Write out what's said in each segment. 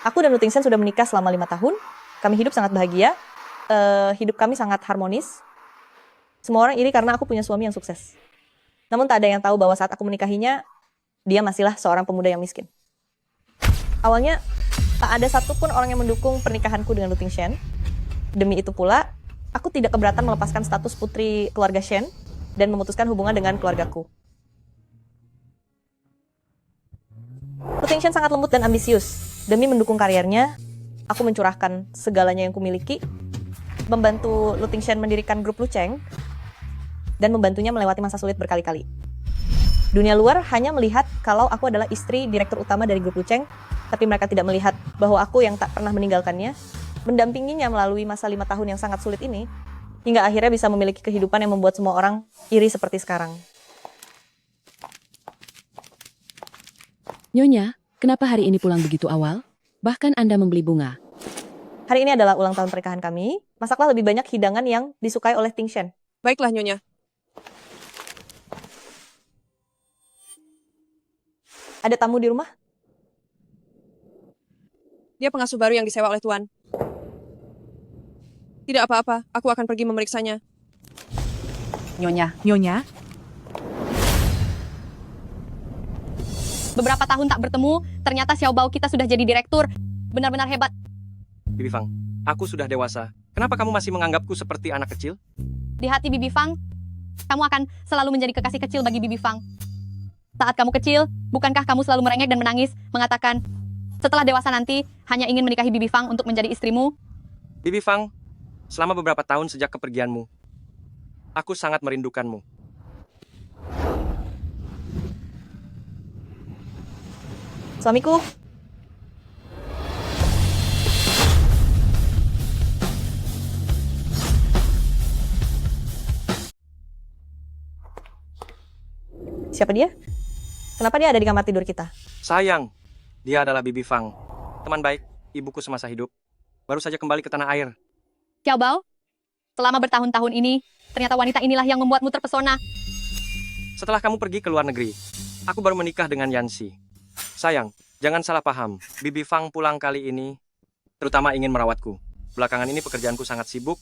Aku dan Lu Tingchen sudah menikah selama 5 tahun. Kami hidup sangat bahagia. Hidup kami sangat harmonis. Semua orang iri karena aku punya suami yang sukses. Namun tak ada yang tahu bahwa saat aku menikahinya, dia masihlah seorang pemuda yang miskin. Awalnya, tak ada satupun orang yang mendukung pernikahanku dengan Lu Tingchen. Demi itu pula, aku tidak keberatan melepaskan status putri keluarga Shen dan memutuskan hubungan dengan keluargaku. Lu Tingchen sangat lembut dan ambisius. Demi mendukung karirnya, aku mencurahkan segalanya yang kumiliki, membantu Lu Tingchen mendirikan grup Luceng, dan membantunya melewati masa sulit berkali-kali. Dunia luar hanya melihat kalau aku adalah istri direktur utama dari grup Luceng, tapi mereka tidak melihat bahwa aku yang tak pernah meninggalkannya, mendampinginya melalui masa 5 tahun yang sangat sulit ini, hingga akhirnya bisa memiliki kehidupan yang membuat semua orang iri seperti sekarang. Nyonya, kenapa hari ini pulang begitu awal? Bahkan Anda membeli bunga. Hari ini adalah ulang tahun pernikahan kami. Masaklah lebih banyak hidangan yang disukai oleh Tingchen. Baiklah, Nyonya. Ada tamu di rumah? Dia pengasuh baru yang disewa oleh Tuan. Tidak apa-apa, aku akan pergi memeriksanya. Nyonya, Beberapa tahun tak bertemu, ternyata Xiao Bao kita sudah jadi direktur. Benar-benar hebat. Bibi Fang, aku sudah dewasa. Kenapa kamu masih menganggapku seperti anak kecil? Di hati Bibi Fang, kamu akan selalu menjadi kekasih kecil bagi Bibi Fang. Saat kamu kecil, bukankah kamu selalu merengek dan menangis, mengatakan, setelah dewasa nanti, hanya ingin menikahi Bibi Fang untuk menjadi istrimu? Bibi Fang, selama beberapa tahun sejak kepergianmu, aku sangat merindukanmu. Suamiku, siapa dia? Kenapa dia ada di kamar tidur kita? Sayang, dia adalah Bibi Fang, teman baik, ibuku semasa hidup. Baru saja kembali ke tanah air. Xiao Bao, selama bertahun-tahun ini, ternyata wanita inilah yang membuatmu terpesona. Setelah kamu pergi ke luar negeri, aku baru menikah dengan Yanxi. Sayang, jangan salah paham. Bibi Fang pulang kali ini, terutama ingin merawatku. Belakangan ini pekerjaanku sangat sibuk,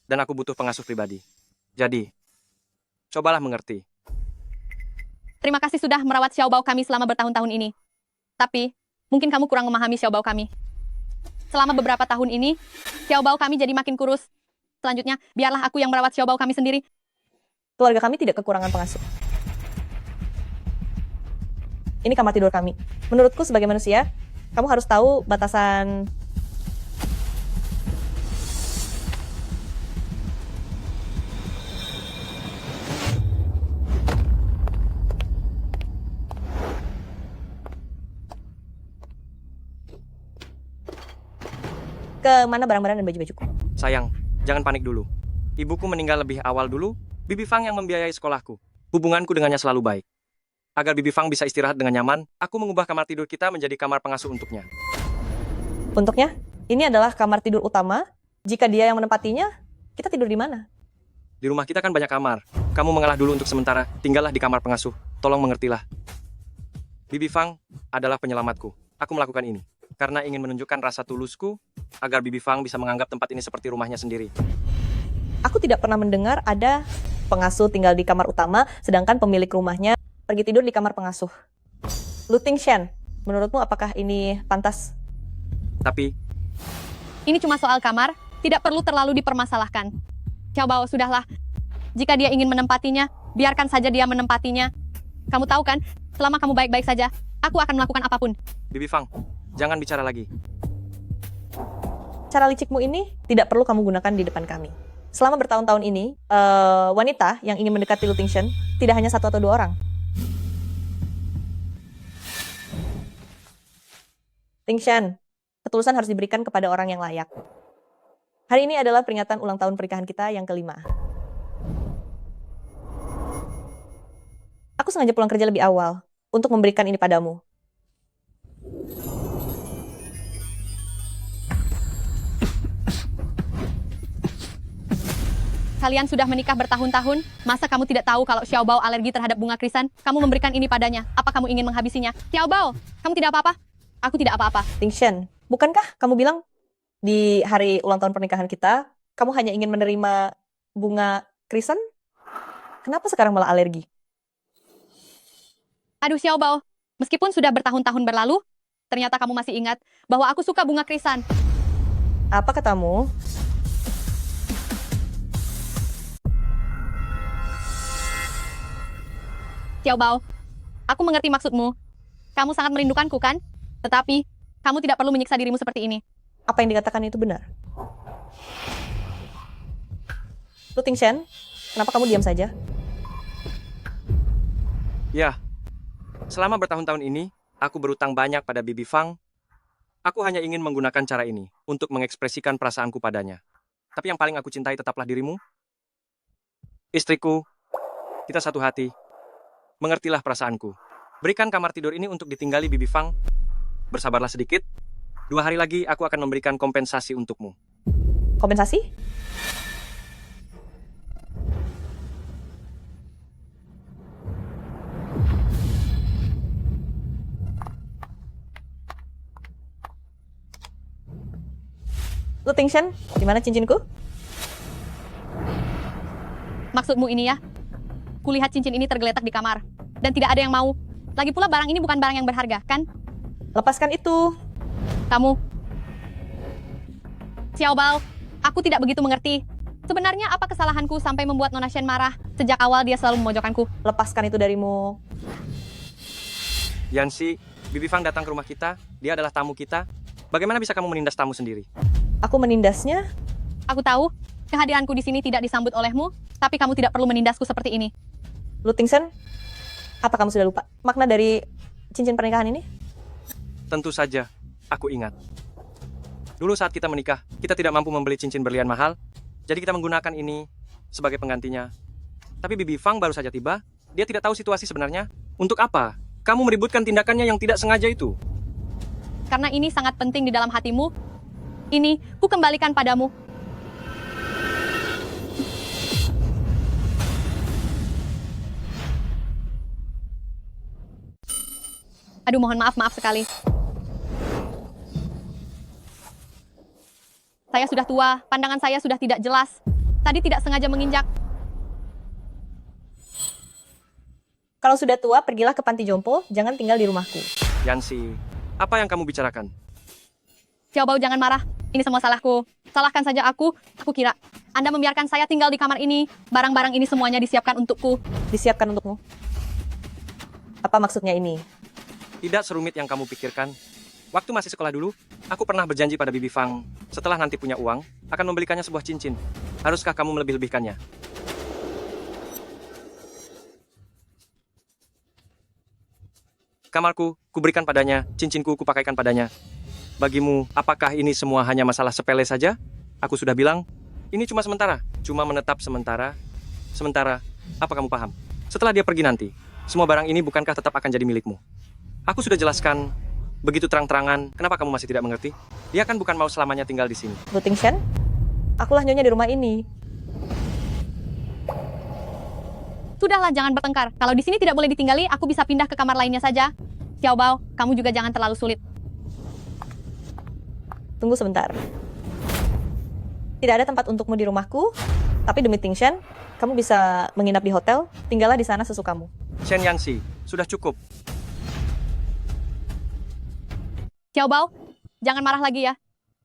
dan aku butuh pengasuh pribadi. Jadi, cobalah mengerti. Terima kasih sudah merawat Xiao Bao kami selama bertahun-tahun ini. Tapi, mungkin kamu kurang memahami Xiao Bao kami. Selama beberapa tahun ini, Xiao Bao kami jadi makin kurus. Selanjutnya, biarlah aku yang merawat Xiao Bao kami sendiri. Keluarga kami tidak kekurangan pengasuh. Ini kamar tidur kami. Menurutku sebagai manusia, kamu harus tahu batasan ke mana barang-barang dan baju-bajuku. Sayang, jangan panik dulu. Ibuku meninggal lebih awal dulu, Bibi Fang yang membiayai sekolahku. Hubunganku dengannya selalu baik. Agar Bibi Fang bisa istirahat dengan nyaman, aku mengubah kamar tidur kita menjadi kamar pengasuh untuknya. Untuknya, ini adalah kamar tidur utama. Jika dia yang menempatinya, kita tidur di mana? Di rumah kita kan banyak kamar. Kamu mengalah dulu untuk sementara, tinggallah di kamar pengasuh. Tolong mengertilah. Bibi Fang adalah penyelamatku. Aku melakukan ini karena ingin menunjukkan rasa tulusku agar Bibi Fang bisa menganggap tempat ini seperti rumahnya sendiri. Aku tidak pernah mendengar ada pengasuh tinggal di kamar utama, sedangkan pemilik rumahnya pergi tidur di kamar pengasuh. Lu Tingchen, menurutmu apakah ini pantas? Tapi, Ini cuma soal kamar, tidak perlu terlalu dipermasalahkan. Xiao Bao, sudahlah. Jika dia ingin menempatinya, biarkan saja dia menempatinya. Kamu tahu kan, selama kamu baik-baik saja, aku akan melakukan apapun. Bibi Fang, jangan bicara lagi. Cara licikmu ini tidak perlu kamu gunakan di depan kami. Selama bertahun-tahun ini, wanita yang ingin mendekati Lu Tingchen tidak hanya 1 atau 2 orang. Tingchen, ketulusan harus diberikan kepada orang yang layak. Hari ini adalah peringatan ulang tahun pernikahan kita yang ke-5. Aku sengaja pulang kerja lebih awal untuk memberikan ini padamu. Kalian sudah menikah bertahun-tahun, masa kamu tidak tahu kalau Xiao Bao alergi terhadap bunga krisan? Kamu memberikan ini padanya, apa kamu ingin menghabisinya? Xiao Bao, kamu tidak apa-apa? Aku tidak apa-apa. Tingchen, Bukankah kamu bilang di hari ulang tahun pernikahan kita, kamu hanya ingin menerima bunga krisan? Kenapa sekarang malah alergi? Aduh Xiaobao, meskipun sudah bertahun-tahun berlalu, ternyata kamu masih ingat bahwa aku suka bunga krisan. Apa katamu? Xiaobao, aku mengerti maksudmu. Kamu sangat merindukanku kan? Tetapi, kamu tidak perlu menyiksa dirimu seperti ini. Apa yang dikatakan itu benar? Lu Tingshen, kenapa kamu diam saja? Ya, selama bertahun-tahun ini, aku berutang banyak pada Bibi Fang. Aku hanya ingin menggunakan cara ini untuk mengekspresikan perasaanku padanya. Tapi yang paling aku cintai tetaplah dirimu. Istriku, kita satu hati. Mengertilah perasaanku. Berikan kamar tidur ini untuk ditinggali Bibi Fang. Bersabarlah sedikit. 2 hari lagi aku akan memberikan kompensasi untukmu. Kompensasi? Lu Tingshen, di mana cincinku? Maksudmu ini ya? Kulihat cincin ini tergeletak di kamar. Dan tidak ada yang mau. Lagi pula barang ini bukan barang yang berharga, kan? Lepaskan itu. Kamu. Xiaobao, aku tidak begitu mengerti. Sebenarnya apa kesalahanku sampai membuat Nona Shen marah? Sejak awal dia selalu memojokkanku. Lepaskan itu darimu. Yanxi, Bibi Fang datang ke rumah kita. Dia adalah tamu kita. Bagaimana bisa kamu menindas tamu sendiri? Aku menindasnya. Aku tahu, kehadiranku di sini tidak disambut olehmu, tapi kamu tidak perlu menindasku seperti ini. Lu Tingshen, apa kamu sudah lupa makna dari cincin pernikahan ini? Tentu saja, aku ingat. Dulu saat kita menikah, kita tidak mampu membeli cincin berlian mahal, jadi kita menggunakan ini sebagai penggantinya. Tapi Bibi Fang baru saja tiba, dia tidak tahu situasi sebenarnya. Untuk apa? Kamu meributkan tindakannya yang tidak sengaja itu. Karena ini sangat penting di dalam hatimu, ini ku kembalikan padamu. Aduh, mohon maaf sekali. Saya sudah tua, pandangan saya sudah tidak jelas. Tadi tidak sengaja menginjak. Kalau sudah tua, pergilah ke panti jompo, jangan tinggal di rumahku. Yanxi, apa yang kamu bicarakan? Xiaobao, jangan marah. Ini semua salahku. Salahkan saja aku. Aku kira Anda membiarkan saya tinggal di kamar ini. Barang-barang ini semuanya disiapkan untukku. Disiapkan untukmu. Apa maksudnya ini? Tidak serumit yang kamu pikirkan. Waktu masih sekolah dulu, aku pernah berjanji pada Bibi Fang, setelah nanti punya uang, akan membelikannya sebuah cincin. Haruskah kamu melebih-lebihkannya? Kamarku, kuberikan padanya, cincinku kupakaikan padanya. Bagimu, apakah ini semua hanya masalah sepele saja? Aku sudah bilang, ini cuma sementara, cuma menetap sementara. Sementara, apa kamu paham? Setelah dia pergi nanti, semua barang ini bukankah tetap akan jadi milikmu? Aku sudah jelaskan begitu terang-terangan, kenapa kamu masih tidak mengerti? Dia kan bukan mau selamanya tinggal di sini. Lu Tingshen, akulah nyonya di rumah ini. Sudahlah, jangan bertengkar. Kalau di sini tidak boleh ditinggali, aku bisa pindah ke kamar lainnya saja. Xiaobao, kamu juga jangan terlalu sulit. Tunggu sebentar. Tidak ada tempat untukmu di rumahku, tapi demi Tingshen, kamu bisa menginap di hotel, tinggallah di sana sesukamu. Shen Yanxi, sudah cukup. Xiaobao, jangan marah lagi ya.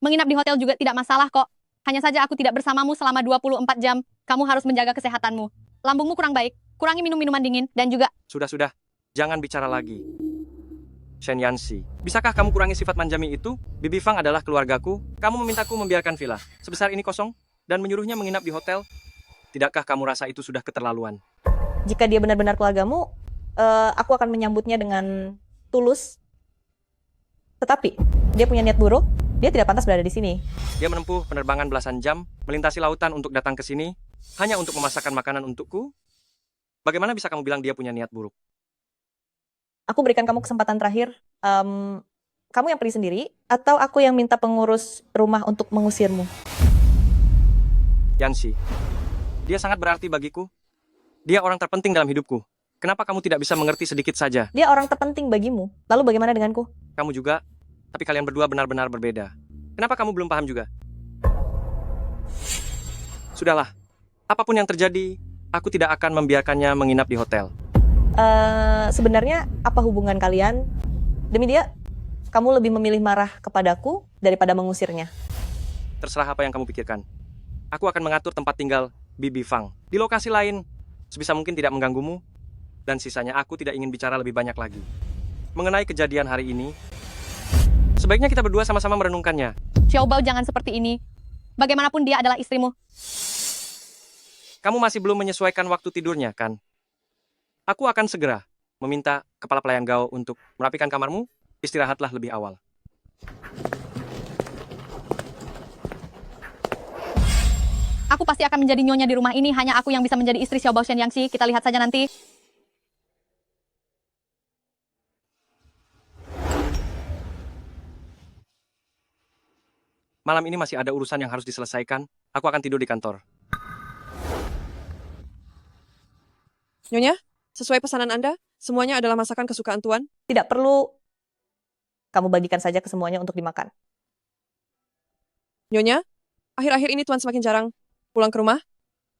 Menginap di hotel juga tidak masalah kok. Hanya saja aku tidak bersamamu selama 24 jam. Kamu harus menjaga kesehatanmu. Lambungmu kurang baik. Kurangi minum minuman dingin dan juga... Sudah. Jangan bicara lagi. Shen Yanxi, bisakah kamu kurangi sifat manjami itu? Bibi Fang adalah keluargaku. Kamu memintaku membiarkan villa sebesar ini kosong dan menyuruhnya menginap di hotel. Tidakkah kamu rasa itu sudah keterlaluan? Jika dia benar-benar keluargamu, aku akan menyambutnya dengan tulus. Tetapi, dia punya niat buruk, dia tidak pantas berada di sini. Dia menempuh penerbangan belasan jam, melintasi lautan untuk datang ke sini, hanya untuk memasakkan makanan untukku? Bagaimana bisa kamu bilang dia punya niat buruk? Aku berikan kamu kesempatan terakhir. Kamu yang pergi sendiri, atau aku yang minta pengurus rumah untuk mengusirmu? Yanxi, dia sangat berarti bagiku. Dia orang terpenting dalam hidupku. Kenapa kamu tidak bisa mengerti sedikit saja? Dia orang terpenting bagimu. Lalu bagaimana denganku? Kamu juga. Tapi kalian berdua benar-benar berbeda. Kenapa kamu belum paham juga? Sudahlah, apapun yang terjadi, aku tidak akan membiarkannya menginap di hotel. Sebenarnya apa hubungan kalian? Demi dia, kamu lebih memilih marah kepadaku daripada mengusirnya. Terserah apa yang kamu pikirkan. Aku akan mengatur tempat tinggal Bibi Fang di lokasi lain, sebisa mungkin tidak mengganggumu, dan sisanya aku tidak ingin bicara lebih banyak lagi. Mengenai kejadian hari ini, sebaiknya kita berdua sama-sama merenungkannya. Xiaobao jangan seperti ini. Bagaimanapun dia adalah istrimu. Kamu masih belum menyesuaikan waktu tidurnya, kan? Aku akan segera meminta kepala pelayan Gao untuk merapikan kamarmu. Istirahatlah lebih awal. Aku pasti akan menjadi nyonya di rumah ini. Hanya aku yang bisa menjadi istri Xiaobao Shen Yangxi. Kita lihat saja nanti. Malam ini masih ada urusan yang harus diselesaikan. Aku akan tidur di kantor. Nyonya, sesuai pesanan Anda, semuanya adalah masakan kesukaan Tuan. Tidak perlu kamu bagikan saja ke semuanya untuk dimakan. Nyonya, akhir-akhir ini Tuan semakin jarang pulang ke rumah.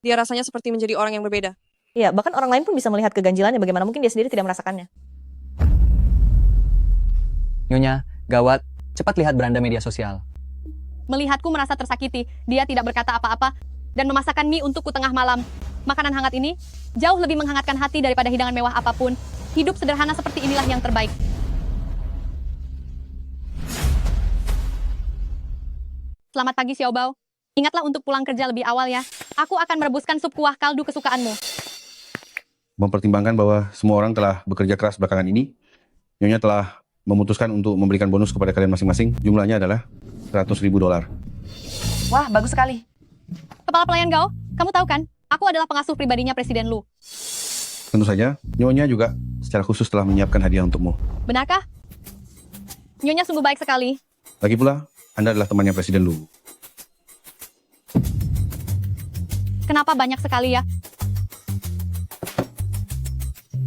Dia rasanya seperti menjadi orang yang berbeda. Iya, bahkan orang lain pun bisa melihat keganjilannya. Bagaimana mungkin dia sendiri tidak merasakannya? Nyonya, gawat. Cepat lihat beranda media sosial. Melihatku merasa tersakiti. Dia tidak berkata apa-apa dan memasakkan mie untukku tengah malam. Makanan hangat ini jauh lebih menghangatkan hati daripada hidangan mewah apapun. Hidup sederhana seperti inilah yang terbaik. Selamat pagi, Xiaobao. Ingatlah untuk pulang kerja lebih awal ya. Aku akan merebuskan sup kuah kaldu kesukaanmu. Mempertimbangkan bahwa semua orang telah bekerja keras belakangan ini, Nyonya telah memutuskan untuk memberikan bonus kepada kalian masing-masing. Jumlahnya adalah $100.000. Wah, bagus sekali. Kepala pelayan Gao, kamu tahu kan? Aku adalah pengasuh pribadinya Presiden Lu. Tentu saja, Nyonya juga secara khusus telah menyiapkan hadiah untukmu. Benarkah? Nyonya sungguh baik sekali. Lagi pula, Anda adalah temannya Presiden Lu. Kenapa banyak sekali ya?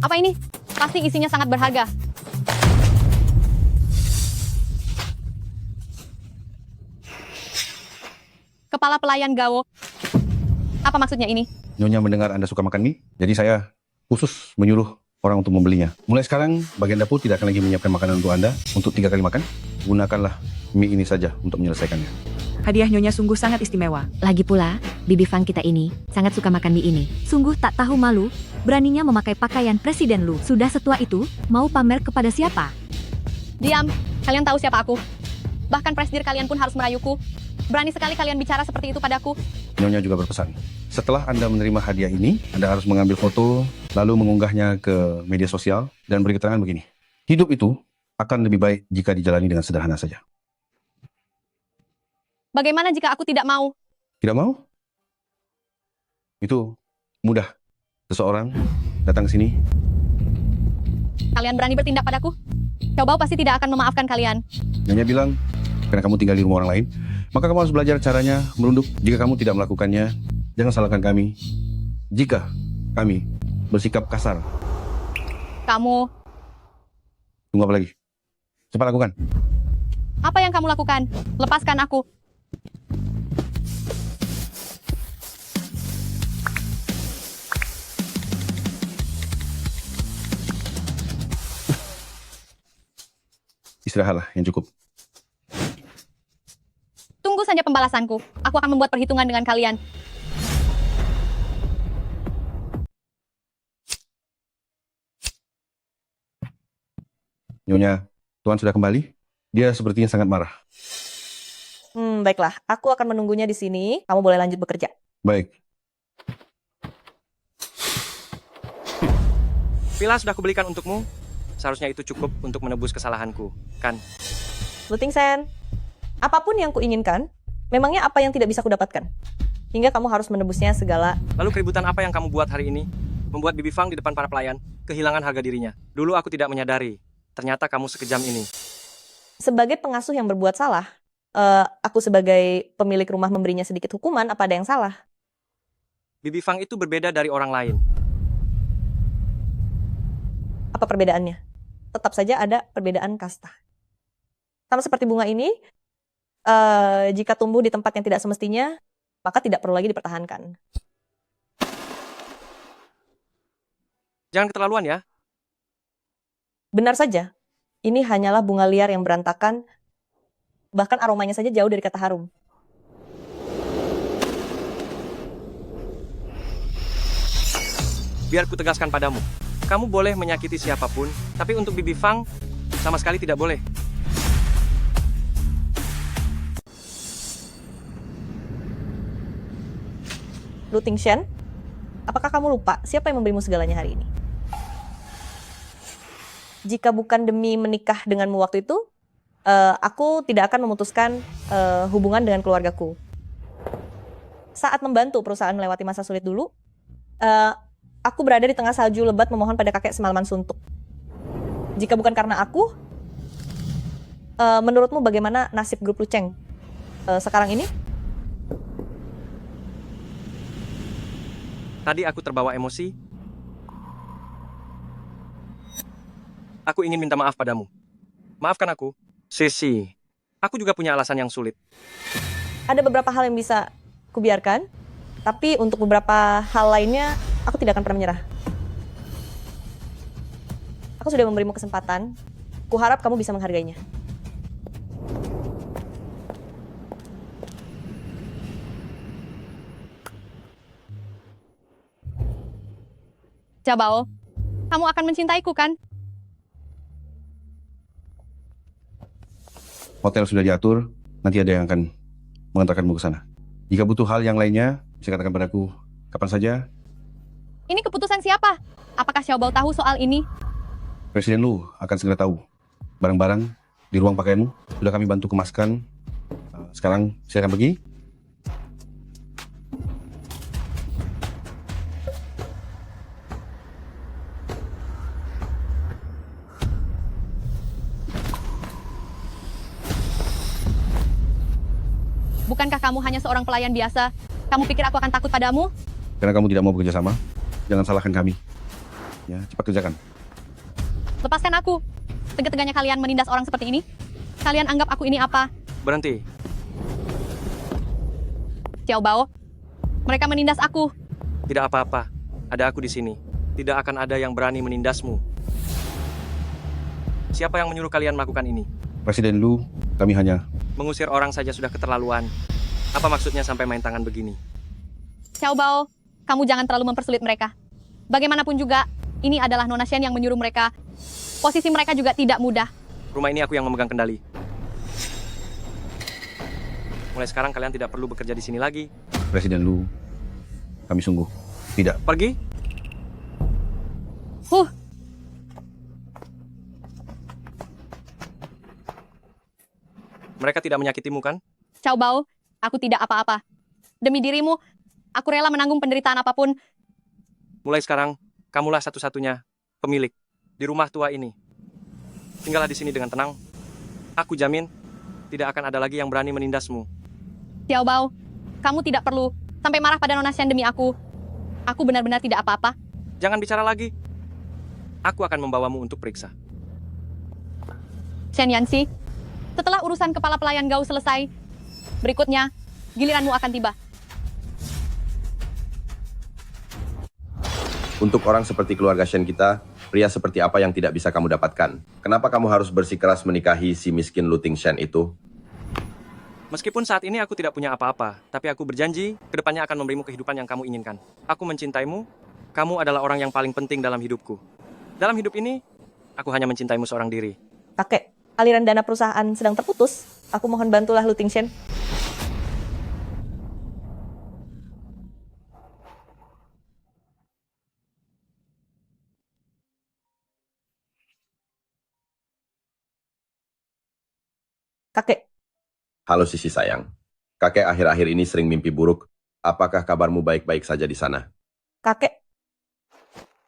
Apa ini? Pasti isinya sangat berharga. Kepala pelayan Gao. Apa maksudnya ini? Nyonya mendengar Anda suka makan mie, jadi saya khusus menyuruh orang untuk membelinya. Mulai sekarang, bagian dapur tidak akan lagi menyiapkan makanan untuk Anda untuk 3 kali makan. Gunakanlah mie ini saja untuk menyelesaikannya. Hadiah Nyonya sungguh sangat istimewa. Lagi pula, Bibi Fang kita ini sangat suka makan mie ini. Sungguh tak tahu malu, beraninya memakai pakaian Presiden Lu. Sudah setua itu, mau pamer kepada siapa? Diam, kalian tahu siapa aku. Bahkan presidir kalian pun harus merayuku. Berani sekali kalian bicara seperti itu padaku. Nyonya juga berpesan, setelah Anda menerima hadiah ini, Anda harus mengambil foto, lalu mengunggahnya ke media sosial, dan beri keterangan begini. Hidup itu akan lebih baik jika dijalani dengan sederhana saja. Bagaimana jika aku tidak mau? Tidak mau? Itu mudah. Seseorang datang ke sini. Kalian berani bertindak padaku? Xiaobao pasti tidak akan memaafkan kalian. Nyonya bilang, karena kamu tinggal di rumah orang lain, maka kamu harus belajar caranya merunduk. Jika kamu tidak melakukannya, jangan salahkan kami. Jika kami bersikap kasar, Kamu, tunggu apa lagi? Cepat lakukan. apa yang kamu lakukan? Lepaskan aku. Istirahatlah yang cukup. Tunggu saja pembalasanku. Aku akan membuat perhitungan dengan kalian. Nyonya, Tuan sudah kembali? Dia sepertinya sangat marah. Baiklah. Aku akan menunggunya di sini. Kamu boleh lanjut bekerja. Baik. Villa sudah kubelikan untukmu. Seharusnya itu cukup untuk menebus kesalahanku, kan? Lutingsen, apapun yang kuinginkan, memangnya apa yang tidak bisa kudapatkan? Hingga kamu harus menebusnya segala. Lalu keributan apa yang kamu buat hari ini? Membuat Bibi Fang di depan para pelayan kehilangan harga dirinya. Dulu aku tidak menyadari. Ternyata kamu sekejam ini. Sebagai pengasuh yang berbuat salah, aku sebagai pemilik rumah memberinya sedikit hukuman, apa ada yang salah? Bibi Fang itu berbeda dari orang lain. Apa perbedaannya? Tetap saja ada perbedaan kasta. Sama seperti bunga ini, jika tumbuh di tempat yang tidak semestinya, maka tidak perlu lagi dipertahankan. Jangan keterlaluan ya. Benar saja, ini hanyalah bunga liar yang berantakan, bahkan aromanya saja jauh dari kata harum. Biar ku tegaskan padamu. Kamu boleh menyakiti siapapun, tapi untuk Bibi Fang, sama sekali tidak boleh. Lu Tingshan, apakah kamu lupa siapa yang memberimu segalanya hari ini? Jika bukan demi menikah denganmu waktu itu, aku tidak akan memutuskan hubungan dengan keluargaku. Saat membantu perusahaan melewati masa sulit dulu, aku berada di tengah salju lebat memohon pada kakek semalaman suntuk. Jika bukan karena aku, menurutmu bagaimana nasib grup Luceng sekarang ini? Tadi aku terbawa emosi. Aku ingin minta maaf padamu. Maafkan aku. Sisi, aku juga punya alasan yang sulit. Ada beberapa hal yang bisa kubiarkan, tapi untuk beberapa hal lainnya, aku tidak akan pernah menyerah. Aku sudah memberimu kesempatan. Kuharap kamu bisa menghargainya. Xiaobao, kamu akan mencintaiku kan? Hotel sudah diatur, nanti ada yang akan mengantarkanmu ke sana. Jika butuh hal yang lainnya, bisa katakan padaku kapan saja. Ini keputusan siapa? Apakah Xiaobao tahu soal ini? Presiden Lu akan segera tahu. Barang-barang di ruang pakaianmu sudah kami bantu kemaskan. Sekarang saya akan pergi. Bukankah kamu hanya seorang pelayan biasa? Kamu pikir aku akan takut padamu? Karena kamu tidak mau bekerja sama, jangan salahkan kami. Ya, cepat kerjakan. Lepaskan aku. Tega-teganya kalian menindas orang seperti ini? Kalian anggap aku ini apa? Berhenti. Xiaobao, mereka menindas aku. Tidak apa-apa. Ada aku di sini. Tidak akan ada yang berani menindasmu. Siapa yang menyuruh kalian melakukan ini? Presiden Lu, kami hanya... Mengusir orang saja sudah keterlaluan. Apa maksudnya sampai main tangan begini? Xiaobao, kamu jangan terlalu mempersulit mereka. Bagaimanapun juga, ini adalah Nona Shen yang menyuruh mereka. Posisi mereka juga tidak mudah. Rumah ini aku yang memegang kendali. Mulai sekarang kalian tidak perlu bekerja di sini lagi. Presiden Lu, kami sungguh tidak. Pergi. Mereka tidak menyakitimu kan? Xiaobao, aku tidak apa-apa. Demi dirimu, aku rela menanggung penderitaan apapun. Mulai sekarang, kamulah satu-satunya pemilik di rumah tua ini. Tinggallah di sini dengan tenang. Aku jamin, tidak akan ada lagi yang berani menindasmu. Xiaobao, kamu tidak perlu sampai marah pada Nona Shen demi aku. Aku benar-benar tidak apa-apa. Jangan bicara lagi. Aku akan membawamu untuk periksa. Shen Yanxi, setelah urusan kepala pelayan Gao selesai, berikutnya, giliranmu akan tiba. Untuk orang seperti keluarga Shen kita, pria seperti apa yang tidak bisa kamu dapatkan? Kenapa kamu harus bersikeras menikahi si miskin Lu Tingshan itu? Meskipun saat ini aku tidak punya apa-apa, tapi aku berjanji, kedepannya akan memberimu kehidupan yang kamu inginkan. Aku mencintaimu, kamu adalah orang yang paling penting dalam hidupku. Dalam hidup ini, aku hanya mencintaimu seorang diri. Kakek, aliran dana perusahaan sedang terputus. Aku mohon bantulah Lu Tingshan. Kakek, Halo Sisi sayang. Kakek akhir-akhir ini sering mimpi buruk. Apakah kabarmu baik-baik saja di sana? kakek,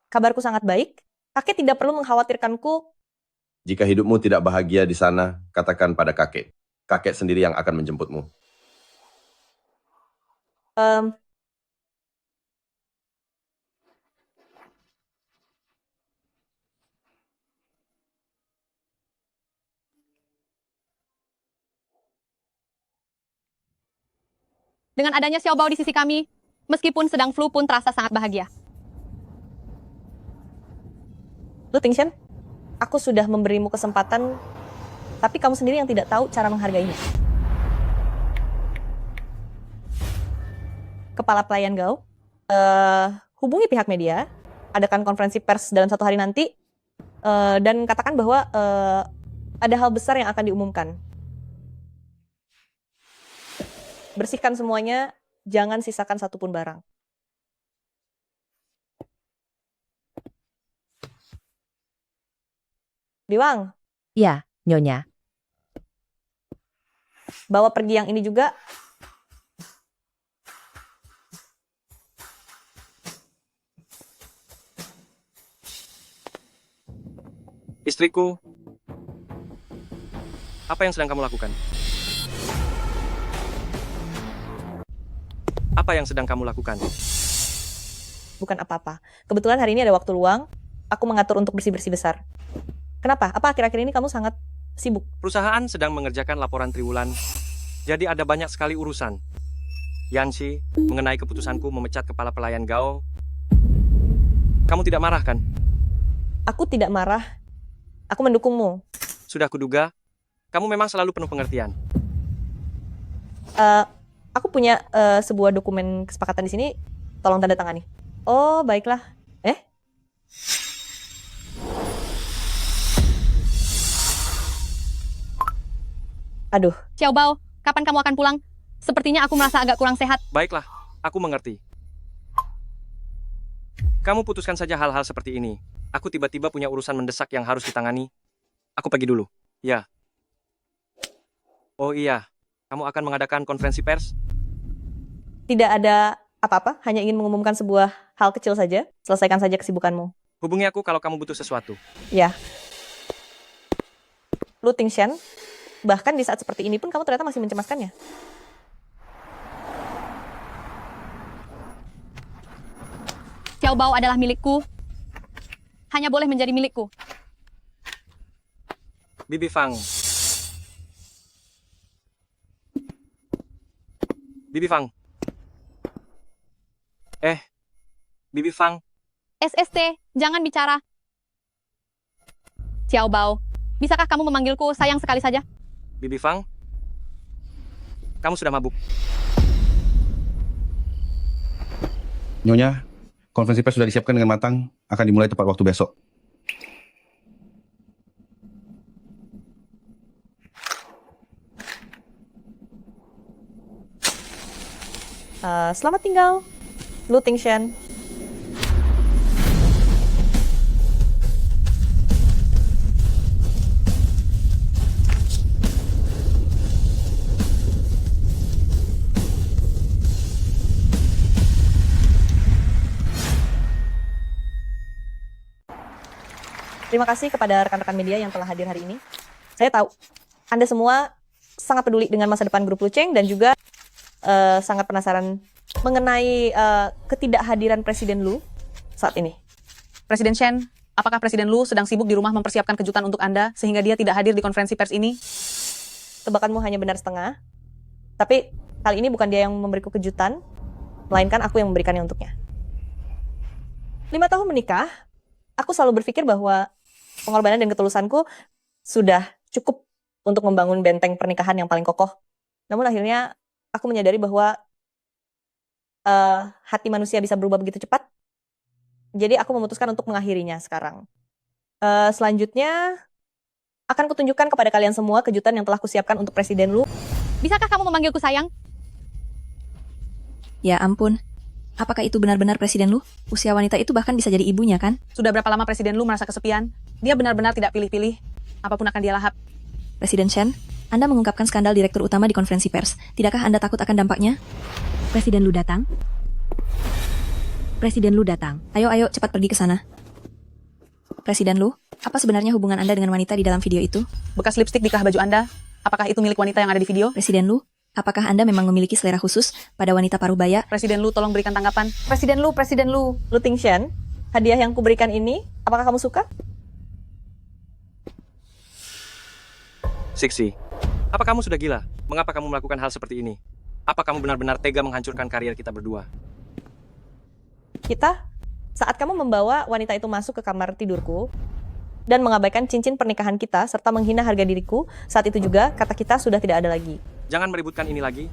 kabarku sangat baik. Kakek tidak perlu mengkhawatirkanku. Jika hidupmu tidak bahagia di sana, katakan pada kakek. Kakek sendiri yang akan menjemputmu. Em, Dengan adanya Xiao Bao di sisi kami, meskipun sedang flu pun terasa sangat bahagia. Lu Tingshan, aku sudah memberimu kesempatan, tapi kamu sendiri yang tidak tahu cara menghargainya. Kepala pelayan Gao, hubungi pihak media, adakan konferensi pers dalam 1 hari nanti, dan katakan bahwa ada hal besar yang akan diumumkan. Bersihkan semuanya, jangan sisakan satupun barang. Biwang, Ya, Nyonya. bawa pergi yang ini juga. Istriku, apa yang sedang kamu lakukan? Apa yang sedang kamu lakukan? Bukan apa-apa. Kebetulan hari ini ada waktu luang, aku mengatur untuk bersih-bersih besar. Kenapa? Apa akhir-akhir ini kamu sangat sibuk? Perusahaan sedang mengerjakan laporan triwulan, jadi ada banyak sekali urusan. Yanxi, mengenai keputusanku memecat kepala pelayan Gao, kamu tidak marah kan? Aku tidak marah. Aku mendukungmu. Sudah kuduga, kamu memang selalu penuh pengertian. Aku punya sebuah dokumen kesepakatan di sini. Tolong tanda tangani. Oh, baiklah. Aduh, Xiao Bao, kapan kamu akan pulang? Sepertinya aku merasa agak kurang sehat. Baiklah, aku mengerti. Kamu putuskan saja hal-hal seperti ini. Aku tiba-tiba punya urusan mendesak yang harus ditangani. Aku pergi dulu. Ya. Oh iya, kamu akan mengadakan konferensi pers? tidak ada apa-apa. Hanya ingin mengumumkan sebuah hal kecil saja. Selesaikan saja kesibukanmu. Hubungi aku kalau kamu butuh sesuatu. Ya. Lu Tingshan, bahkan di saat seperti ini pun kamu ternyata masih mencemaskannya. Xiao Bao adalah milikku. Hanya boleh menjadi milikku. Bibi Fang. Bibi Fang. Bibi Fang. SST, jangan bicara. Xiao Bao, bisakah kamu memanggilku sayang sekali saja? Bibi Fang. Kamu sudah mabuk. Nyonya, konferensi pers sudah disiapkan dengan matang, akan dimulai tepat waktu besok. Selamat tinggal, Lu Tingshan. Terima kasih kepada rekan-rekan media yang telah hadir hari ini. Saya tahu Anda semua sangat peduli dengan masa depan grup Luceng dan juga sangat penasaran mengenai ketidakhadiran Presiden Lu saat ini. Presiden Shen, apakah Presiden Lu sedang sibuk di rumah mempersiapkan kejutan untuk Anda sehingga dia tidak hadir di konferensi pers ini? Tebakanmu hanya benar setengah, tapi kali ini bukan dia yang memberiku kejutan, melainkan aku yang memberikannya untuknya. 5 tahun menikah, aku selalu berpikir bahwa pengorbanan dan ketulusanku sudah cukup untuk membangun benteng pernikahan yang paling kokoh. Namun akhirnya aku menyadari bahwa hati manusia bisa berubah begitu cepat. Jadi aku memutuskan untuk mengakhirinya sekarang. Selanjutnya akan kutunjukkan kepada kalian semua kejutan yang telah kusiapkan untuk Presiden Lu. Bisakah kamu memanggilku sayang? Ya ampun. Apakah itu benar-benar Presiden Lu? Usia wanita itu bahkan bisa jadi ibunya kan? Sudah berapa lama Presiden Lu merasa kesepian? Dia benar-benar tidak pilih-pilih. Apapun akan dia lahap. Presiden Shen, Anda mengungkapkan skandal direktur utama di konferensi pers. Tidakkah Anda takut akan dampaknya? Presiden Lu datang? Presiden Lu datang. Ayo, cepat pergi ke sana. Presiden Lu, apa sebenarnya hubungan Anda dengan wanita di dalam video itu? Bekas lipstik di kah baju Anda? Apakah itu milik wanita yang ada di video? Presiden Lu, apakah Anda memang memiliki selera khusus pada wanita parubaya? Presiden Lu, tolong berikan tanggapan. Presiden Lu. Lu Tingshan, hadiah yang kuberikan ini, apakah kamu suka? Siksi, apa kamu sudah gila? Mengapa kamu melakukan hal seperti ini? Apa kamu benar-benar tega menghancurkan karier kita berdua? Saat kamu membawa wanita itu masuk ke kamar tidurku dan mengabaikan cincin pernikahan kita serta menghina harga diriku, saat itu juga kata kita sudah tidak ada lagi. Jangan meributkan ini lagi.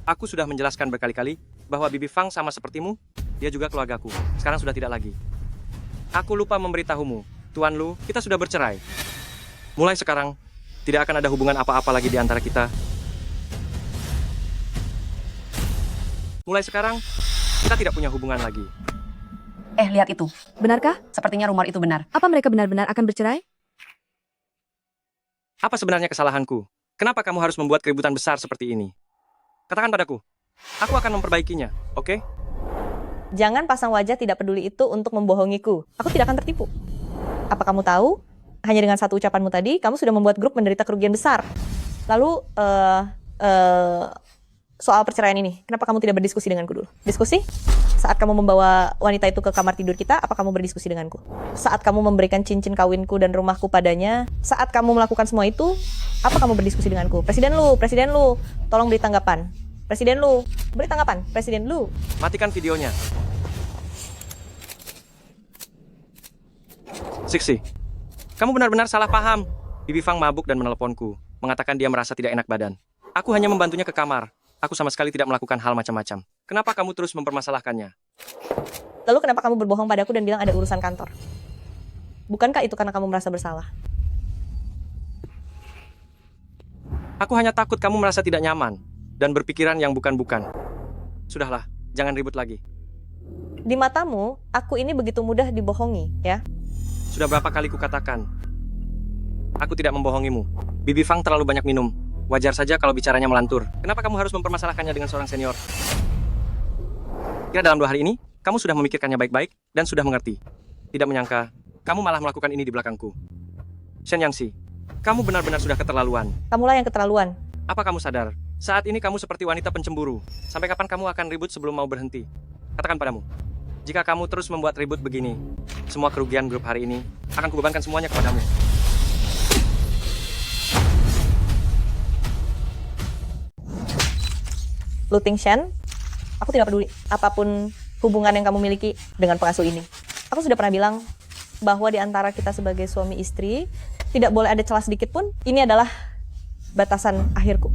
Aku sudah menjelaskan berkali-kali bahwa Bibi Fang sama sepertimu, dia juga keluargaku. Sekarang sudah tidak lagi. Aku lupa memberitahumu, Tuan Lu, kita sudah bercerai. Mulai sekarang, tidak akan ada hubungan apa-apa lagi di antara kita. Mulai sekarang, kita tidak punya hubungan lagi. Lihat itu. Benarkah? Sepertinya rumor itu benar. Apa mereka benar-benar akan bercerai? Apa sebenarnya kesalahanku? Kenapa kamu harus membuat keributan besar seperti ini? Katakan padaku. Aku akan memperbaikinya, oke? Jangan pasang wajah tidak peduli itu untuk membohongiku. Aku tidak akan tertipu. Apa kamu tahu? Hanya dengan satu ucapanmu tadi, kamu sudah membuat grup menderita kerugian besar. Lalu, soal perceraian ini, kenapa kamu tidak berdiskusi denganku dulu? Diskusi? Saat kamu membawa wanita itu ke kamar tidur kita, apa kamu berdiskusi denganku? Saat kamu memberikan cincin kawinku dan rumahku padanya, saat kamu melakukan semua itu, apa kamu berdiskusi denganku? Presiden Lu, tolong beri tanggapan. Presiden Lu, beri tanggapan. Presiden Lu. Matikan videonya. Siksi, kamu benar-benar salah paham. Bibi Fang mabuk dan meneleponku, mengatakan dia merasa tidak enak badan. Aku hanya membantunya ke kamar. Aku sama sekali tidak melakukan hal macam-macam. Kenapa kamu terus mempermasalahkannya? Lalu kenapa kamu berbohong padaku dan bilang ada urusan kantor? Bukankah itu karena kamu merasa bersalah? Aku hanya takut kamu merasa tidak nyaman dan berpikiran yang bukan-bukan. Sudahlah, jangan ribut lagi. Di matamu, aku ini begitu mudah dibohongi, ya? Sudah berapa kali kukatakan? Aku tidak membohongimu. Bibi Fang terlalu banyak minum. Wajar saja kalau bicaranya melantur. Kenapa kamu harus mempermasalahkannya dengan seorang senior? Kira dalam 2 hari ini, kamu sudah memikirkannya baik-baik dan sudah mengerti. Tidak menyangka, kamu malah melakukan ini di belakangku. Shen Yangxi, kamu benar-benar sudah keterlaluan. Kamulah yang keterlaluan. Apa kamu sadar? Saat ini kamu seperti wanita pencemburu. Sampai kapan kamu akan ribut sebelum mau berhenti? Katakan padamu. Jika kamu terus membuat ribut begini, semua kerugian grup hari ini akan kubebankan semuanya kepadamu. Lu Tingshan, aku tidak peduli apapun hubungan yang kamu miliki dengan pengasuh ini. Aku sudah pernah bilang bahwa di antara kita sebagai suami istri, tidak boleh ada celah sedikit pun. Ini adalah batasan akhirku.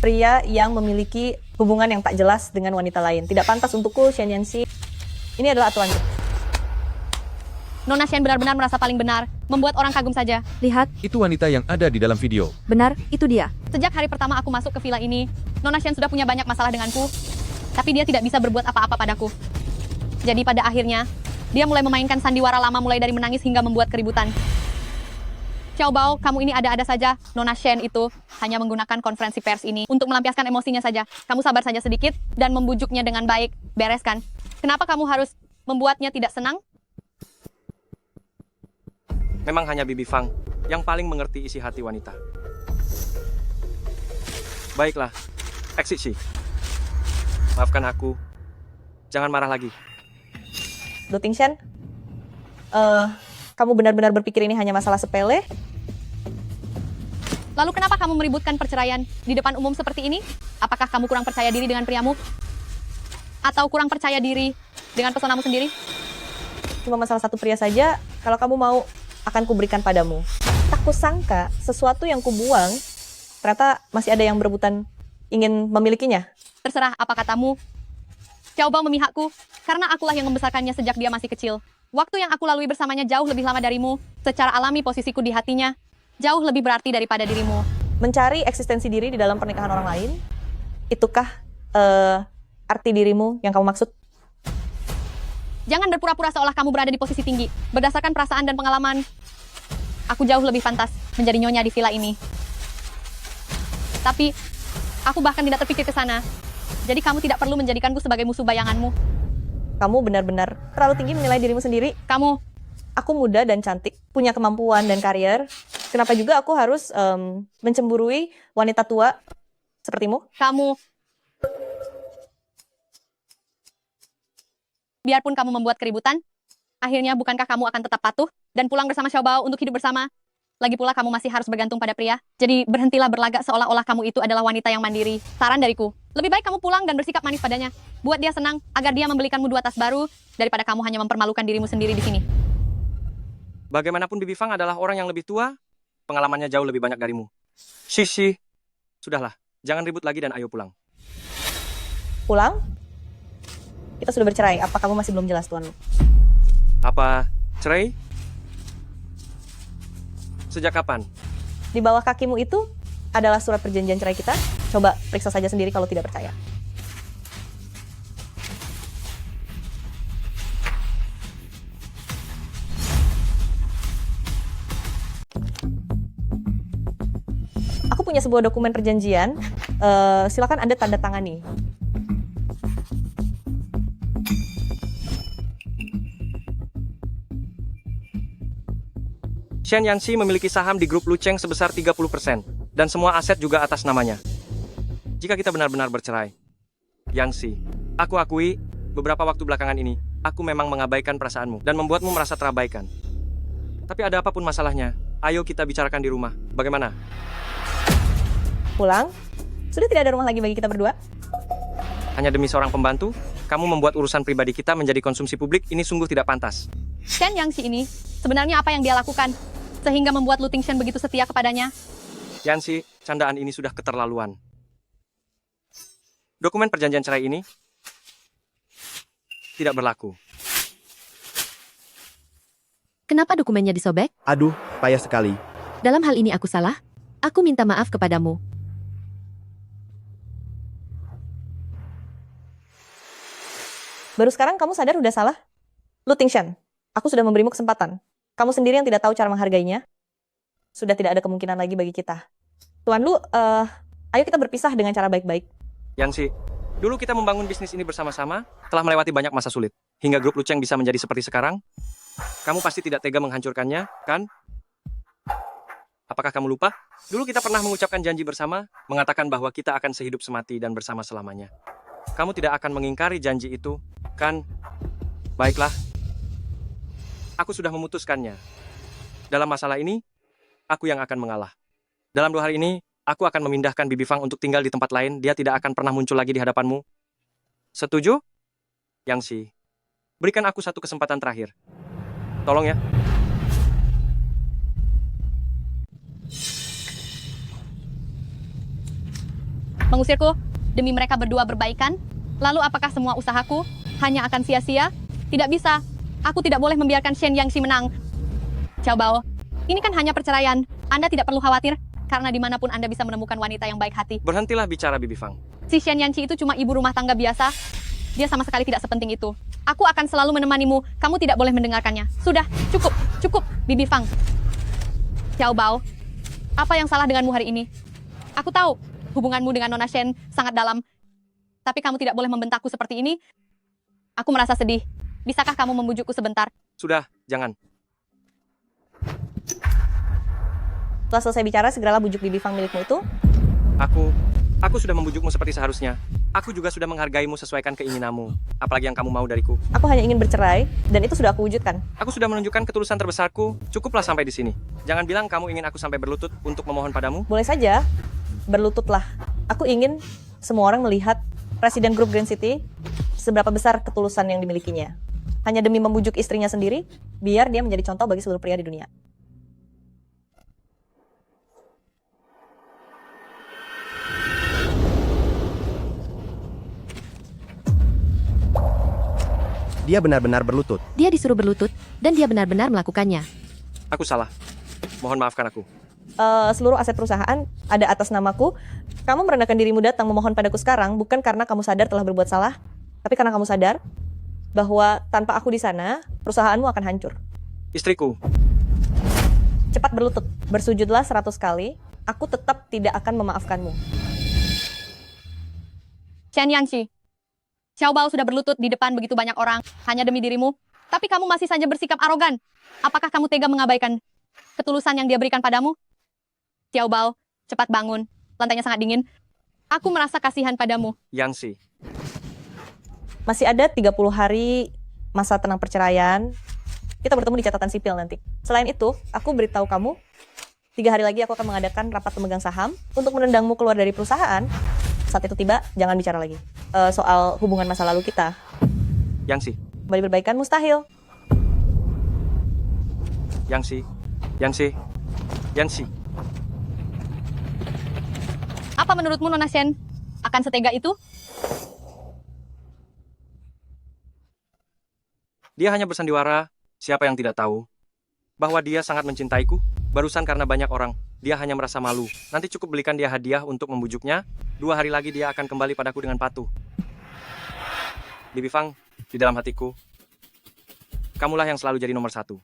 Pria yang memiliki hubungan yang tak jelas dengan wanita lain. Tidak pantas untukku, Shen Yanxi. Ini adalah aturanku. Nona Shen benar-benar merasa paling benar, membuat orang kagum saja. Lihat, Itu wanita yang ada di dalam video. benar, itu dia. Sejak hari pertama aku masuk ke villa ini, Nona Shen sudah punya banyak masalah denganku, tapi dia tidak bisa berbuat apa-apa padaku. Jadi pada akhirnya, dia mulai memainkan sandiwara lama mulai dari menangis hingga membuat keributan. Xiao Bao, kamu ini ada-ada saja. Nona Shen itu hanya menggunakan konferensi pers ini untuk melampiaskan emosinya saja. Kamu sabar saja sedikit dan membujuknya dengan baik. Bereskan. Kenapa kamu harus membuatnya tidak senang? Memang hanya Bibi Fang yang paling mengerti isi hati wanita. Baiklah, Exit. Maafkan aku. Jangan marah lagi. Lu Tingshan, kamu benar-benar berpikir ini hanya masalah sepele? Lalu kenapa kamu meributkan perceraian di depan umum seperti ini? Apakah kamu kurang percaya diri dengan priamu? Atau kurang percaya diri dengan pesonamu sendiri? Cuma masalah satu pria saja, kalau kamu mau, akan kuberikan padamu. Tak kusangka, sesuatu yang kubuang, ternyata masih ada yang berebutan ingin memilikinya. Terserah apa katamu. Xiao Bao memihakku, karena akulah yang membesarkannya sejak dia masih kecil. Waktu yang aku lalui bersamanya jauh lebih lama darimu. Secara alami posisiku di hatinya jauh lebih berarti daripada dirimu. Mencari eksistensi diri di dalam pernikahan orang lain, itukah arti dirimu yang kamu maksud? Jangan berpura-pura seolah kamu berada di posisi tinggi. Berdasarkan perasaan dan pengalaman, aku jauh lebih pantas menjadi nyonya di villa ini. Tapi, aku bahkan tidak terpikir ke sana. Jadi kamu tidak perlu menjadikanku sebagai musuh bayanganmu. Kamu benar-benar terlalu tinggi menilai dirimu sendiri. Aku muda dan cantik, punya kemampuan dan karier. Kenapa juga aku harus mencemburui wanita tua sepertimu? Biarpun kamu membuat keributan, akhirnya bukankah kamu akan tetap patuh dan pulang bersama Xiao Bao untuk hidup bersama? Lagi pula kamu masih harus bergantung pada pria. Jadi berhentilah berlagak seolah-olah kamu itu adalah wanita yang mandiri. Saran dariku, lebih baik kamu pulang dan bersikap manis padanya. Buat dia senang agar dia membelikanmu 2 tas baru daripada kamu hanya mempermalukan dirimu sendiri di sini. Bagaimanapun Bibi Fang adalah orang yang lebih tua, pengalamannya jauh lebih banyak darimu. Shishi, sudahlah, jangan ribut lagi dan ayo pulang. Pulang? Kita sudah bercerai, apa kamu masih belum jelas Tuan Lu? Apa, cerai? Sejak kapan? Di bawah kakimu itu adalah surat perjanjian cerai kita. Coba periksa saja sendiri kalau tidak percaya. Aku punya sebuah dokumen perjanjian. Silakan Anda tanda tangani. Shen Yanxi memiliki saham di grup Lucheng sebesar 30%, dan semua aset juga atas namanya. Jika kita benar-benar bercerai, Yanxi, aku akui, beberapa waktu belakangan ini, aku memang mengabaikan perasaanmu dan membuatmu merasa terabaikan. Tapi ada apapun masalahnya, ayo kita bicarakan di rumah. Bagaimana? Pulang? Sudah tidak ada rumah lagi bagi kita berdua? Hanya demi seorang pembantu, kamu membuat urusan pribadi kita menjadi konsumsi publik, ini sungguh tidak pantas. Shen Yanxi ini, sebenarnya apa yang dia lakukan? Sehingga membuat Lu Tingshan begitu setia kepadanya? Yanxi, candaan ini sudah keterlaluan. Dokumen perjanjian cerai ini tidak berlaku. Kenapa dokumennya disobek? Aduh, payah sekali. Dalam hal ini aku salah. Aku minta maaf kepadamu. Baru sekarang kamu sadar udah salah? Lu Tingshan, aku sudah memberimu kesempatan. Kamu sendiri yang tidak tahu cara menghargainya. Sudah tidak ada kemungkinan lagi bagi kita. Tuan Lu, ayo kita berpisah dengan cara baik-baik. Yanxi, dulu kita membangun bisnis ini bersama-sama, telah melewati banyak masa sulit. Hingga grup Lucheng bisa menjadi seperti sekarang. Kamu pasti tidak tega menghancurkannya, kan? Apakah kamu lupa? Dulu kita pernah mengucapkan janji bersama, mengatakan bahwa kita akan sehidup semati dan bersama selamanya. Kamu tidak akan mengingkari janji itu, kan? Baiklah. Aku sudah memutuskannya. Dalam masalah ini, aku yang akan mengalah. Dalam 2 hari ini, aku akan memindahkan Bibi Fang untuk tinggal di tempat lain. Dia tidak akan pernah muncul lagi di hadapanmu. Setuju? Yanxi, berikan aku 1 kesempatan terakhir. Tolong ya. Mengusirku demi mereka berdua berbaikan? Lalu apakah semua usahaku hanya akan sia-sia? Tidak bisa. Aku tidak boleh membiarkan Shen Yanxi menang. Xiao Bao, ini kan hanya perceraian. Anda tidak perlu khawatir, karena dimanapun Anda bisa menemukan wanita yang baik hati. Berhentilah bicara, Bibi Fang. Si Shen Yanxi itu cuma ibu rumah tangga biasa. Dia sama sekali tidak sepenting itu. Aku akan selalu menemanimu. Kamu tidak boleh mendengarkannya. Sudah, cukup, Bibi Fang. Xiao Bao, apa yang salah denganmu hari ini? Aku tahu, hubunganmu dengan Nona Shen sangat dalam. Tapi kamu tidak boleh membentakku seperti ini. Aku merasa sedih. Bisakah kamu membujukku sebentar? Sudah, jangan. Setelah selesai bicara, segeralah bujuk Bibi Fang milikmu itu. Aku sudah membujukmu seperti seharusnya. Aku juga sudah menghargaimu sesuaikan keinginanmu. Apalagi yang kamu mau dariku. Aku hanya ingin bercerai, dan itu sudah aku wujudkan. Aku sudah menunjukkan ketulusan terbesarku. Cukuplah sampai di sini. Jangan bilang kamu ingin aku sampai berlutut untuk memohon padamu. Boleh saja, berlututlah. Aku ingin semua orang melihat Presiden Grup Grand City seberapa besar ketulusan yang dimilikinya. Hanya demi membujuk istrinya sendiri, biar dia menjadi contoh bagi seluruh pria di dunia. Dia benar-benar berlutut. Dia disuruh berlutut, dan dia benar-benar melakukannya. Aku salah. Mohon maafkan aku. Seluruh aset perusahaan ada atas namaku. Kamu merendahkan dirimu datang memohon padaku sekarang, bukan karena kamu sadar telah berbuat salah, tapi karena kamu sadar bahwa tanpa aku di sana, perusahaanmu akan hancur. Istriku. Cepat berlutut, bersujudlah 100 kali, aku tetap tidak akan memaafkanmu. Shen Yanxi, Xiao Bao sudah berlutut di depan begitu banyak orang, hanya demi dirimu. Tapi kamu masih saja bersikap arogan. Apakah kamu tega mengabaikan ketulusan yang dia berikan padamu? Xiao Bao, cepat bangun. Lantainya sangat dingin. Aku merasa kasihan padamu. Yanxi. Masih ada 30 hari masa tenang perceraian. Kita bertemu di catatan sipil nanti. Selain itu, aku beritahu kamu, 3 hari lagi aku akan mengadakan rapat pemegang saham untuk menendangmu keluar dari perusahaan. Saat itu tiba, jangan bicara lagi. Soal hubungan masa lalu kita. Yangsi, Kembali berbaikan mustahil. Yangsi, Yansi, Yansi. Apa menurutmu, Nona Shen? Akan setega itu? Dia hanya bersandiwara, siapa yang tidak tahu, bahwa dia sangat mencintaiku. Barusan karena banyak orang, dia hanya merasa malu. Nanti cukup belikan dia hadiah untuk membujuknya. 2 hari lagi dia akan kembali padaku dengan patuh. Bibi Fang, di dalam hatiku, kamulah yang selalu jadi nomor 1.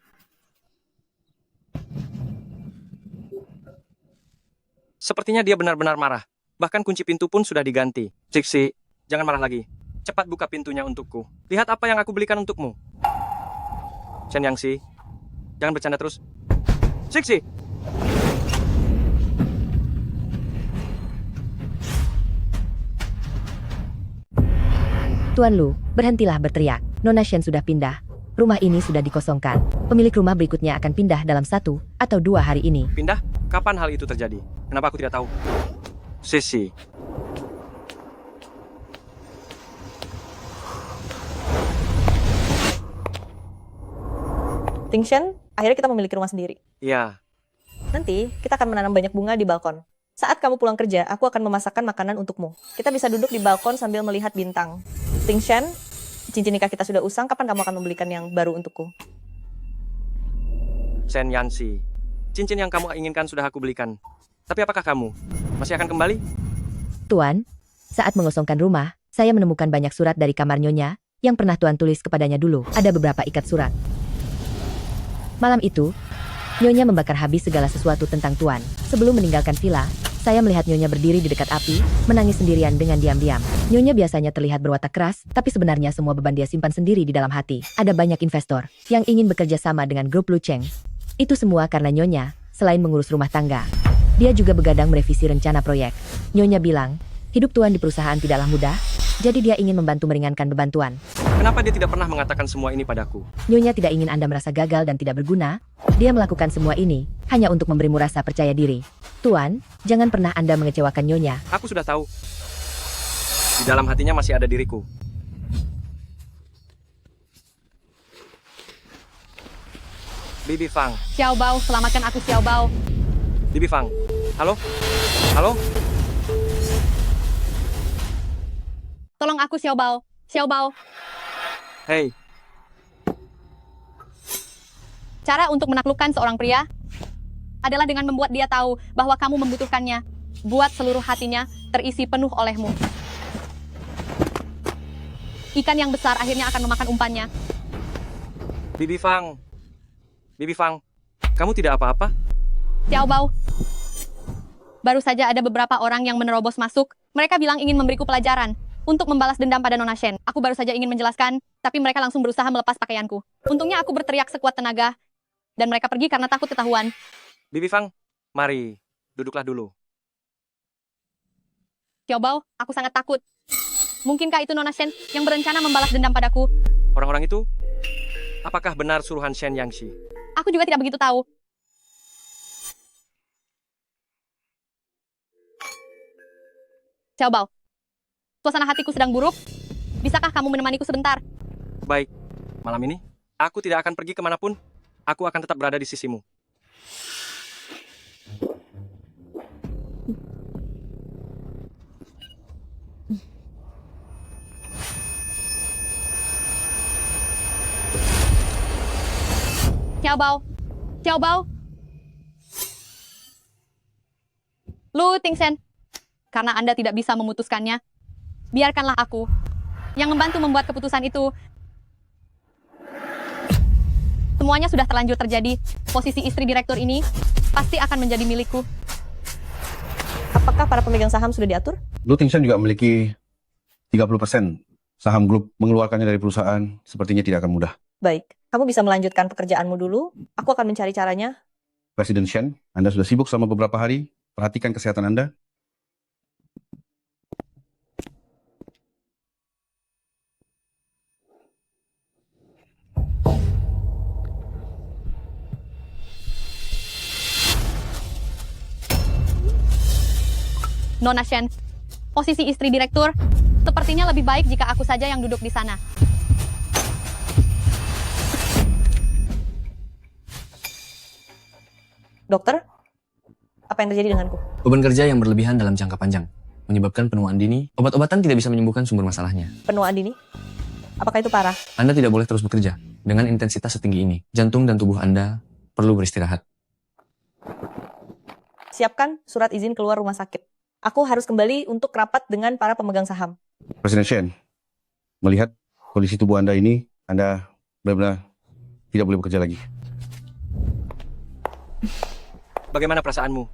Sepertinya dia benar-benar marah. Bahkan kunci pintu pun sudah diganti. Cixi, jangan marah lagi. Cepat buka pintunya untukku. Lihat apa yang aku belikan untukmu. Shen Yangsi, jangan bercanda terus. Cixi! Tuan Lu, berhentilah berteriak. Nona Shen sudah pindah. Rumah ini sudah dikosongkan. Pemilik rumah berikutnya akan pindah dalam 1 atau 2 hari ini. Pindah? Kapan hal itu terjadi? Kenapa aku tidak tahu? Sisi. Ting Shen, akhirnya kita memiliki rumah sendiri. Iya. Nanti, kita akan menanam banyak bunga di balkon. Saat kamu pulang kerja, aku akan memasakkan makanan untukmu. Kita bisa duduk di balkon sambil melihat bintang. Ting Shen, cincin nikah kita sudah usang, kapan kamu akan membelikan yang baru untukku? Shen Yansi, cincin yang kamu inginkan sudah aku belikan. Tapi apakah kamu masih akan kembali? Tuan, saat mengosongkan rumah, saya menemukan banyak surat dari kamar Nyonya yang pernah Tuan tulis kepadanya dulu. Ada beberapa ikat surat. Malam itu, Nyonya membakar habis segala sesuatu tentang Tuan. Sebelum meninggalkan villa, saya melihat Nyonya berdiri di dekat api, menangis sendirian dengan diam-diam. Nyonya biasanya terlihat berwatak keras, tapi sebenarnya semua beban dia simpan sendiri di dalam hati. Ada banyak investor yang ingin bekerja sama dengan grup Lu Cheng. Itu semua karena Nyonya, selain mengurus rumah tangga, dia juga begadang merevisi rencana proyek. Nyonya bilang, hidup Tuan di perusahaan tidaklah mudah, jadi dia ingin membantu meringankan beban Tuan. Kenapa dia tidak pernah mengatakan semua ini padaku? Nyonya tidak ingin Anda merasa gagal dan tidak berguna. Dia melakukan semua ini hanya untuk memberimu rasa percaya diri. Tuan, jangan pernah Anda mengecewakan Nyonya. Aku sudah tahu. Di dalam hatinya masih ada diriku. Bibi Fang. Xiao Bao, selamatkan aku Xiao Bao. Bibi Fang. Halo? Halo? Tolong aku Xiao Bao. Xiao Bao. Hei, Cara untuk menaklukkan seorang pria adalah dengan membuat dia tahu bahwa kamu membutuhkannya. Buat seluruh hatinya terisi penuh olehmu. Ikan yang besar akhirnya akan memakan umpannya. Bibi Fang. Bibi Fang, kamu tidak apa-apa? Xiao Bao. Baru saja ada beberapa orang yang menerobos masuk. Mereka bilang ingin memberiku pelajaran untuk membalas dendam pada Nona Shen. Aku baru saja ingin menjelaskan, tapi mereka langsung berusaha melepas pakaianku. Untungnya aku berteriak sekuat tenaga, dan mereka pergi karena takut ketahuan. Bibi Fang, mari, duduklah dulu. Xiao Bao, aku sangat takut. Mungkinkah itu Nona Shen yang berencana membalas dendam padaku? Orang-orang itu, apakah benar suruhan Shen Yangshi? Aku juga tidak begitu tahu. Xiao Bao, suasana hatiku sedang buruk. Bisakah kamu menemaniku sebentar? Baik, malam ini, aku tidak akan pergi kemanapun. Aku akan tetap berada di sisimu. Xiao Bao, Xiao Bao. Lu Tingsen, karena Anda tidak bisa memutuskannya, biarkanlah aku yang membantu membuat keputusan itu. Semuanya sudah terlanjur terjadi. Posisi istri direktur ini pasti akan menjadi milikku. Apakah para pemegang saham sudah diatur? Lu Tingsen juga memiliki 30% saham grup. Mengeluarkannya dari perusahaan sepertinya tidak akan mudah. Baik, kamu bisa melanjutkan pekerjaanmu dulu. Aku akan mencari caranya. Presiden Shen, Anda sudah sibuk selama beberapa hari. Perhatikan kesehatan Anda. Nona Shen, posisi istri direktur, sepertinya lebih baik jika aku saja yang duduk di sana. Dokter, apa yang terjadi denganku? Beban kerja yang berlebihan dalam jangka panjang menyebabkan penuaan dini. Obat-obatan tidak bisa menyembuhkan sumber masalahnya. Penuaan dini? Apakah itu parah? Anda tidak boleh terus bekerja dengan intensitas setinggi ini. Jantung dan tubuh Anda perlu beristirahat. Siapkan surat izin keluar rumah sakit. Aku harus kembali untuk rapat dengan para pemegang saham. Presiden Shen, melihat kondisi tubuh Anda ini, Anda benar-benar tidak boleh bekerja lagi. Bagaimana perasaanmu?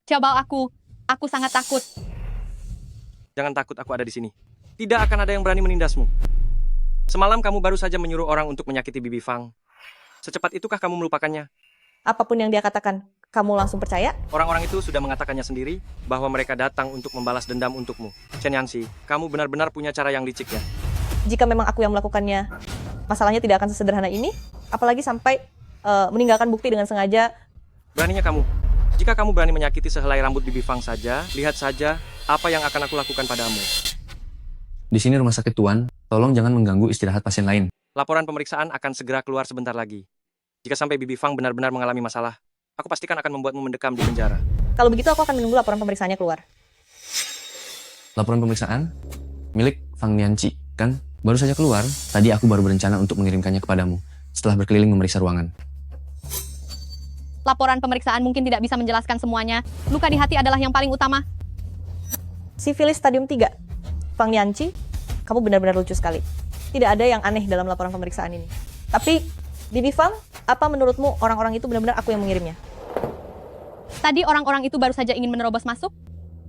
Coba aku sangat takut. Jangan takut, aku ada di sini. Tidak akan ada yang berani menindasmu. Semalam kamu baru saja menyuruh orang untuk menyakiti Bibi Fang. Secepat itukah kamu melupakannya? Apapun yang dia katakan, kamu langsung percaya? Orang-orang itu sudah mengatakannya sendiri bahwa mereka datang untuk membalas dendam untukmu. Chen Yanxi, kamu benar-benar punya cara yang licik ya. Jika memang aku yang melakukannya, masalahnya tidak akan sesederhana ini, apalagi sampai meninggalkan bukti dengan sengaja. Beraninya kamu. Jika kamu berani menyakiti sehelai rambut Bibi Fang saja, lihat saja apa yang akan aku lakukan padamu. Di sini rumah sakit Tuan, tolong jangan mengganggu istirahat pasien lain. Laporan pemeriksaan akan segera keluar sebentar lagi. Jika sampai Bibi Fang benar-benar mengalami masalah, aku pastikan akan membuatmu mendekam di penjara. Kalau begitu aku akan menunggu laporan pemeriksaannya keluar. Laporan pemeriksaan milik Fang Nianqi, kan? Baru saja keluar. Tadi aku baru berencana untuk mengirimkannya kepadamu setelah berkeliling memeriksa ruangan. Laporan pemeriksaan mungkin tidak bisa menjelaskan semuanya. Luka di hati adalah yang paling utama. Sifilis stadium 3. Fang Nianqi, kamu benar-benar lucu sekali. Tidak ada yang aneh dalam laporan pemeriksaan ini. Tapi, Bibi Fang, apa menurutmu orang-orang itu benar-benar aku yang mengirimnya? Tadi orang-orang itu baru saja ingin menerobos masuk.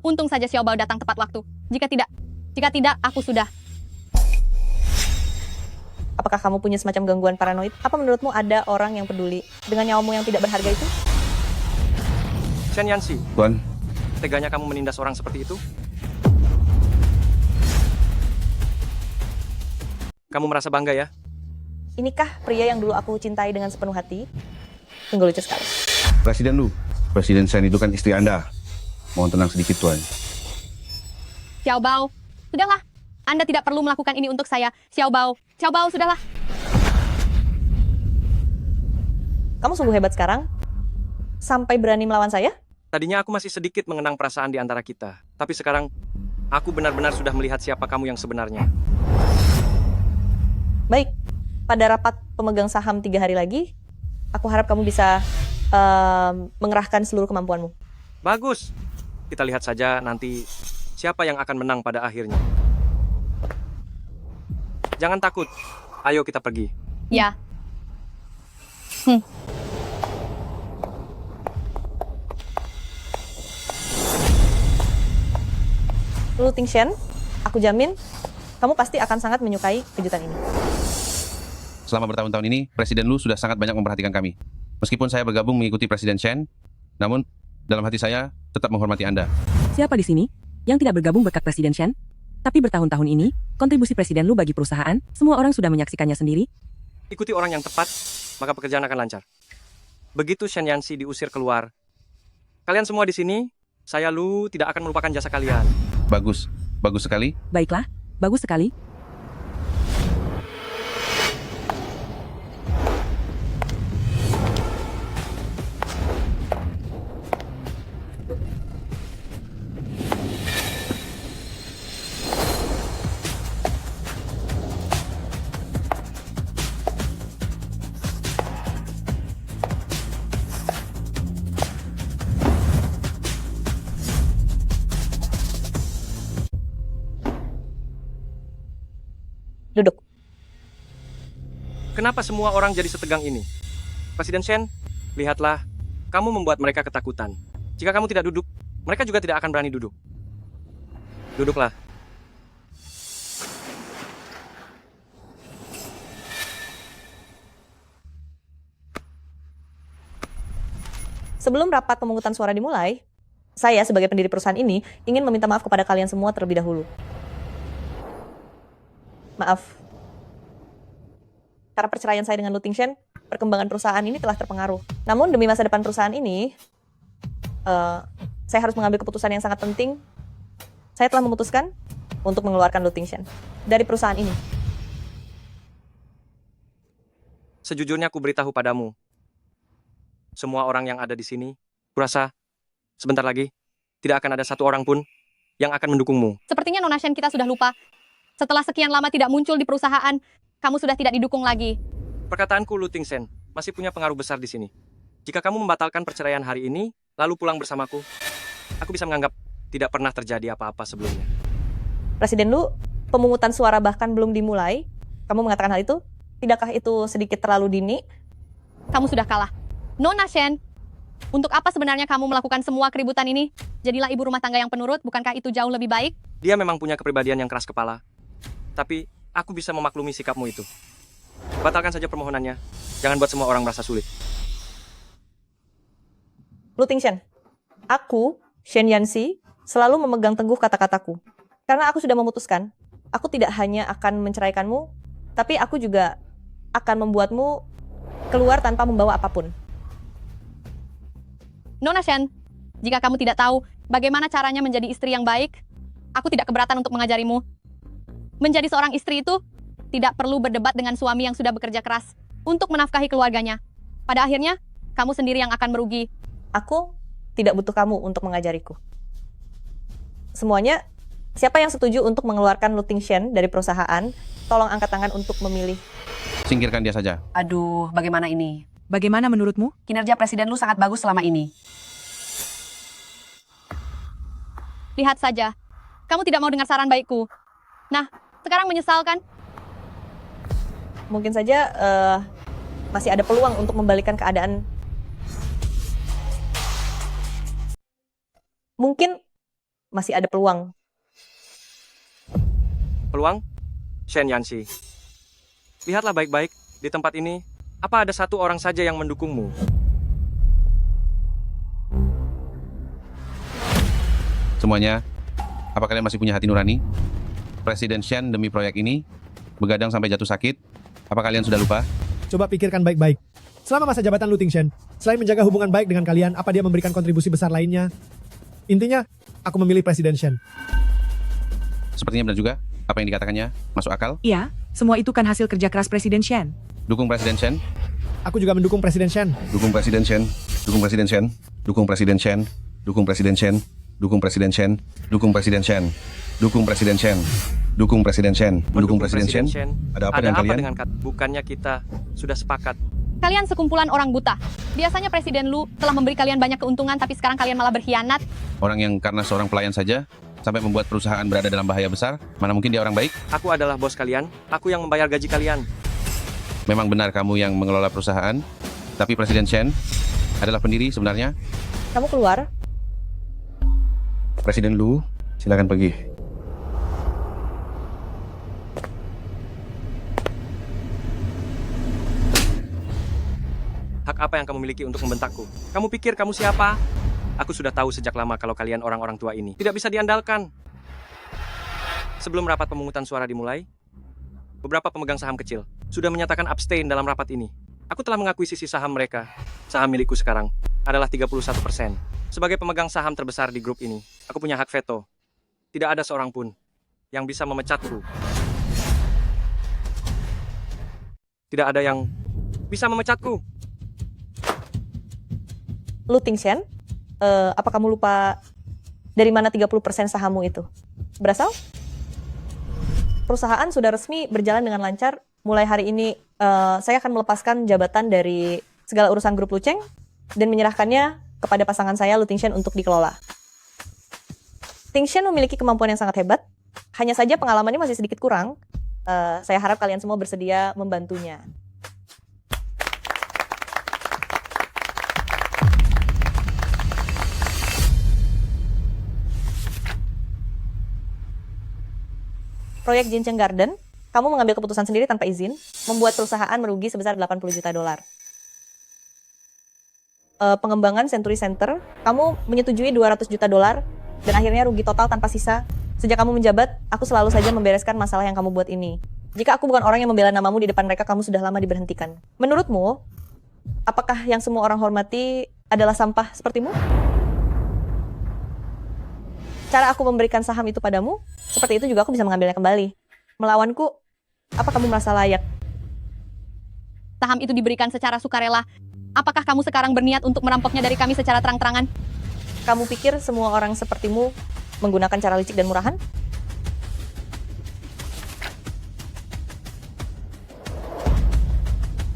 Untung saja Xiao Bao datang tepat waktu. Jika tidak, aku sudah. Apakah kamu punya semacam gangguan paranoid? Apa menurutmu ada orang yang peduli dengan nyawamu yang tidak berharga itu? Chen Yanxi, Tuan, teganya kamu menindas orang seperti itu? Kamu merasa bangga ya? Inikah pria yang dulu aku cintai dengan sepenuh hati? Sungguh lucu sekali. Presiden Lu, Presiden Shen itu kan istri Anda. Mohon tenang sedikit, Tuan. Xiao Bao, sudahlah. Anda tidak perlu melakukan ini untuk saya. Xiao Bao, sudahlah. Kamu sungguh hebat sekarang. Sampai berani melawan saya? Tadinya aku masih sedikit mengenang perasaan di antara kita. Tapi sekarang, aku benar-benar sudah melihat siapa kamu yang sebenarnya. Baik, pada rapat pemegang saham 3 hari lagi, aku harap kamu bisa mengerahkan seluruh kemampuanmu. Bagus. Kita lihat saja nanti siapa yang akan menang pada akhirnya. Jangan takut. Ayo kita pergi. Ya. Lu Ting Shen, aku jamin kamu pasti akan sangat menyukai kejutan ini. Selama bertahun-tahun ini, Presiden Lu sudah sangat banyak memperhatikan kami. Meskipun saya bergabung mengikuti Presiden Shen, namun dalam hati saya tetap menghormati Anda. Siapa di sini yang tidak bergabung berkat Presiden Shen? Tapi bertahun-tahun ini, kontribusi Presiden Lu bagi perusahaan, semua orang sudah menyaksikannya sendiri. Ikuti orang yang tepat, maka pekerjaan akan lancar. Begitu Chen Yanxi diusir keluar, kalian semua di sini, saya Lu tidak akan melupakan jasa kalian. Bagus, bagus sekali. Baiklah, bagus sekali. Duduk. Kenapa semua orang jadi setegang ini? Presiden Shen, lihatlah, kamu membuat mereka ketakutan. Jika kamu tidak duduk, mereka juga tidak akan berani duduk. Duduklah. Sebelum rapat pemungutan suara dimulai, saya sebagai pendiri perusahaan ini ingin meminta maaf kepada kalian semua terlebih dahulu. Maaf. Karena perceraian saya dengan Lu Ting Shen perkembangan perusahaan ini telah terpengaruh. Namun demi masa depan perusahaan ini, saya harus mengambil keputusan yang sangat penting. Saya telah memutuskan untuk mengeluarkan Lutingchen dari perusahaan ini. Sejujurnya aku beritahu padamu, semua orang yang ada di sini, kurasa sebentar lagi tidak akan ada satu orang pun yang akan mendukungmu. Sepertinya Nona Shen kita sudah lupa. Setelah sekian lama tidak muncul di perusahaan, kamu sudah tidak didukung lagi. Perkataanku Lutingchen masih punya pengaruh besar di sini. Jika kamu membatalkan perceraian hari ini, lalu pulang bersamaku, aku bisa menganggap tidak pernah terjadi apa-apa sebelumnya. Presiden Lu, pemungutan suara bahkan belum dimulai. Kamu mengatakan hal itu? Tidakkah itu sedikit terlalu dini? Kamu sudah kalah. Nona Shen, untuk apa sebenarnya kamu melakukan semua keributan ini? Jadilah ibu rumah tangga yang penurut, bukankah itu jauh lebih baik? Dia memang punya kepribadian yang keras kepala. Tapi aku bisa memaklumi sikapmu itu. Batalkan saja permohonannya. Jangan buat semua orang merasa sulit. Lutingchen, aku, Shen Yanxi, selalu memegang teguh kata-kataku. Karena aku sudah memutuskan, aku tidak hanya akan menceraikanmu, tapi aku juga akan membuatmu keluar tanpa membawa apapun. Nona Shen, jika kamu tidak tahu bagaimana caranya menjadi istri yang baik, aku tidak keberatan untuk mengajarimu. Menjadi seorang istri itu tidak perlu berdebat dengan suami yang sudah bekerja keras untuk menafkahi keluarganya. Pada akhirnya, kamu sendiri yang akan merugi. Aku tidak butuh kamu untuk mengajariku. Semuanya, siapa yang setuju untuk mengeluarkan Lutingchen dari perusahaan, tolong angkat tangan untuk memilih. Singkirkan dia saja. Aduh, bagaimana ini? Bagaimana menurutmu? Kinerja Presiden Lu sangat bagus selama ini. Lihat saja, kamu tidak mau dengar saran baikku. Nah, sekarang menyesalkan? Mungkin saja masih ada peluang untuk membalikan keadaan. Mungkin masih ada peluang. Peluang? Shen Yanxi. Lihatlah baik-baik, di tempat ini, apa ada satu orang saja yang mendukungmu? Semuanya, apa kalian masih punya hati nurani? Presiden Shen demi proyek ini begadang sampai jatuh sakit. Apa kalian sudah lupa? Coba pikirkan baik-baik. Selama masa jabatan Lutingchen, selain menjaga hubungan baik dengan kalian, apa dia memberikan kontribusi besar lainnya? Intinya, aku memilih Presiden Shen. Sepertinya benar juga. Apa yang dikatakannya masuk akal? Iya, semua itu kan hasil kerja keras Presiden Shen. Dukung Presiden Shen. Aku juga mendukung Presiden Shen. Dukung Presiden Shen. Dukung Presiden Shen. Dukung Presiden Shen. Dukung Presiden Shen. Dukung Presiden Shen. Dukung Presiden Shen. Dukung Presiden Shen. Dukung Presiden Shen. Mendukung Presiden Shen. Ada apa dengan kalian? Bukannya kita sudah sepakat? Kalian sekumpulan orang buta. Biasanya Presiden Lu telah memberi kalian banyak keuntungan, tapi sekarang kalian malah berkhianat. Orang yang karena seorang pelayan saja sampai membuat perusahaan berada dalam bahaya besar, mana mungkin dia orang baik? Aku adalah bos kalian, aku yang membayar gaji kalian. Memang benar kamu yang mengelola perusahaan, tapi Presiden Shen adalah pendiri sebenarnya. Kamu keluar. Presiden Lu, silakan pergi. Hak apa yang kamu miliki untuk membentakku? Kamu pikir kamu siapa? Aku sudah tahu sejak lama kalau kalian orang-orang tua ini tidak bisa diandalkan. Sebelum rapat pemungutan suara dimulai, beberapa pemegang saham kecil sudah menyatakan abstain dalam rapat ini. Aku telah mengakui sisi saham mereka. Saham milikku sekarang adalah 31%. Sebagai pemegang saham terbesar di grup ini, aku punya hak veto. Tidak ada seorang pun yang bisa memecatku. Tidak ada yang bisa memecatku. Lutingchen, apa kamu lupa dari mana 30% sahammu itu berasal? Perusahaan sudah resmi berjalan dengan lancar. Mulai hari ini, saya akan melepaskan jabatan dari segala urusan grup Lucheng dan menyerahkannya kepada pasangan saya, Lutingchen, untuk dikelola. Tingchen memiliki kemampuan yang sangat hebat, hanya saja pengalamannya masih sedikit kurang. Saya harap kalian semua bersedia membantunya. Proyek Jincheng Garden, kamu mengambil keputusan sendiri tanpa izin, membuat perusahaan merugi sebesar 80 juta dolar. Pengembangan Century Center, kamu menyetujui 200 juta dolar, dan akhirnya rugi total tanpa sisa. Sejak kamu menjabat, aku selalu saja membereskan masalah yang kamu buat ini. Jika aku bukan orang yang membela namamu di depan mereka, kamu sudah lama diberhentikan. Menurutmu, Apakah yang semua orang hormati adalah sampah sepertimu? Cara aku memberikan saham itu padamu, seperti itu juga aku bisa mengambilnya kembali. Melawanku, apa kamu merasa layak? Saham itu diberikan secara sukarela. Apakah kamu sekarang berniat untuk merampoknya dari kami secara terang-terangan? Kamu pikir semua orang sepertimu menggunakan cara licik dan murahan?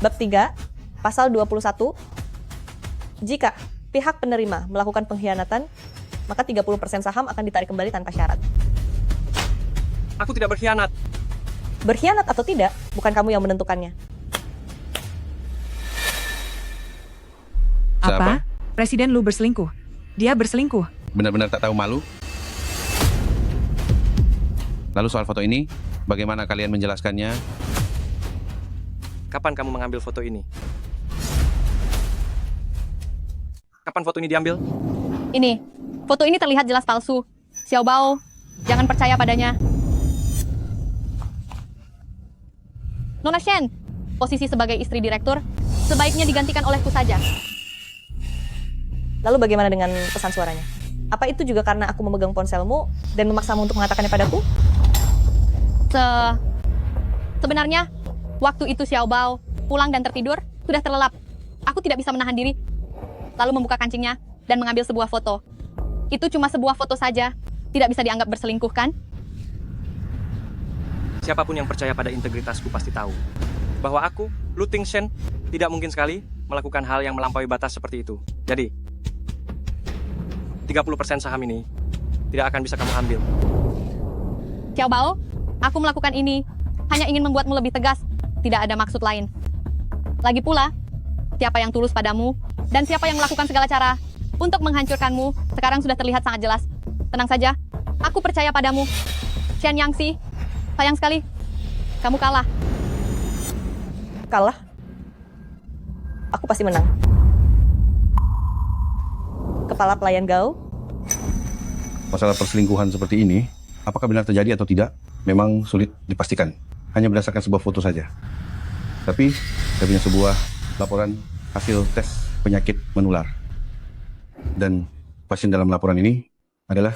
Bab 3, Pasal 21. Jika pihak penerima melakukan pengkhianatan, maka 30% saham akan ditarik kembali tanpa syarat. Aku tidak berkhianat. Berkhianat atau tidak, bukan kamu yang menentukannya. Apa? Presiden Lu berselingkuh. Dia berselingkuh. Benar-benar tak tahu malu? Lalu soal foto ini, bagaimana kalian menjelaskannya? Kapan kamu mengambil foto ini? Kapan foto ini diambil? Ini, foto ini terlihat jelas palsu. Xiao Bao, jangan percaya padanya. Nona Shen, posisi sebagai istri direktur, sebaiknya digantikan olehku saja. Lalu bagaimana dengan pesan suaranya? Apa itu juga karena aku memegang ponselmu dan memaksamu untuk mengatakannya padaku? Sebenarnya, waktu itu Xiao Bao pulang dan tertidur, sudah terlelap. Aku tidak bisa menahan diri. Lalu membuka kancingnya dan mengambil sebuah foto. Itu cuma sebuah foto saja, tidak bisa dianggap berselingkuh, kan? Siapapun yang percaya pada integritasku pasti tahu bahwa aku, Lu Tingshen, tidak mungkin sekali melakukan hal yang melampaui batas seperti itu. Jadi, 30% saham ini tidak akan bisa kamu ambil. Xiao Bao, aku melakukan ini hanya ingin membuatmu lebih tegas. Tidak ada maksud lain. Lagi pula, siapa yang tulus padamu dan siapa yang melakukan segala cara untuk menghancurkanmu sekarang sudah terlihat sangat jelas. Tenang saja, aku percaya padamu. Chen Yangxi, sayang sekali, kamu kalah. Kalah? Aku pasti menang. Kepala pelayan Gao? Masalah perselingkuhan seperti ini, apakah benar terjadi atau tidak, memang sulit dipastikan. Hanya berdasarkan sebuah foto saja. Tapi, saya punya sebuah laporan hasil tes penyakit menular. Dan pasien dalam laporan ini adalah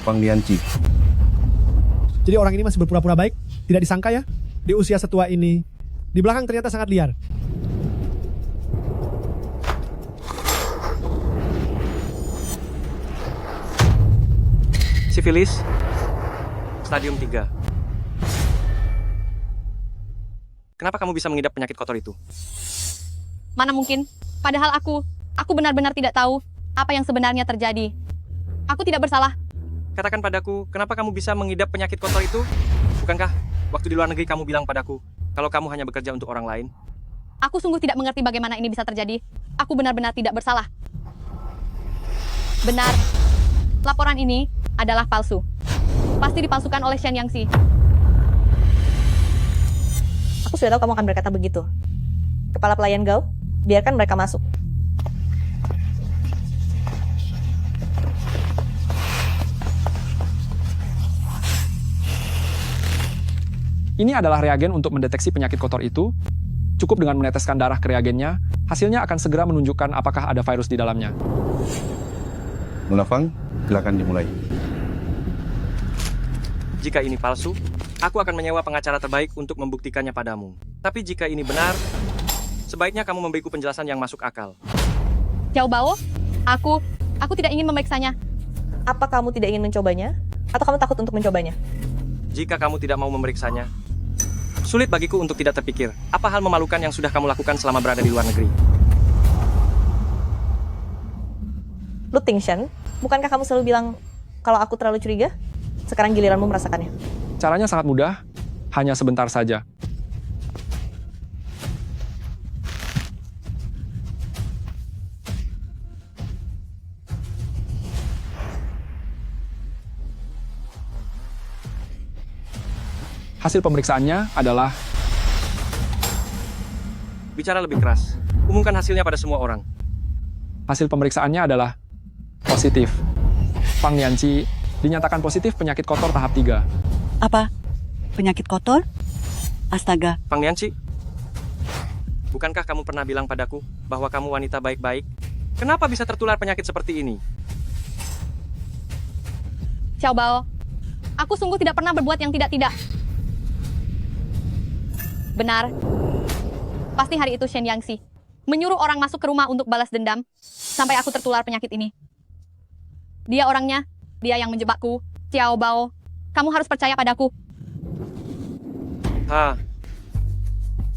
Fang Lianqi. Jadi orang ini masih berpura-pura baik? Tidak disangka ya? Di usia setua ini, di belakang ternyata sangat liar. Sifilis, stadium 3. Kenapa kamu bisa mengidap penyakit kotor itu? Mana mungkin? Padahal aku benar-benar tidak tahu apa yang sebenarnya terjadi. Aku tidak bersalah. Katakan padaku, kenapa kamu bisa mengidap penyakit kotor itu? Bukankah waktu di luar negeri kamu bilang padaku, kalau kamu hanya bekerja untuk orang lain? Aku sungguh tidak mengerti bagaimana ini bisa terjadi. Aku benar-benar tidak bersalah. Benar, laporan ini adalah palsu. Pasti dipalsukan oleh Shen Yangxi. Aku sudah tahu kamu akan berkata begitu. Kepala pelayan Gao, biarkan mereka masuk. Ini adalah reagen untuk mendeteksi penyakit kotor itu. Cukup dengan meneteskan darah ke reagennya, hasilnya akan segera menunjukkan apakah ada virus di dalamnya. Nona Fang, silakan dimulai. Jika ini palsu, aku akan menyewa pengacara terbaik untuk membuktikannya padamu. Tapi jika ini benar, sebaiknya kamu memberiku penjelasan yang masuk akal. Xiao Bao, aku tidak ingin memeriksanya. Apa kamu tidak ingin mencobanya? Atau kamu takut untuk mencobanya? Jika kamu tidak mau memeriksanya, sulit bagiku untuk tidak terpikir, apa hal memalukan yang sudah kamu lakukan selama berada di luar negeri? Lu Tingshen, bukankah kamu selalu bilang kalau aku terlalu curiga? Sekarang giliranmu merasakannya. Caranya sangat mudah, hanya sebentar saja. Hasil pemeriksaannya adalah... Bicara lebih keras. Umumkan hasilnya pada semua orang. Hasil pemeriksaannya adalah positif. Fang Lianqi dinyatakan positif penyakit kotor tahap 3. Apa? Penyakit kotor? Astaga. Fang Nianqi, bukankah kamu pernah bilang padaku bahwa kamu wanita baik-baik? Kenapa bisa tertular penyakit seperti ini? Xiao Bao, aku sungguh tidak pernah berbuat yang tidak-tidak. Benar. Pasti hari itu Shen Yangxi menyuruh orang masuk ke rumah untuk balas dendam sampai aku tertular penyakit ini. Dia orangnya, dia yang menjebakku. Xiao Bao, kamu harus percaya padaku.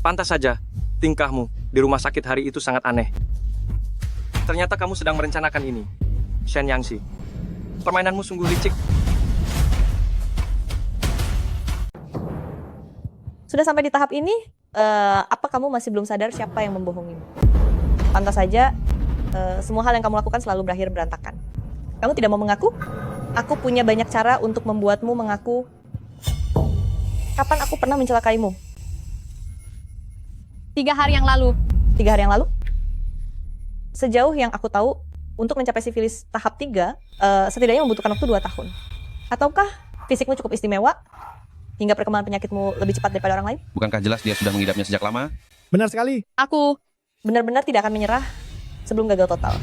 Pantas saja tingkahmu di rumah sakit hari itu sangat aneh. Ternyata kamu sedang merencanakan ini, Shen Yangxi. Permainanmu sungguh licik. Sudah sampai di tahap ini, apa kamu masih belum sadar siapa yang membohongimu? Pantas saja, semua hal yang kamu lakukan selalu berakhir berantakan. Kamu tidak mau mengaku? Aku punya banyak cara untuk membuatmu mengaku. Kapan aku pernah mencelakaimu? 3 hari yang lalu. 3 hari yang lalu? Sejauh yang aku tahu, untuk mencapai sifilis tahap 3, setidaknya membutuhkan waktu 2 tahun. Ataukah fisikmu cukup istimewa, hingga perkembangan penyakitmu lebih cepat daripada orang lain? Bukankah jelas dia sudah mengidapnya sejak lama? Benar sekali. Aku benar-benar tidak akan menyerah sebelum gagal total.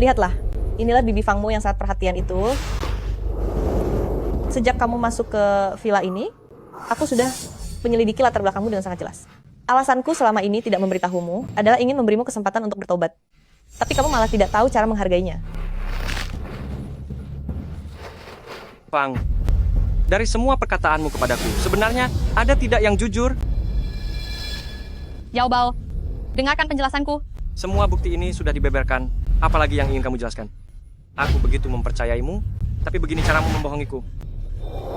Lihatlah, inilah bibi Fangmu yang sangat perhatian itu. Sejak kamu masuk ke villa ini, aku sudah menyelidiki latar belakangmu dengan sangat jelas. Alasanku selama ini tidak memberitahumu adalah ingin memberimu kesempatan untuk bertobat. Tapi kamu malah tidak tahu cara menghargainya. Fang, dari semua perkataanmu kepadaku, sebenarnya ada tidak yang jujur? Xiao Bao, dengarkan penjelasanku. Semua bukti ini sudah dibeberkan, apalagi yang ingin kamu jelaskan? Aku begitu mempercayaimu, tapi begini caramu membohongiku.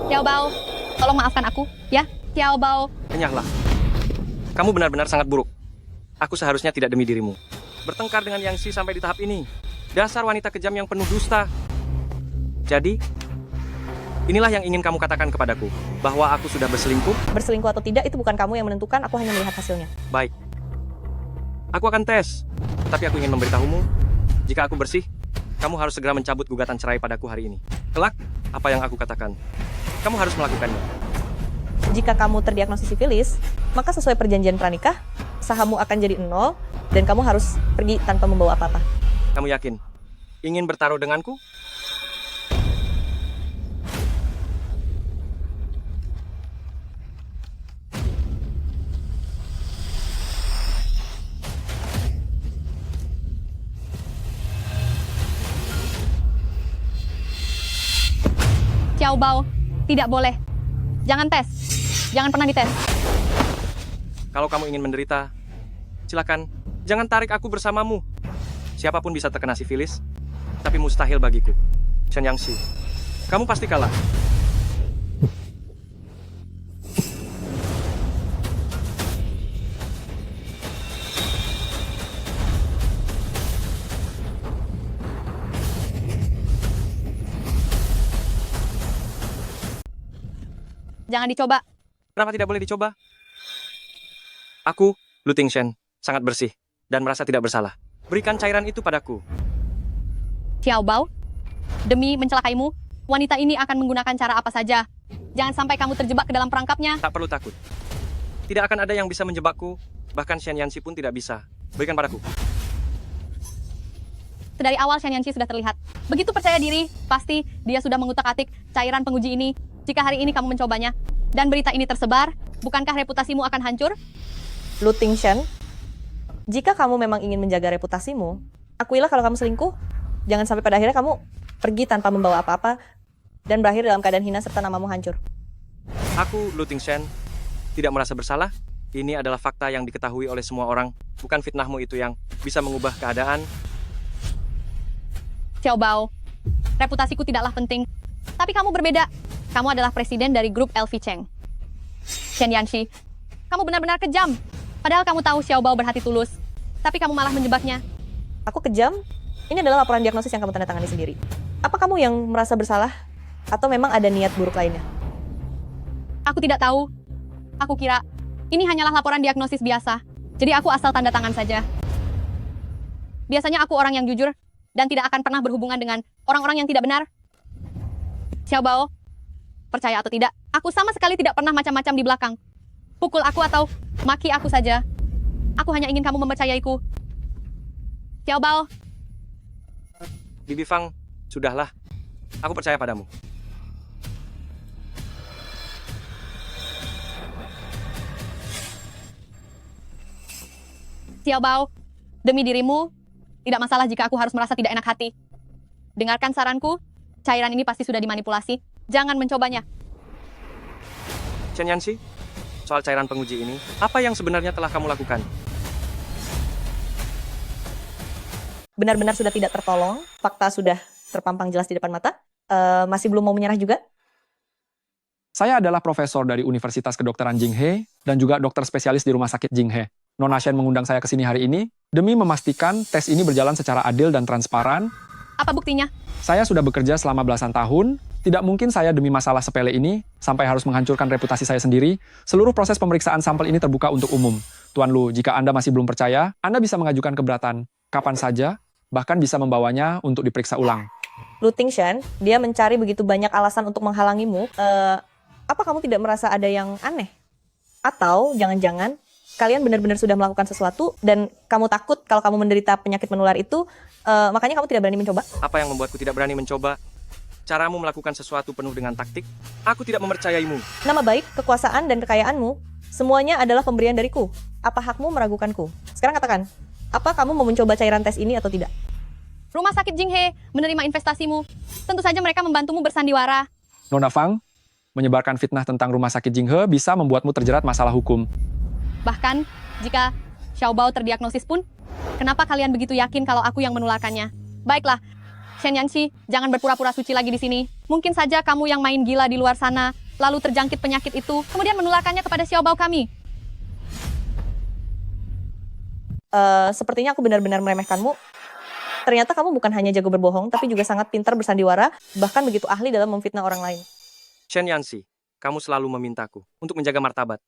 Xiao Bao, tolong maafkan aku, ya? Xiao Bao. Enyahlah. Kamu benar-benar sangat buruk. Aku seharusnya tidak demi dirimu. Bertengkar dengan Yangxi sampai di tahap ini. Dasar wanita kejam yang penuh dusta. Jadi, inilah yang ingin kamu katakan kepadaku, bahwa aku sudah berselingkuh? Berselingkuh atau tidak, itu bukan kamu yang menentukan, aku hanya melihat hasilnya. Baik. Aku akan tes. Tapi aku ingin memberitahumu, jika aku bersih, kamu harus segera mencabut gugatan cerai padaku hari ini. Kelak, apa yang aku katakan, kamu harus melakukannya. Jika kamu terdiagnosis sifilis, maka sesuai perjanjian pranikah, sahammu akan jadi 0, dan kamu harus pergi tanpa membawa apa-apa. Kamu yakin? Ingin bertaruh denganku? Xiao Bao, tidak boleh. Jangan tes. Jangan pernah dites. Kalau kamu ingin menderita, silakan. Jangan tarik aku bersamamu. Siapapun bisa terkena sifilis, tapi mustahil bagiku. Shen Yangxi, kamu pasti kalah. Jangan dicoba. Kenapa tidak boleh dicoba? Aku, Lu Tingshen, sangat bersih dan merasa tidak bersalah. Berikan cairan itu padaku. Xiao Bao, demi mencelakaimu, wanita ini akan menggunakan cara apa saja. Jangan sampai kamu terjebak ke dalam perangkapnya. Tak perlu takut. Tidak akan ada yang bisa menjebakku, bahkan Shen Yanxi pun tidak bisa. Berikan padaku. Sedari awal Shen Yanxi sudah terlihat. Begitu percaya diri, pasti dia sudah mengutak-atik cairan penguji ini. Jika hari ini kamu mencobanya, dan berita ini tersebar, bukankah reputasimu akan hancur? Lu Tingshen, jika kamu memang ingin menjaga reputasimu, akuilah kalau kamu selingkuh. Jangan sampai pada akhirnya kamu pergi tanpa membawa apa-apa, dan berakhir dalam keadaan hina serta namamu hancur. Aku, Lu Tingshen, tidak merasa bersalah. Ini adalah fakta yang diketahui oleh semua orang. Bukan fitnahmu itu yang bisa mengubah keadaan. Xiao Bao, reputasiku tidaklah penting. Tapi kamu berbeda. Kamu adalah presiden dari grup LV Cheng. Shen Yanxi, kamu benar-benar kejam. Padahal kamu tahu Xiao Bao berhati tulus. Tapi kamu malah menjebaknya. Aku kejam? Ini adalah laporan diagnosis yang kamu tanda tangani sendiri. Apa kamu yang merasa bersalah? Atau memang ada niat buruk lainnya? Aku tidak tahu. Aku kira ini hanyalah laporan diagnosis biasa. Jadi aku asal tanda tangan saja. Biasanya aku orang yang jujur dan tidak akan pernah berhubungan dengan orang-orang yang tidak benar. Xiao Bao, Percaya atau tidak, aku sama sekali tidak pernah macam-macam di belakang. Pukul aku atau maki aku saja. Aku hanya ingin kamu mempercayaiku. Xiaobao, Bibi Fang, sudahlah. Aku percaya padamu. Xiaobao, demi dirimu, tidak masalah jika aku harus merasa tidak enak hati. Dengarkan saranku, cairan ini pasti sudah dimanipulasi. Jangan mencobanya. Chen Yanxi, soal cairan penguji ini, apa yang sebenarnya telah kamu lakukan? Benar-benar sudah tidak tertolong, fakta sudah terpampang jelas di depan mata. Masih belum mau menyerah juga? Saya adalah profesor dari Universitas Kedokteran Jinghe dan juga dokter spesialis di Rumah Sakit Jinghe. Nona Shen mengundang saya ke sini hari ini demi memastikan tes ini berjalan secara adil dan transparan. Apa buktinya? Saya sudah bekerja selama belasan tahun. Tidak mungkin saya demi masalah sepele ini sampai harus menghancurkan reputasi saya sendiri. Seluruh proses pemeriksaan sampel ini terbuka untuk umum. Tuan Lu, jika Anda masih belum percaya, Anda bisa mengajukan keberatan kapan saja, bahkan bisa membawanya untuk diperiksa ulang. Lu Tingshan, dia mencari begitu banyak alasan untuk menghalangimu. Apa kamu tidak merasa ada yang aneh? Atau jangan-jangan kalian benar-benar sudah melakukan sesuatu dan kamu takut kalau kamu menderita penyakit menular itu, makanya kamu tidak berani mencoba? Apa yang membuatku tidak berani mencoba? Caramu melakukan sesuatu penuh dengan taktik? Aku tidak mempercayaimu. Nama baik, kekuasaan, dan kekayaanmu, semuanya adalah pemberian dariku. Apa hakmu meragukanku? Sekarang katakan, apa kamu mau mencoba cairan tes ini atau tidak? Rumah sakit Jinghe menerima investasimu. Tentu saja mereka membantumu bersandiwara. Nona Fang, menyebarkan fitnah tentang Rumah Sakit Jinghe bisa membuatmu terjerat masalah hukum. Bahkan, jika Xiaobao terdiagnosis pun, kenapa kalian begitu yakin kalau aku yang menularkannya? Baiklah, Shen Yanxi, jangan berpura-pura suci lagi di sini. Mungkin saja kamu yang main gila di luar sana, lalu terjangkit penyakit itu, kemudian menularkannya kepada Xiaobao kami. Sepertinya aku benar-benar meremehkanmu. Ternyata kamu bukan hanya jago berbohong, tapi juga sangat pintar bersandiwara, bahkan begitu ahli dalam memfitnah orang lain. Chen Yanxi, kamu selalu memintaku untuk menjaga martabat.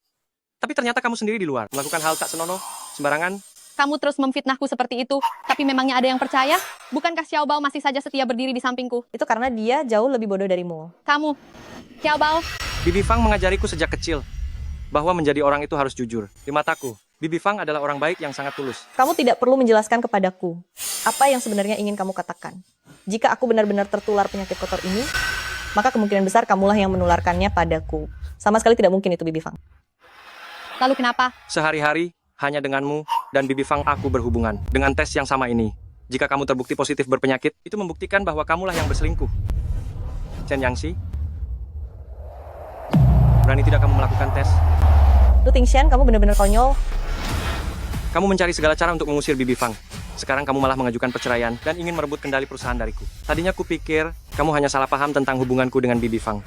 Tapi ternyata kamu sendiri di luar, melakukan hal tak senonoh, sembarangan. Kamu terus memfitnahku seperti itu, tapi memangnya ada yang percaya? Bukankah Xiaobao masih saja setia berdiri di sampingku? Itu karena dia jauh lebih bodoh darimu. Kamu, Xiaobao. Bibi Fang mengajariku sejak kecil bahwa menjadi orang itu harus jujur. Di mataku, Bibi Fang adalah orang baik yang sangat tulus. Kamu tidak perlu menjelaskan kepadaku apa yang sebenarnya ingin kamu katakan. Jika aku benar-benar tertular penyakit kotor ini, maka kemungkinan besar kamulah yang menularkannya padaku. Sama sekali tidak mungkin itu Bibi Fang. Lalu kenapa? Sehari-hari, hanya denganmu dan Bibi Fang aku berhubungan. Dengan tes yang sama ini, jika kamu terbukti positif berpenyakit, itu membuktikan bahwa kamulah yang berselingkuh. Chen Yanxi, berani tidak kamu melakukan tes? Lu Tingshan, kamu benar-benar konyol. Kamu mencari segala cara untuk mengusir Bibi Fang. Sekarang kamu malah mengajukan perceraian dan ingin merebut kendali perusahaan dariku. Tadinya kupikir kamu hanya salah paham tentang hubunganku dengan Bibi Fang.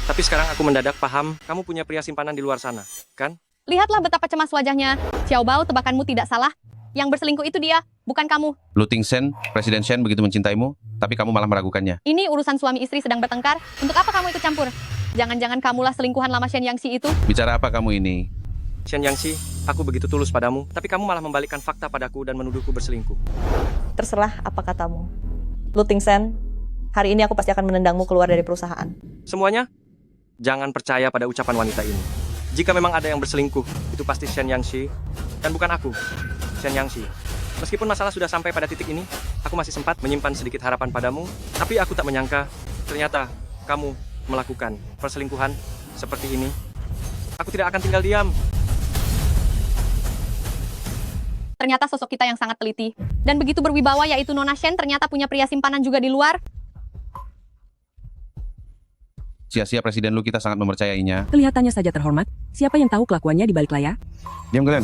Tapi sekarang aku mendadak paham, kamu punya pria simpanan di luar sana, kan? Lihatlah betapa cemas wajahnya. Xiaobao, tebakanmu tidak salah. Yang berselingkuh itu dia, bukan kamu. Lu Tingshan, Presiden Shen begitu mencintaimu, tapi kamu malah meragukannya. Ini urusan suami istri sedang bertengkar. Untuk apa kamu ikut campur? Jangan-jangan kamulah selingkuhan lama Shen Yanxi itu? Bicara apa kamu ini? Shen Yanxi, aku begitu tulus padamu, tapi kamu malah membalikkan fakta padaku dan menuduhku berselingkuh. Terserah apa katamu. Lu Tingshan, hari ini aku pasti akan menendangmu keluar dari perusahaan. Semuanya, jangan percaya pada ucapan wanita ini. Jika memang ada yang berselingkuh, itu pasti Shen Yanxi, dan bukan aku, Shen Yanxi. Meskipun masalah sudah sampai pada titik ini, aku masih sempat menyimpan sedikit harapan padamu, tapi aku tak menyangka, ternyata kamu melakukan perselingkuhan seperti ini. Aku tidak akan tinggal diam. Ternyata sosok kita yang sangat teliti. Dan begitu berwibawa yaitu Nona Shen ternyata punya pria simpanan juga di luar. Sia-sia Presiden Lu kita sangat mempercayainya. Kelihatannya saja terhormat. Siapa yang tahu kelakuannya di balik layar? Diam kalian.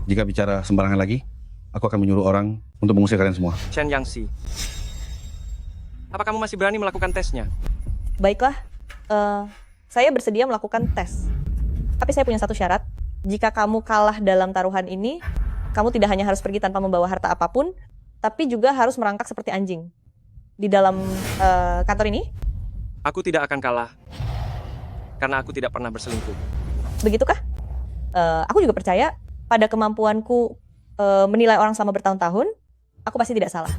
Jika bicara sembarangan lagi, aku akan menyuruh orang untuk mengusir kalian semua. Chen Yanxi, apa kamu masih berani melakukan tesnya? Baiklah, saya bersedia melakukan tes. Tapi saya punya satu syarat. Jika kamu kalah dalam taruhan ini, kamu tidak hanya harus pergi tanpa membawa harta apapun, tapi juga harus merangkak seperti anjing. Di dalam kantor ini? Aku tidak akan kalah, karena aku tidak pernah berselingkuh. Begitukah? Aku juga percaya pada kemampuanku menilai orang selama bertahun-tahun, aku pasti tidak salah.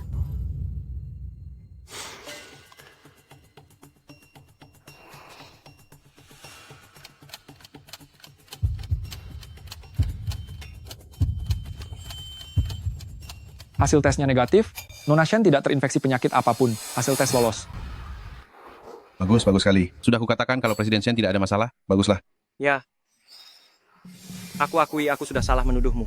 Hasil tesnya negatif, Nona Shen tidak terinfeksi penyakit apapun. Hasil tes lolos. Bagus, bagus sekali. Sudah kukatakan kalau Presiden Shen tidak ada masalah. Baguslah. Ya. Aku akui aku sudah salah menuduhmu.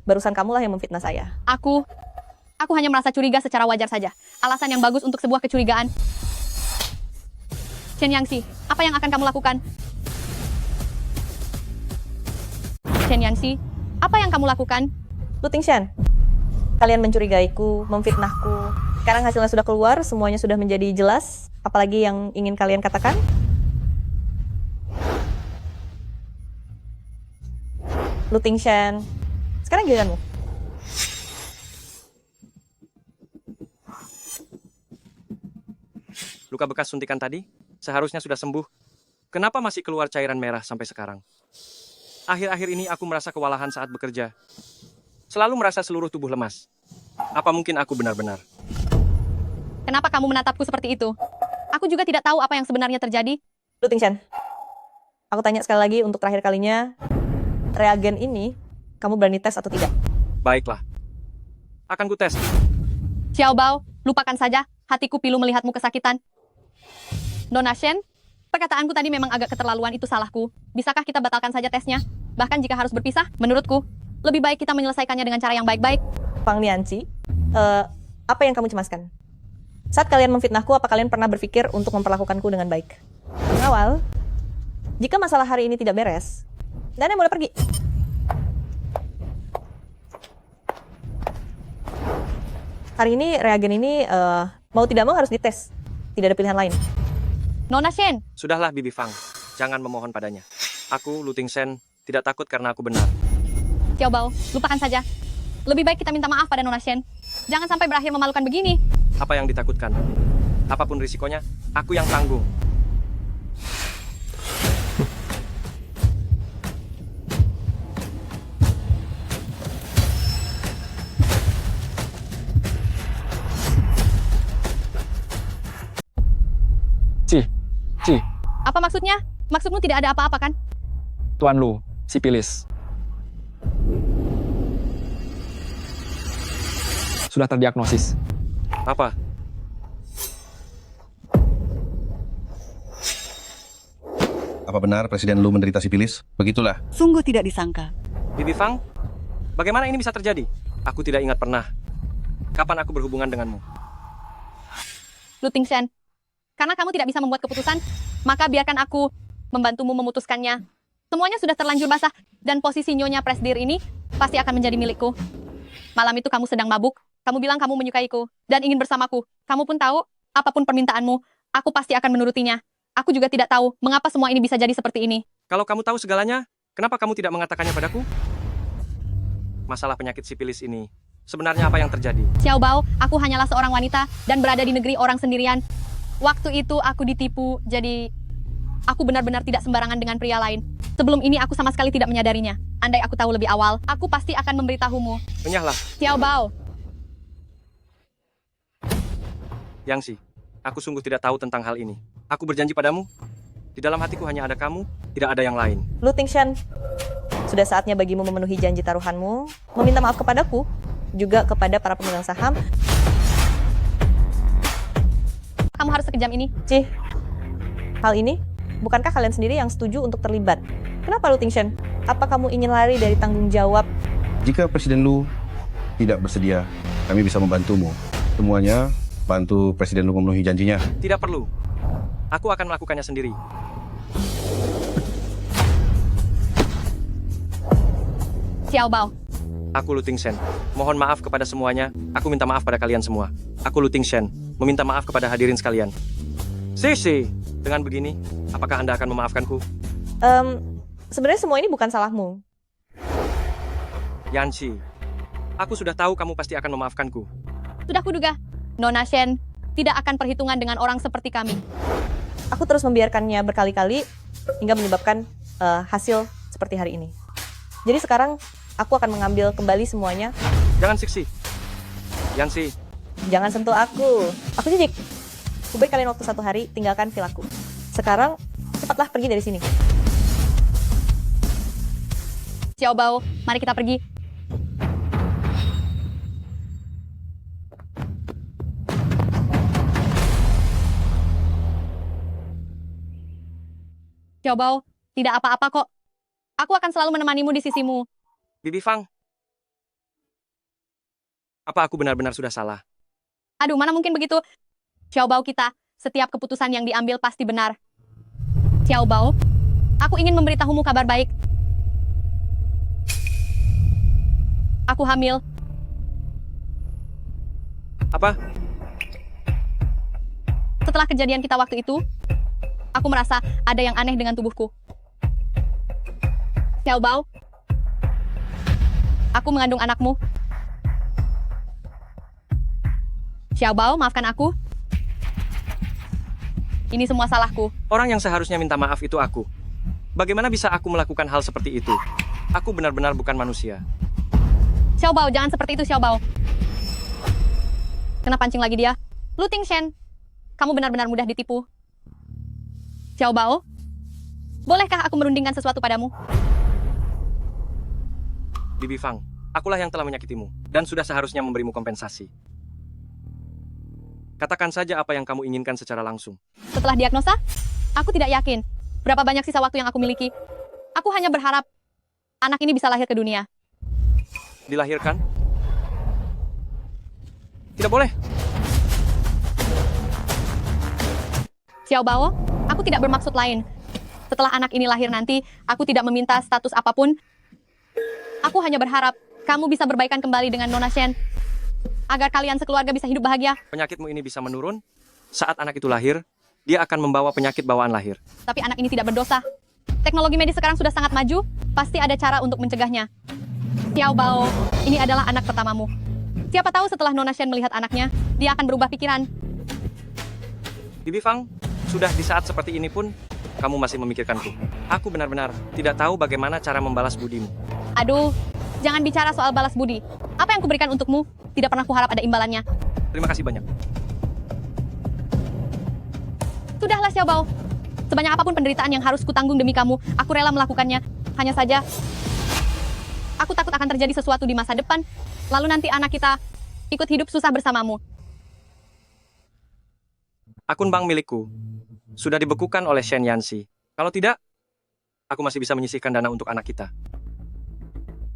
Barusan kamulah yang memfitnah saya. Aku hanya merasa curiga secara wajar saja. Alasan yang bagus untuk sebuah kecurigaan. Chen Yangxi, apa yang akan kamu lakukan? Chen Yangxi, apa yang kamu lakukan? Lu Tingshan, kalian mencurigaiku, memfitnahku. Sekarang hasilnya sudah keluar, semuanya sudah menjadi jelas. Apalagi yang ingin kalian katakan? Lu Tingshan, sekarang giliranmu. Luka bekas suntikan tadi seharusnya sudah sembuh. Kenapa masih keluar cairan merah sampai sekarang? Akhir-akhir ini aku merasa kewalahan saat bekerja. Selalu merasa seluruh tubuh lemas. Apa mungkin aku benar-benar? Kenapa kamu menatapku seperti itu? Aku juga tidak tahu apa yang sebenarnya terjadi. Lu Tingshan, aku tanya sekali lagi untuk terakhir kalinya. Reagen ini, kamu berani tes atau tidak? Baiklah. Akan ku tes. Xiao Bao, lupakan saja. Hatiku pilu melihatmu kesakitan. Nona Shen, perkataanku tadi memang agak keterlaluan, itu salahku. Bisakah kita batalkan saja tesnya? Bahkan jika harus berpisah, menurutku, lebih baik kita menyelesaikannya dengan cara yang baik-baik. Fang Nianqi, apa yang kamu cemaskan? Saat kalian memfitnahku, apa kalian pernah berpikir untuk memperlakukanku dengan baik? Awal, jika masalah hari ini tidak beres, Dana boleh pergi. Hari ini reagen ini mau tidak mau harus dites. Tidak ada pilihan lain. Nona Shen. Sudahlah Bibi Fang, jangan memohon padanya. Aku, Lu Tingchen, tidak takut karena aku benar. Xiao Bao, lupakan saja. Lebih baik kita minta maaf pada Nona Shen. Jangan sampai berakhir memalukan begini. Apa yang ditakutkan? Apapun risikonya, aku yang tanggung. Ci, Apa maksudnya? Maksudmu tidak ada apa-apa kan? Tuan Lu, sipilis. Sudah terdiagnosis. Apa? Apa benar Presiden Lu menderita sipilis? Begitulah. Sungguh tidak disangka. Bibi Fang, bagaimana ini bisa terjadi? Aku tidak ingat pernah. Kapan aku berhubungan denganmu? Lu Tingshan, karena kamu tidak bisa membuat keputusan, maka biarkan aku membantumu memutuskannya. Semuanya sudah terlanjur basah, dan posisi Nyonya Presdir ini pasti akan menjadi milikku. Malam itu kamu sedang mabuk, kamu bilang kamu menyukaiku, dan ingin bersamaku. Kamu pun tahu, apapun permintaanmu, aku pasti akan menurutinya. Aku juga tidak tahu mengapa semua ini bisa jadi seperti ini. Kalau kamu tahu segalanya, kenapa kamu tidak mengatakannya padaku? Masalah penyakit sipilis ini, sebenarnya apa yang terjadi? Xiao Bao, aku hanyalah seorang wanita dan berada di negeri orang sendirian. Waktu itu aku ditipu, jadi aku benar-benar tidak sembarangan dengan pria lain. Sebelum ini aku sama sekali tidak menyadarinya. Andai aku tahu lebih awal, aku pasti akan memberitahumu. Menyahlah. Xiao Bao. Yangxi, aku sungguh tidak tahu tentang hal ini. Aku berjanji padamu, di dalam hatiku hanya ada kamu, tidak ada yang lain. Lu Tingshan, sudah saatnya bagimu memenuhi janji taruhanmu, meminta maaf kepadaku, juga kepada para pemegang saham. Kamu harus sekejam ini. Cih, hal ini, bukankah kalian sendiri yang setuju untuk terlibat? Kenapa Lu Tingshan? Apa kamu ingin lari dari tanggung jawab? Jika Presiden Lu tidak bersedia, kami bisa membantumu. Semuanya bantu Presiden Lu memenuhi janjinya. Tidak perlu. Aku akan melakukannya sendiri. Xiao Bao. Aku Lu Tingchen. Mohon maaf kepada semuanya. Aku minta maaf pada kalian semua. Aku Lu Tingchen. Meminta maaf kepada hadirin sekalian. Sisi. Dengan begini, apakah Anda akan memaafkanku? Sebenarnya semua ini bukan salahmu. Yanxi, aku sudah tahu kamu pasti akan memaafkanku. Sudah kuduga, Nona Shen tidak akan perhitungan dengan orang seperti kami. Aku terus membiarkannya berkali-kali hingga menyebabkan hasil seperti hari ini. Jadi sekarang aku akan mengambil kembali semuanya. Jangan Siksi. Yanxi. Jangan sentuh aku. Aku jijik. Kuberi kalian waktu 1 hari, tinggalkan villaku. Sekarang, cepatlah pergi dari sini. Xiaobao, mari kita pergi. Xiaobao, tidak apa-apa kok. Aku akan selalu menemanimu di sisimu. Bibi Fang. Apa aku benar-benar sudah salah? Aduh, mana mungkin begitu. Xiaobao kita, setiap keputusan yang diambil pasti benar. Xiaobao, aku ingin memberitahumu kabar baik. Aku hamil. Apa? Setelah kejadian kita waktu itu, aku merasa ada yang aneh dengan tubuhku. Xiaobao, aku mengandung anakmu. Xiaobao, maafkan aku. Ini semua salahku. Orang yang seharusnya minta maaf itu aku. Bagaimana bisa aku melakukan hal seperti itu? Aku benar-benar bukan manusia. Xiaobao, jangan seperti itu, Xiaobao. Kena pancing lagi dia. Lu Tingshen, kamu benar-benar mudah ditipu. Xiaobao, bolehkah aku merundingkan sesuatu padamu? Bibi Fang, akulah yang telah menyakitimu, dan sudah seharusnya memberimu kompensasi. Katakan saja apa yang kamu inginkan secara langsung. Setelah diagnosa, aku tidak yakin berapa banyak sisa waktu yang aku miliki. Aku hanya berharap anak ini bisa lahir ke dunia. Dilahirkan? Tidak boleh. Xiaobao, aku tidak bermaksud lain. Setelah anak ini lahir nanti, aku tidak meminta status apapun. Aku hanya berharap kamu bisa berbaikan kembali dengan Nona Shen, agar kalian sekeluarga bisa hidup bahagia. Penyakitmu ini bisa menurun. Saat anak itu lahir, dia akan membawa penyakit bawaan lahir. Tapi anak ini tidak berdosa. Teknologi medis sekarang sudah sangat maju, pasti ada cara untuk mencegahnya. Xiaobao, ini adalah anak pertamamu. Siapa tahu setelah Nona Shen melihat anaknya, dia akan berubah pikiran. Bibi Fang, sudah di saat seperti ini pun, kamu masih memikirkanku. Aku benar-benar tidak tahu bagaimana cara membalas budimu. Aduh, jangan bicara soal balas budi. Apa yang kuberikan untukmu, tidak pernah kuharap ada imbalannya. Terima kasih banyak. Sudahlah Xiaobao. Sebanyak apapun penderitaan yang harus kutanggung demi kamu, aku rela melakukannya. Hanya saja, aku takut akan terjadi sesuatu di masa depan, lalu nanti anak kita ikut hidup susah bersamamu. Akun bank milikku sudah dibekukan oleh Shen Yanxi. Kalau tidak, aku masih bisa menyisihkan dana untuk anak kita.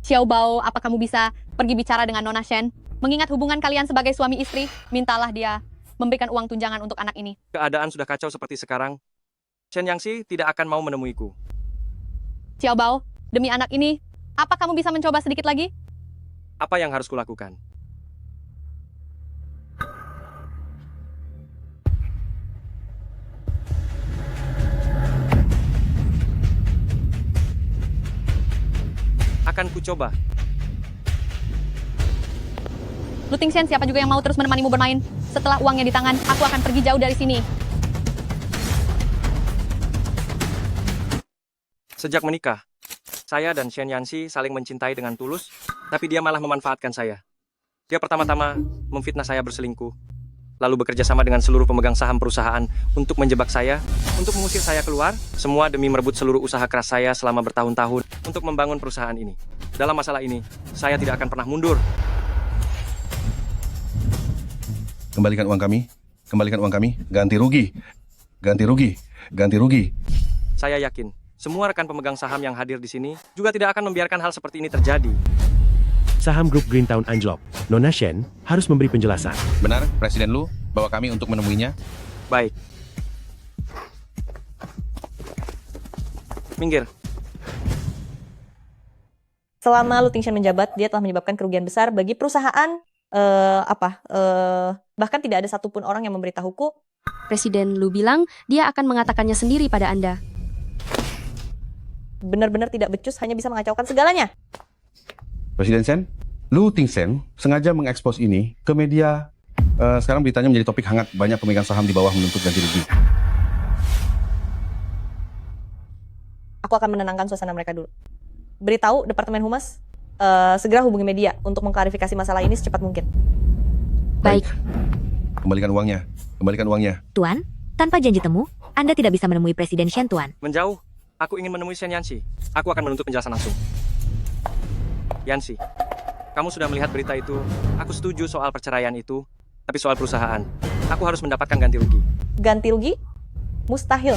Xiaobao, apa kamu bisa pergi bicara dengan Nona Shen? Mengingat hubungan kalian sebagai suami istri, mintalah dia memberikan uang tunjangan untuk anak ini. Keadaan sudah kacau seperti sekarang. Shen Yanxi tidak akan mau menemuiku. Xiaobao, demi anak ini, apa kamu bisa mencoba sedikit lagi? Apa yang harus kulakukan? Akan kucoba. Lu Tingshen, siapa juga yang mau terus menemanimu bermain? Setelah uangnya di tangan, aku akan pergi jauh dari sini. Sejak menikah, saya dan Shen Yanxi saling mencintai dengan tulus, tapi dia malah memanfaatkan saya. Dia pertama-tama memfitnah saya berselingkuh, lalu bekerja sama dengan seluruh pemegang saham perusahaan untuk menjebak saya, untuk mengusir saya keluar, semua demi merebut seluruh usaha keras saya selama bertahun-tahun untuk membangun perusahaan ini. Dalam masalah ini, saya tidak akan pernah mundur. Kembalikan uang kami. Kembalikan uang kami. Ganti rugi. Ganti rugi. Ganti rugi. Saya yakin, semua rekan pemegang saham yang hadir di sini juga tidak akan membiarkan hal seperti ini terjadi. Saham grup Greentown anjlok. Nona Shen harus memberi penjelasan. Benar, Presiden Lu bawa kami untuk menemuinya. Baik. Minggir. Selama Lu Tingshen menjabat, dia telah menyebabkan kerugian besar bagi perusahaan. Bahkan tidak ada satupun orang yang memberitahuku. Presiden Lu bilang dia akan mengatakannya sendiri pada Anda. Benar-benar tidak becus, hanya bisa mengacaukan segalanya. Presiden Shen, Lu Tingshen sengaja mengekspos ini ke media. Sekarang beritanya menjadi topik hangat. Banyak pemegang saham di bawah menuntut ganti rugi. Aku akan menenangkan suasana mereka dulu. Beritahu Departemen Humas, segera hubungi media untuk mengklarifikasi masalah ini secepat mungkin. Baik. Kembalikan uangnya. Kembalikan uangnya. Tuan, tanpa janji temu, Anda tidak bisa menemui Presiden Shen, Tuan. Menjauh. Aku ingin menemui Shen Yanxi. Aku akan menuntut penjelasan langsung. Yancy, kamu sudah melihat berita itu. Aku setuju soal perceraian itu, tapi soal perusahaan, aku harus mendapatkan ganti rugi. Ganti rugi? Mustahil.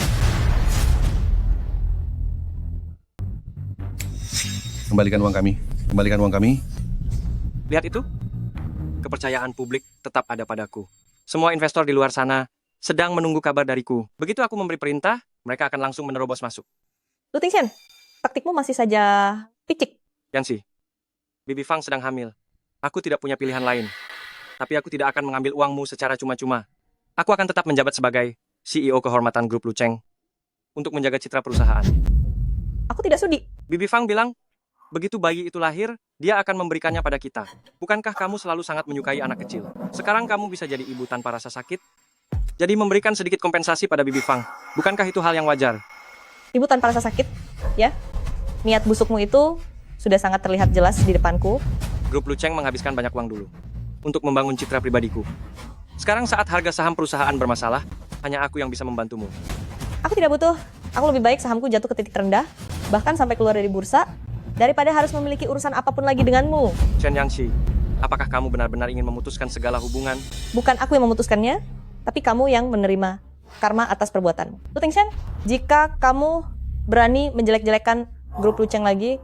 Kembalikan uang kami. Kembalikan uang kami. Lihat itu? Kepercayaan publik tetap ada padaku. Semua investor di luar sana sedang menunggu kabar dariku. Begitu aku memberi perintah, mereka akan langsung menerobos masuk. Lu Ting Shen, taktikmu masih saja picik. Yancy, Bibi Fang sedang hamil. Aku tidak punya pilihan lain. Tapi aku tidak akan mengambil uangmu secara cuma-cuma. Aku akan tetap menjabat sebagai CEO kehormatan grup Lucheng untuk menjaga citra perusahaan. Aku tidak sudi. Bibi Fang bilang, begitu bayi itu lahir, dia akan memberikannya pada kita. Bukankah kamu selalu sangat menyukai anak kecil? Sekarang kamu bisa jadi ibu tanpa rasa sakit? Jadi memberikan sedikit kompensasi pada Bibi Fang. Bukankah itu hal yang wajar? Ibu tanpa rasa sakit, ya? Niat busukmu itu sudah sangat terlihat jelas di depanku. Grup Lucheng menghabiskan banyak uang dulu untuk membangun citra pribadiku. Sekarang saat harga saham perusahaan bermasalah, hanya aku yang bisa membantumu. Aku tidak butuh. Aku lebih baik sahamku jatuh ke titik terendah, bahkan sampai keluar dari bursa, daripada harus memiliki urusan apapun lagi denganmu. Chen Yanxi, apakah kamu benar-benar ingin memutuskan segala hubungan? Bukan aku yang memutuskannya, tapi kamu yang menerima karma atas perbuatanmu. Lu Ting Shen, jika kamu berani menjelek-jelekan grup Lucheng lagi,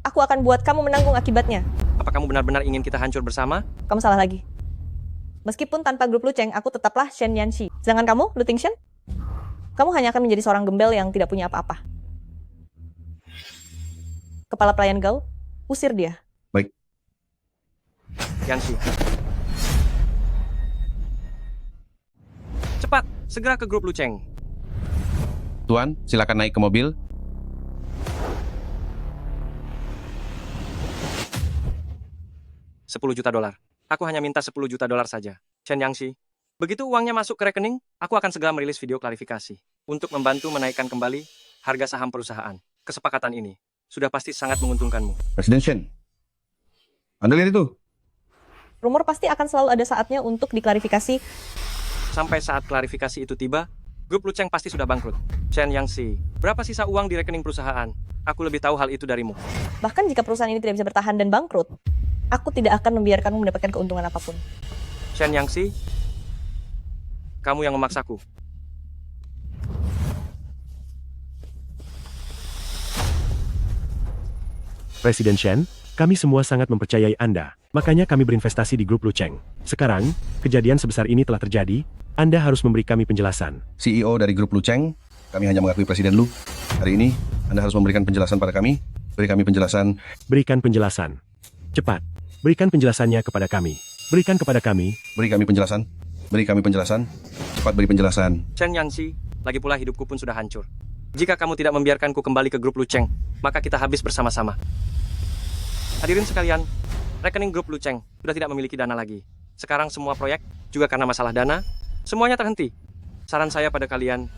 aku akan buat kamu menanggung akibatnya. Apa kamu benar-benar ingin kita hancur bersama? Kamu salah lagi. Meskipun tanpa grup Lucheng, aku tetaplah Shen Yanxi. Sedangkan kamu, Lu Ting Shen, kamu hanya akan menjadi seorang gembel yang tidak punya apa-apa. Kepala pelayan Gao, usir dia. Baik. Yanxi. Cepat, segera ke grup Lucheng. Tuan, silakan naik ke mobil. $10 juta. Aku hanya minta $10 juta saja. Chen Yanxi, begitu uangnya masuk ke rekening, aku akan segera merilis video klarifikasi untuk membantu menaikkan kembali harga saham perusahaan. Kesepakatan ini sudah pasti sangat menguntungkanmu. Presiden Shen, Anda lihat itu? Rumor pasti akan selalu ada saatnya untuk diklarifikasi. Sampai saat klarifikasi itu tiba, grup Lucheng pasti sudah bangkrut. Chen Yanxi, berapa sisa uang di rekening perusahaan? Aku lebih tahu hal itu darimu. Bahkan jika perusahaan ini tidak bisa bertahan dan bangkrut, aku tidak akan membiarkanmu mendapatkan keuntungan apapun. Chen Yanxi, kamu yang memaksaku. Presiden Shen, kami semua sangat mempercayai Anda. Makanya kami berinvestasi di grup Lucheng. Sekarang, kejadian sebesar ini telah terjadi, Anda harus memberi kami penjelasan. CEO dari grup Lucheng, kami hanya mengakui Presiden Lu. Hari ini, Anda harus memberikan penjelasan pada kami. Beri kami penjelasan. Berikan penjelasan. Cepat. Berikan penjelasannya kepada kami. Berikan kepada kami. Beri kami penjelasan. Beri kami penjelasan. Cepat beri penjelasan. Chen Yanxi, lagi pula hidupku pun sudah hancur. Jika kamu tidak membiarkanku kembali ke grup Lucheng, maka kita habis bersama-sama. Hadirin sekalian, rekening grup Lucheng sudah tidak memiliki dana lagi. Sekarang semua proyek, juga karena masalah dana, semuanya terhenti. Saran saya pada kalian,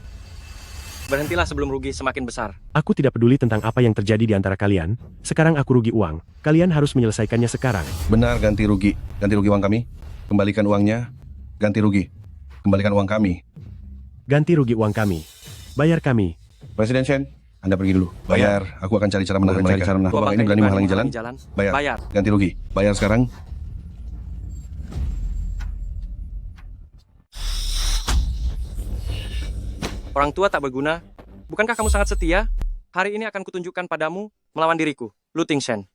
berhentilah sebelum rugi semakin besar. Aku tidak peduli tentang apa yang terjadi di antara kalian. Sekarang aku rugi uang. Kalian harus menyelesaikannya sekarang. Benar, ganti rugi. Ganti rugi uang kami. Kembalikan uangnya. Ganti rugi. Kembalikan uang kami. Ganti rugi uang kami. Bayar kami. Presiden Shen, Anda pergi dulu. Bayar. Aku akan cari cara menahan mereka. Babak ini berani menghalangi jalan. Bayar. Ganti rugi. Bayar sekarang. Orang tua tak berguna. Bukankah kamu sangat setia? Hari ini akan kutunjukkan padamu melawan diriku, Lu Ting Shen.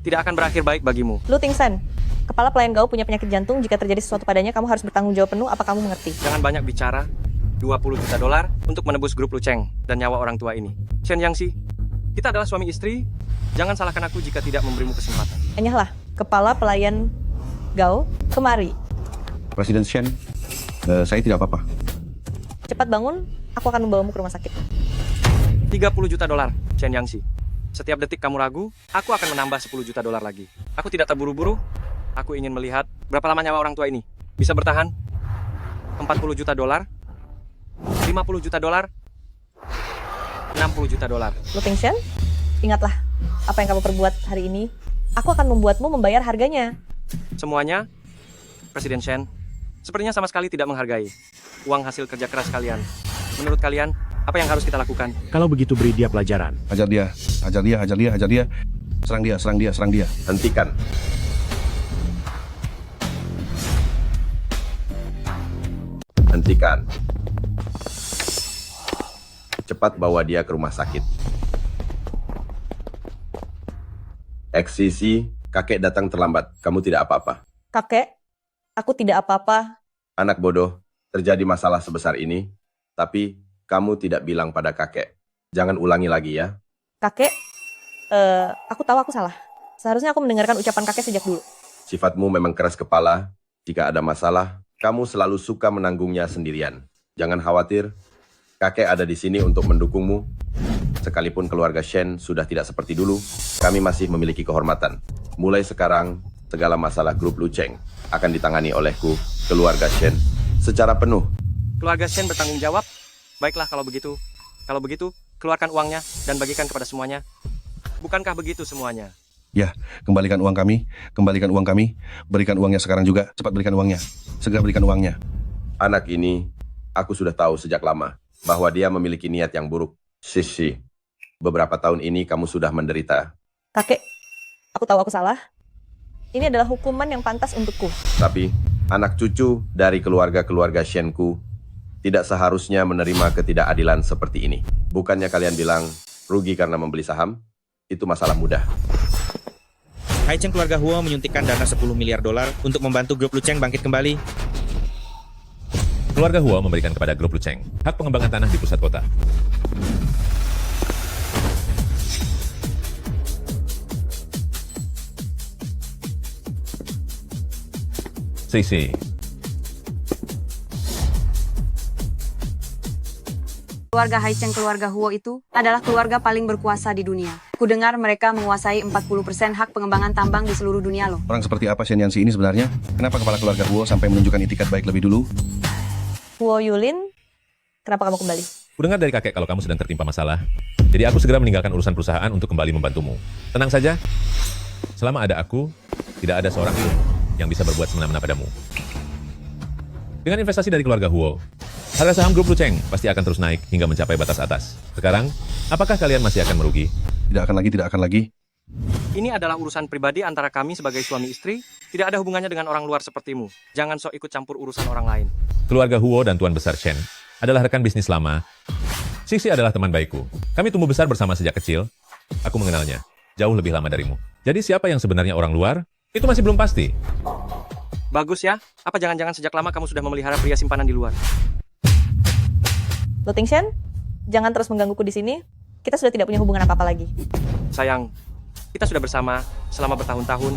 Tidak akan berakhir baik bagimu. Lu Ting Shen, kepala pelayan Gao punya penyakit jantung. Jika terjadi sesuatu padanya, kamu harus bertanggung jawab penuh. Apa kamu mengerti? Jangan banyak bicara. $20 juta untuk menebus grup Lucheng dan nyawa orang tua ini. Chen Yanxi, kita adalah suami istri. Jangan salahkan aku jika tidak memberimu kesempatan. Enyahlah, kepala pelayan Gao, kemari. Presiden Shen, saya tidak apa-apa. Cepat bangun, aku akan membawamu ke rumah sakit. $30 juta, Chen Yanxi. Setiap detik kamu ragu, aku akan menambah $10 juta lagi. Aku tidak terburu-buru. Aku ingin melihat berapa lama nyawa orang tua ini bisa bertahan. $40 juta, $50 juta, $60 juta. Lu Ting Shen, ingatlah apa yang kamu perbuat hari ini. Aku akan membuatmu membayar harganya. Semuanya, Presiden Shen, sepertinya sama sekali tidak menghargai uang hasil kerja keras kalian. Menurut kalian, apa yang harus kita lakukan? Kalau begitu beri dia pelajaran. Hajar dia, hajar dia, hajar dia, hajar dia. Serang dia, serang dia, serang dia. Hentikan. Hentikan. Cepat bawa dia ke rumah sakit. Eksisi, kakek datang terlambat. Kamu tidak apa-apa. Kakek, aku tidak apa-apa. Anak bodoh, terjadi masalah sebesar ini, tapi kamu tidak bilang pada kakek. Jangan ulangi lagi ya. Kakek, aku tahu aku salah. Seharusnya aku mendengarkan ucapan kakek sejak dulu. Sifatmu memang keras kepala. Jika ada masalah, kamu selalu suka menanggungnya sendirian. Jangan khawatir, kakek ada di sini untuk mendukungmu. Sekalipun keluarga Shen sudah tidak seperti dulu, kami masih memiliki kehormatan. Mulai sekarang, segala masalah grup Lucheng akan ditangani olehku, keluarga Shen, secara penuh. Keluarga Shen bertanggung jawab. Baiklah kalau begitu. Kalau begitu, keluarkan uangnya dan bagikan kepada semuanya. Bukankah begitu semuanya? Ya, kembalikan uang kami, kembalikan uang kami, berikan uangnya sekarang juga, cepat berikan uangnya, segera berikan uangnya. Anak ini, aku sudah tahu sejak lama bahwa dia memiliki niat yang buruk. Sisi, beberapa tahun ini kamu sudah menderita. Kakek, aku tahu aku salah. Ini adalah hukuman yang pantas untukku. Tapi, anak cucu dari keluarga-keluarga Shenku tidak seharusnya menerima ketidakadilan seperti ini. Bukannya kalian bilang rugi karena membeli saham? Itu masalah mudah. Haicheng keluarga Huo menyuntikkan dana 10 miliar dolar untuk membantu grup Lucheng bangkit kembali. Keluarga Huo memberikan kepada grup Lucheng hak pengembangan tanah di pusat kota. Sisi. Keluarga Haicheng keluarga Huo itu adalah keluarga paling berkuasa di dunia. Kudengar mereka menguasai 40% hak pengembangan tambang di seluruh dunia loh. Orang seperti apa Shen Yanxi ini sebenarnya? Kenapa kepala keluarga Huo sampai menunjukkan itikat baik lebih dulu? Huo Yulin, kenapa kamu kembali? Kudengar dari kakek kalau kamu sedang tertimpa masalah. Jadi aku segera meninggalkan urusan perusahaan untuk kembali membantumu. Tenang saja. Selama ada aku, tidak ada seorang pun yang bisa berbuat semena-mena padamu. Dengan investasi dari keluarga Huo, harga saham grup Lucheng pasti akan terus naik hingga mencapai batas atas. Sekarang, apakah kalian masih akan merugi? Tidak akan lagi, tidak akan lagi. Ini adalah urusan pribadi antara kami sebagai suami istri. Tidak ada hubungannya dengan orang luar sepertimu. Jangan sok ikut campur urusan orang lain. Keluarga Huo dan Tuan Besar Shen adalah rekan bisnis lama. Sisi adalah teman baikku. Kami tumbuh besar bersama sejak kecil. Aku mengenalnya jauh lebih lama darimu. Jadi siapa yang sebenarnya orang luar? Itu masih belum pasti. Bagus ya. Apa jangan-jangan sejak lama kamu sudah memelihara pria simpanan di luar? Lu Tingshen, jangan terus menggangguku di sini. Kita sudah tidak punya hubungan apa-apa lagi. Sayang, kita sudah bersama selama bertahun-tahun.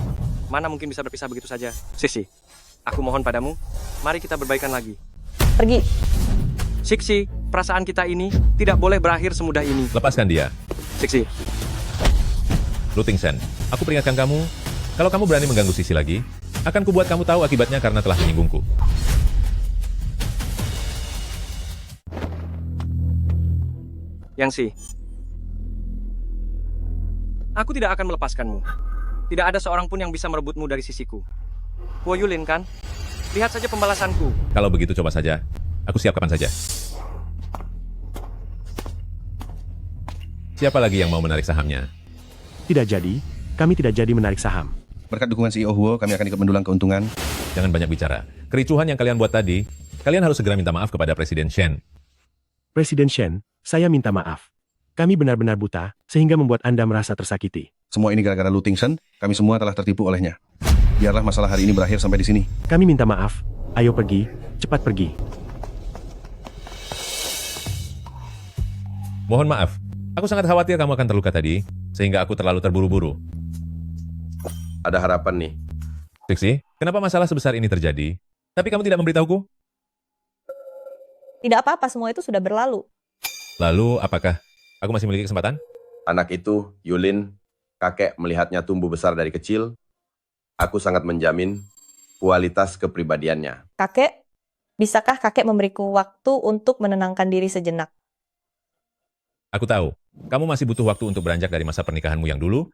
Mana mungkin bisa berpisah begitu saja? Sisi, aku mohon padamu, mari kita berbaikan lagi. Pergi. Siksi, perasaan kita ini tidak boleh berakhir semudah ini. Lepaskan dia. Siksi. Lu Tingshen, aku peringatkan kamu, kalau kamu berani mengganggu Sisi lagi, akan kubuat kamu tahu akibatnya karena telah menyinggungku. Yanxi, aku tidak akan melepaskanmu. Tidak ada seorang pun yang bisa merebutmu dari sisiku. Huo Yulin kan? Lihat saja pembalasanku. Kalau begitu coba saja. Aku siap kapan saja. Siapa lagi yang mau menarik sahamnya? Tidak jadi, kami tidak jadi menarik saham. Berkat dukungan CEO Huo, kami akan ikut mendulang keuntungan. Jangan banyak bicara. Kericuhan yang kalian buat tadi, kalian harus segera minta maaf kepada Presiden Shen. Presiden Shen, saya minta maaf. Kami benar-benar buta, sehingga membuat Anda merasa tersakiti. Semua ini gara-gara Lu Tingshen, kami semua telah tertipu olehnya. Biarlah masalah hari ini berakhir sampai di sini. Kami minta maaf. Ayo pergi, cepat pergi. Mohon maaf, aku sangat khawatir kamu akan terluka tadi, sehingga aku terlalu terburu-buru. Ada harapan nih. Trixie, kenapa masalah sebesar ini terjadi? Tapi kamu tidak memberitahuku? Tidak apa-apa, semua itu sudah berlalu. Lalu, apakah aku masih memiliki kesempatan? Anak itu, Yulin, kakek melihatnya tumbuh besar dari kecil. Aku sangat menjamin kualitas kepribadiannya. Kakek, bisakah kakek memberiku waktu untuk menenangkan diri sejenak? Aku tahu, kamu masih butuh waktu untuk beranjak dari masa pernikahanmu yang dulu,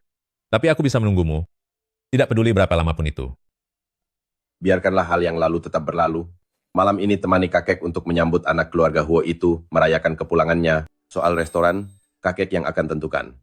tapi aku bisa menunggumu. Tidak peduli berapa lama pun itu. Biarkanlah hal yang lalu tetap berlalu. Malam ini temani kakek untuk menyambut anak keluarga Huo itu merayakan kepulangannya. Soal restoran, kakek yang akan tentukan.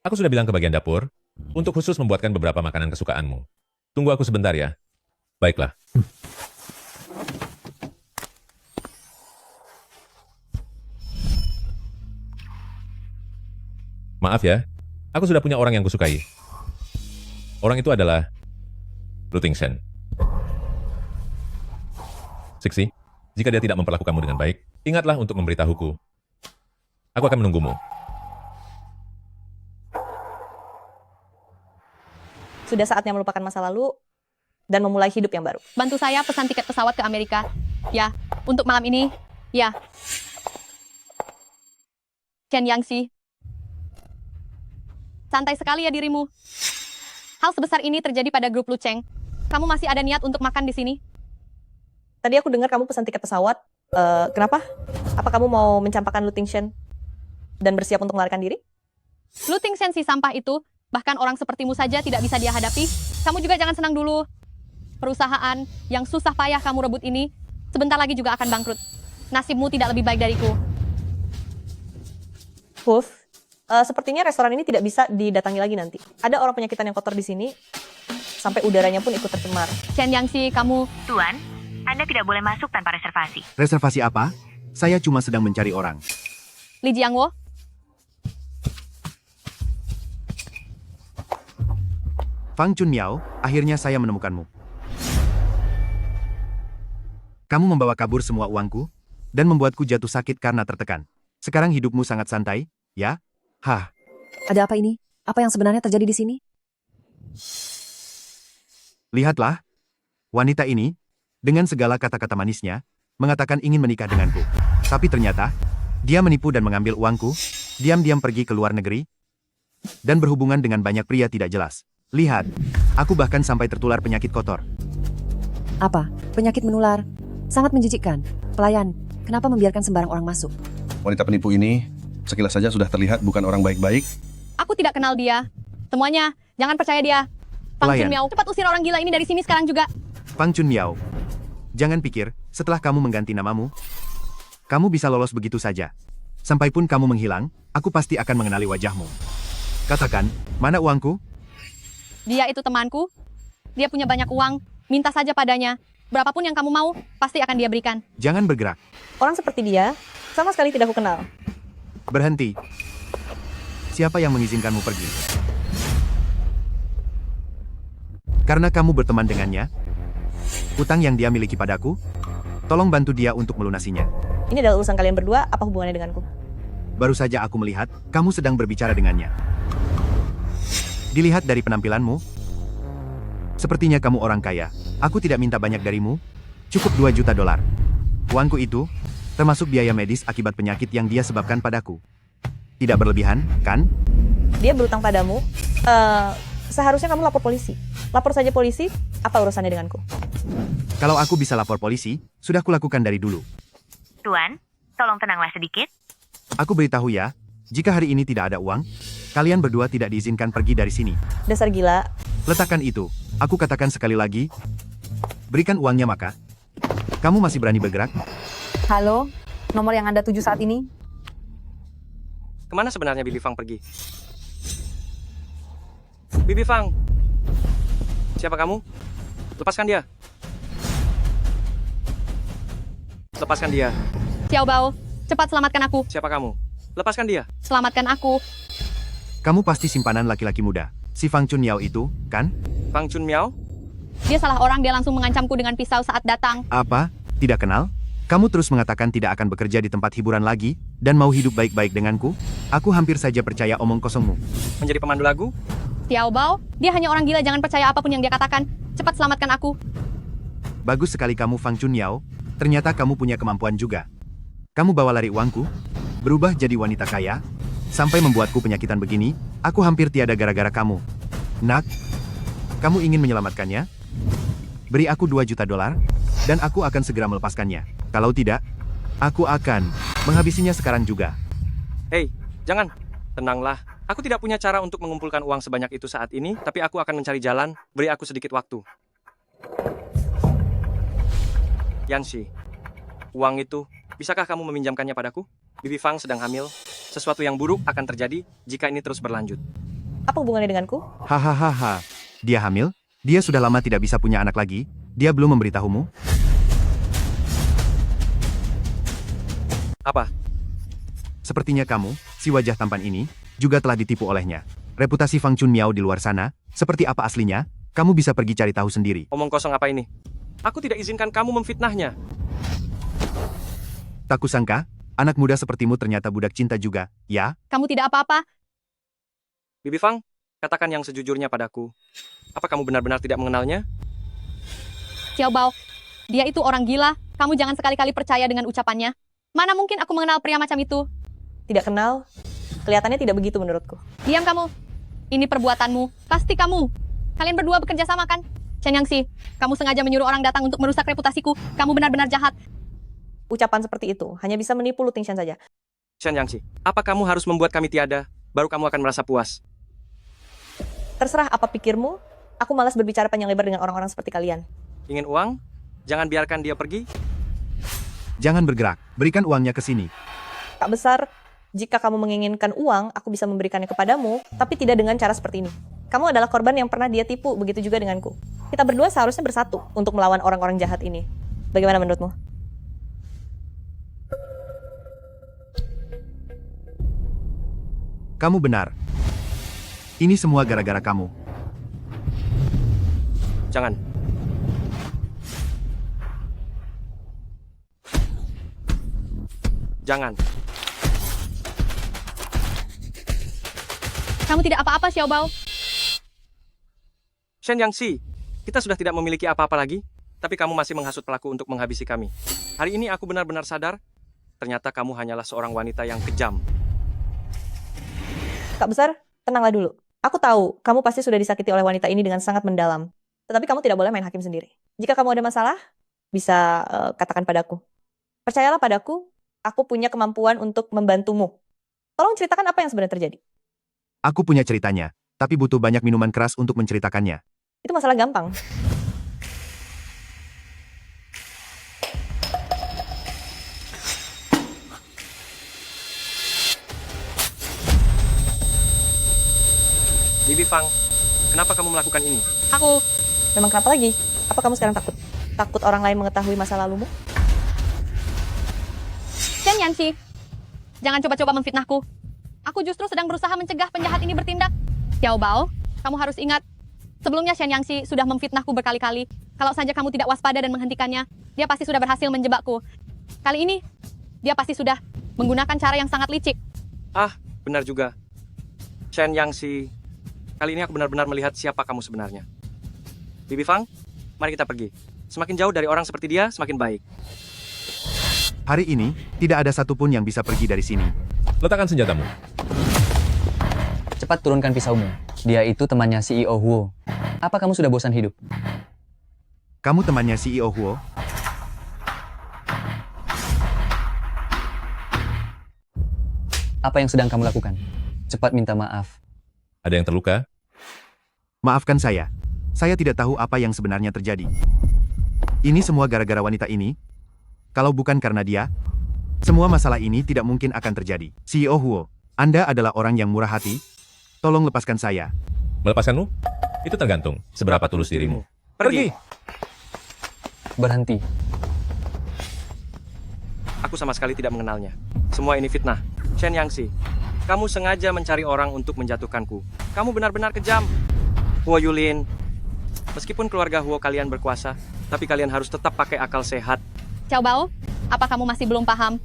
Aku sudah bilang ke bagian dapur, untuk khusus membuatkan beberapa makanan kesukaanmu. Tunggu aku sebentar ya. Baiklah. Maaf ya, aku sudah punya orang yang kusukai. Orang itu adalah Lutingchen. Sixi, jika dia tidak memperlakukanmu dengan baik, ingatlah untuk memberitahuku. Aku akan menunggumu. Sudah saatnya melupakan masa lalu dan memulai hidup yang baru. Bantu saya pesan tiket pesawat ke Amerika. Ya, untuk malam ini. Ya. Chen Yangxi. Santai sekali ya dirimu. Hal sebesar ini terjadi pada grup Lucheng. Kamu masih ada niat untuk makan di sini? Tadi aku dengar kamu pesan tiket pesawat. Kenapa? Apa kamu mau mencampakkan Lutingchen dan bersiap untuk melarikan diri? Lutingchen si sampah itu, bahkan orang sepertimu saja tidak bisa dia hadapi. Kamu juga jangan senang dulu. Perusahaan yang susah payah kamu rebut ini, sebentar lagi juga akan bangkrut. Nasibmu tidak lebih baik dariku. Puff, sepertinya restoran ini tidak bisa didatangi lagi nanti. Ada orang penyakitan yang kotor di sini, sampai udaranya pun ikut tercemar. Chen Yangxi, kamu... Tuan, Anda tidak boleh masuk tanpa reservasi. Reservasi apa? Saya cuma sedang mencari orang. Li Jiangwo, Fang Chunmiao, akhirnya saya menemukanmu. Kamu membawa kabur semua uangku, dan membuatku jatuh sakit karena tertekan. Sekarang hidupmu sangat santai, ya? Hah. Ada apa ini? Apa yang sebenarnya terjadi di sini? Lihatlah. Wanita ini, dengan segala kata-kata manisnya, mengatakan ingin menikah denganku. Tapi ternyata, dia menipu dan mengambil uangku, diam-diam pergi ke luar negeri, dan berhubungan dengan banyak pria tidak jelas. Lihat, aku bahkan sampai tertular penyakit kotor. Apa? Penyakit menular? Sangat menjijikkan. Pelayan, kenapa membiarkan sembarang orang masuk? Wanita penipu ini, sekilas saja sudah terlihat bukan orang baik-baik. aku tidak kenal dia. Semuanya, jangan percaya dia. Fang Pelayan. Chunmiao, cepat usir orang gila ini dari sini sekarang juga. Fang Chunmiao, jangan pikir, setelah kamu mengganti namamu, kamu bisa lolos begitu saja. Sampai pun kamu menghilang, aku pasti akan mengenali wajahmu. Katakan, mana uangku? Dia itu temanku. Dia punya banyak uang. Minta saja padanya. Berapapun yang kamu mau, pasti akan dia berikan. Jangan bergerak. Orang seperti dia, sama sekali tidak aku kenal. Berhenti. Siapa yang mengizinkanmu pergi? Karena kamu berteman dengannya, utang yang dia miliki padaku, tolong bantu dia untuk melunasinya. Ini adalah urusan kalian berdua, apa hubungannya denganku? Baru saja aku melihat, kamu sedang berbicara dengannya. Dilihat dari penampilanmu, sepertinya kamu orang kaya. Aku tidak minta banyak darimu, cukup $2 juta. Uangku itu, termasuk biaya medis akibat penyakit yang dia sebabkan padaku. Tidak berlebihan, kan? Dia berutang padamu, seharusnya kamu lapor polisi. Lapor saja polisi, apa urusannya denganku? Kalau aku bisa lapor polisi, sudah kulakukan dari dulu. Tuan, tolong tenanglah sedikit. Aku beritahu ya, jika hari ini tidak ada uang, kalian berdua tidak diizinkan pergi dari sini. Dasar gila. Letakkan itu. Aku katakan sekali lagi, berikan uangnya maka. Kamu masih berani bergerak? Halo, nomor yang Anda tuju saat ini? Kemana sebenarnya Bibi Fang pergi? Bibi Fang! Siapa kamu? Lepaskan dia. Lepaskan dia. Xiao Bao, cepat selamatkan aku. Siapa kamu? Lepaskan dia. Selamatkan aku. Kamu pasti simpanan laki-laki muda. Si Fang Chunmiao itu, kan? Fang Chunmiao? Dia salah orang, dia langsung mengancamku dengan pisau saat datang. Apa? Tidak kenal? Kamu terus mengatakan tidak akan bekerja di tempat hiburan lagi, dan mau hidup baik-baik denganku? Aku hampir saja percaya omong kosongmu. Menjadi pemandu lagu? Xiao Bao, dia hanya orang gila, jangan percaya apapun yang dia katakan. Cepat selamatkan aku. Bagus sekali kamu Fang Chunmiao, ternyata kamu punya kemampuan juga. Kamu bawa lari uangku, berubah jadi wanita kaya, sampai membuatku penyakitan begini, aku hampir tiada gara-gara kamu. Nak, kamu ingin menyelamatkannya? Beri aku $2 juta, dan aku akan segera melepaskannya. Kalau tidak, aku akan menghabisinya sekarang juga. Hei, jangan. Tenanglah. Aku tidak punya cara untuk mengumpulkan uang sebanyak itu saat ini, tapi aku akan mencari jalan. Beri aku sedikit waktu. Yanxi, uang itu, bisakah kamu meminjamkannya padaku? Bibi Fang sedang hamil. Sesuatu yang buruk akan terjadi jika ini terus berlanjut. Apa hubungannya denganku? Hahaha. Dia hamil? Dia sudah lama tidak bisa punya anak lagi? Dia belum memberitahumu? Apa? Sepertinya kamu, si wajah tampan ini, juga telah ditipu olehnya. Reputasi Fang Chunmiao di luar sana, seperti apa aslinya? Kamu bisa pergi cari tahu sendiri. Omong kosong apa ini? Aku tidak izinkan kamu memfitnahnya. Tak kusangka, anak muda sepertimu ternyata budak cinta juga, ya? Kamu tidak apa-apa. Bibi Fang, katakan yang sejujurnya padaku. Apa kamu benar-benar tidak mengenalnya? Xiao Bao, dia itu orang gila. Kamu jangan sekali-kali percaya dengan ucapannya. Mana mungkin aku mengenal pria macam itu? Tidak kenal. Kelihatannya tidak begitu menurutku. Diam kamu. Ini perbuatanmu. Pasti kamu. Kalian berdua bekerja sama kan? Chen Yangxi, kamu sengaja menyuruh orang datang untuk merusak reputasiku. Kamu benar-benar jahat. Ucapan seperti itu hanya bisa menipu Lu Tingshan saja. Chen Yangxi, apa kamu harus membuat kami tiada, baru kamu akan merasa puas? Terserah apa pikirmu, aku malas berbicara panjang lebar dengan orang-orang seperti kalian. Ingin uang? Jangan biarkan dia pergi. Jangan bergerak, berikan uangnya ke sini. Kak Besar, jika kamu menginginkan uang, aku bisa memberikannya kepadamu, tapi tidak dengan cara seperti ini. Kamu adalah korban yang pernah dia tipu, begitu juga denganku. Kita berdua seharusnya bersatu untuk melawan orang-orang jahat ini. Bagaimana menurutmu? Kamu benar. Ini semua gara-gara kamu. Jangan. Jangan. Kamu tidak apa-apa, Xiao Bao. Shen Yangxi, kita sudah tidak memiliki apa-apa lagi, tapi kamu masih menghasut pelaku untuk menghabisi kami. Hari ini aku benar-benar sadar, ternyata kamu hanyalah seorang wanita yang kejam. Kak Besar, tenanglah dulu. Aku tahu, kamu pasti sudah disakiti oleh wanita ini dengan sangat mendalam. Tetapi kamu tidak boleh main hakim sendiri. Jika kamu ada masalah, bisa katakan padaku. Percayalah padaku, aku punya kemampuan untuk membantumu. Tolong ceritakan apa yang sebenarnya terjadi. Aku punya ceritanya, tapi butuh banyak minuman keras untuk menceritakannya. Itu masalah gampang. Bibi Fang, kenapa kamu melakukan ini? Aku. Memang kenapa lagi? Apa kamu sekarang takut? Takut orang lain mengetahui masa lalumu? Chen Yangxi, jangan coba-coba memfitnahku. Aku justru sedang berusaha mencegah penjahat ini bertindak. Xiao Bao, kamu harus ingat, sebelumnya Chen Yangxi sudah memfitnahku berkali-kali. Kalau saja kamu tidak waspada dan menghentikannya, dia pasti sudah berhasil menjebakku. Kali ini, dia pasti sudah menggunakan cara yang sangat licik. Ah, benar juga. Chen Yangxi, kali ini aku benar-benar melihat siapa kamu sebenarnya. Bibi Fang, mari kita pergi. Semakin jauh dari orang seperti dia, semakin baik. Hari ini, tidak ada satupun yang bisa pergi dari sini. Letakkan senjatamu. Cepat turunkan pisaumu. Dia itu temannya CEO Huo. Apa kamu sudah bosan hidup? Kamu temannya CEO Huo? Apa yang sedang kamu lakukan? Cepat minta maaf. Ada yang terluka? Maafkan saya. Saya tidak tahu apa yang sebenarnya terjadi. Ini semua gara-gara wanita ini. Kalau bukan karena dia, semua masalah ini tidak mungkin akan terjadi. CEO Huo, Anda adalah orang yang murah hati. Tolong lepaskan saya. Melepaskanmu? Itu tergantung seberapa tulus dirimu. Pergi! Berhenti. Aku sama sekali tidak mengenalnya. Semua ini fitnah. Chen Yangxi, kamu sengaja mencari orang untuk menjatuhkanku. Kamu benar-benar kejam. Huo Yulin, meskipun keluarga Huo kalian berkuasa, tapi kalian harus tetap pakai akal sehat. Xiao Bao, apa kamu masih belum paham?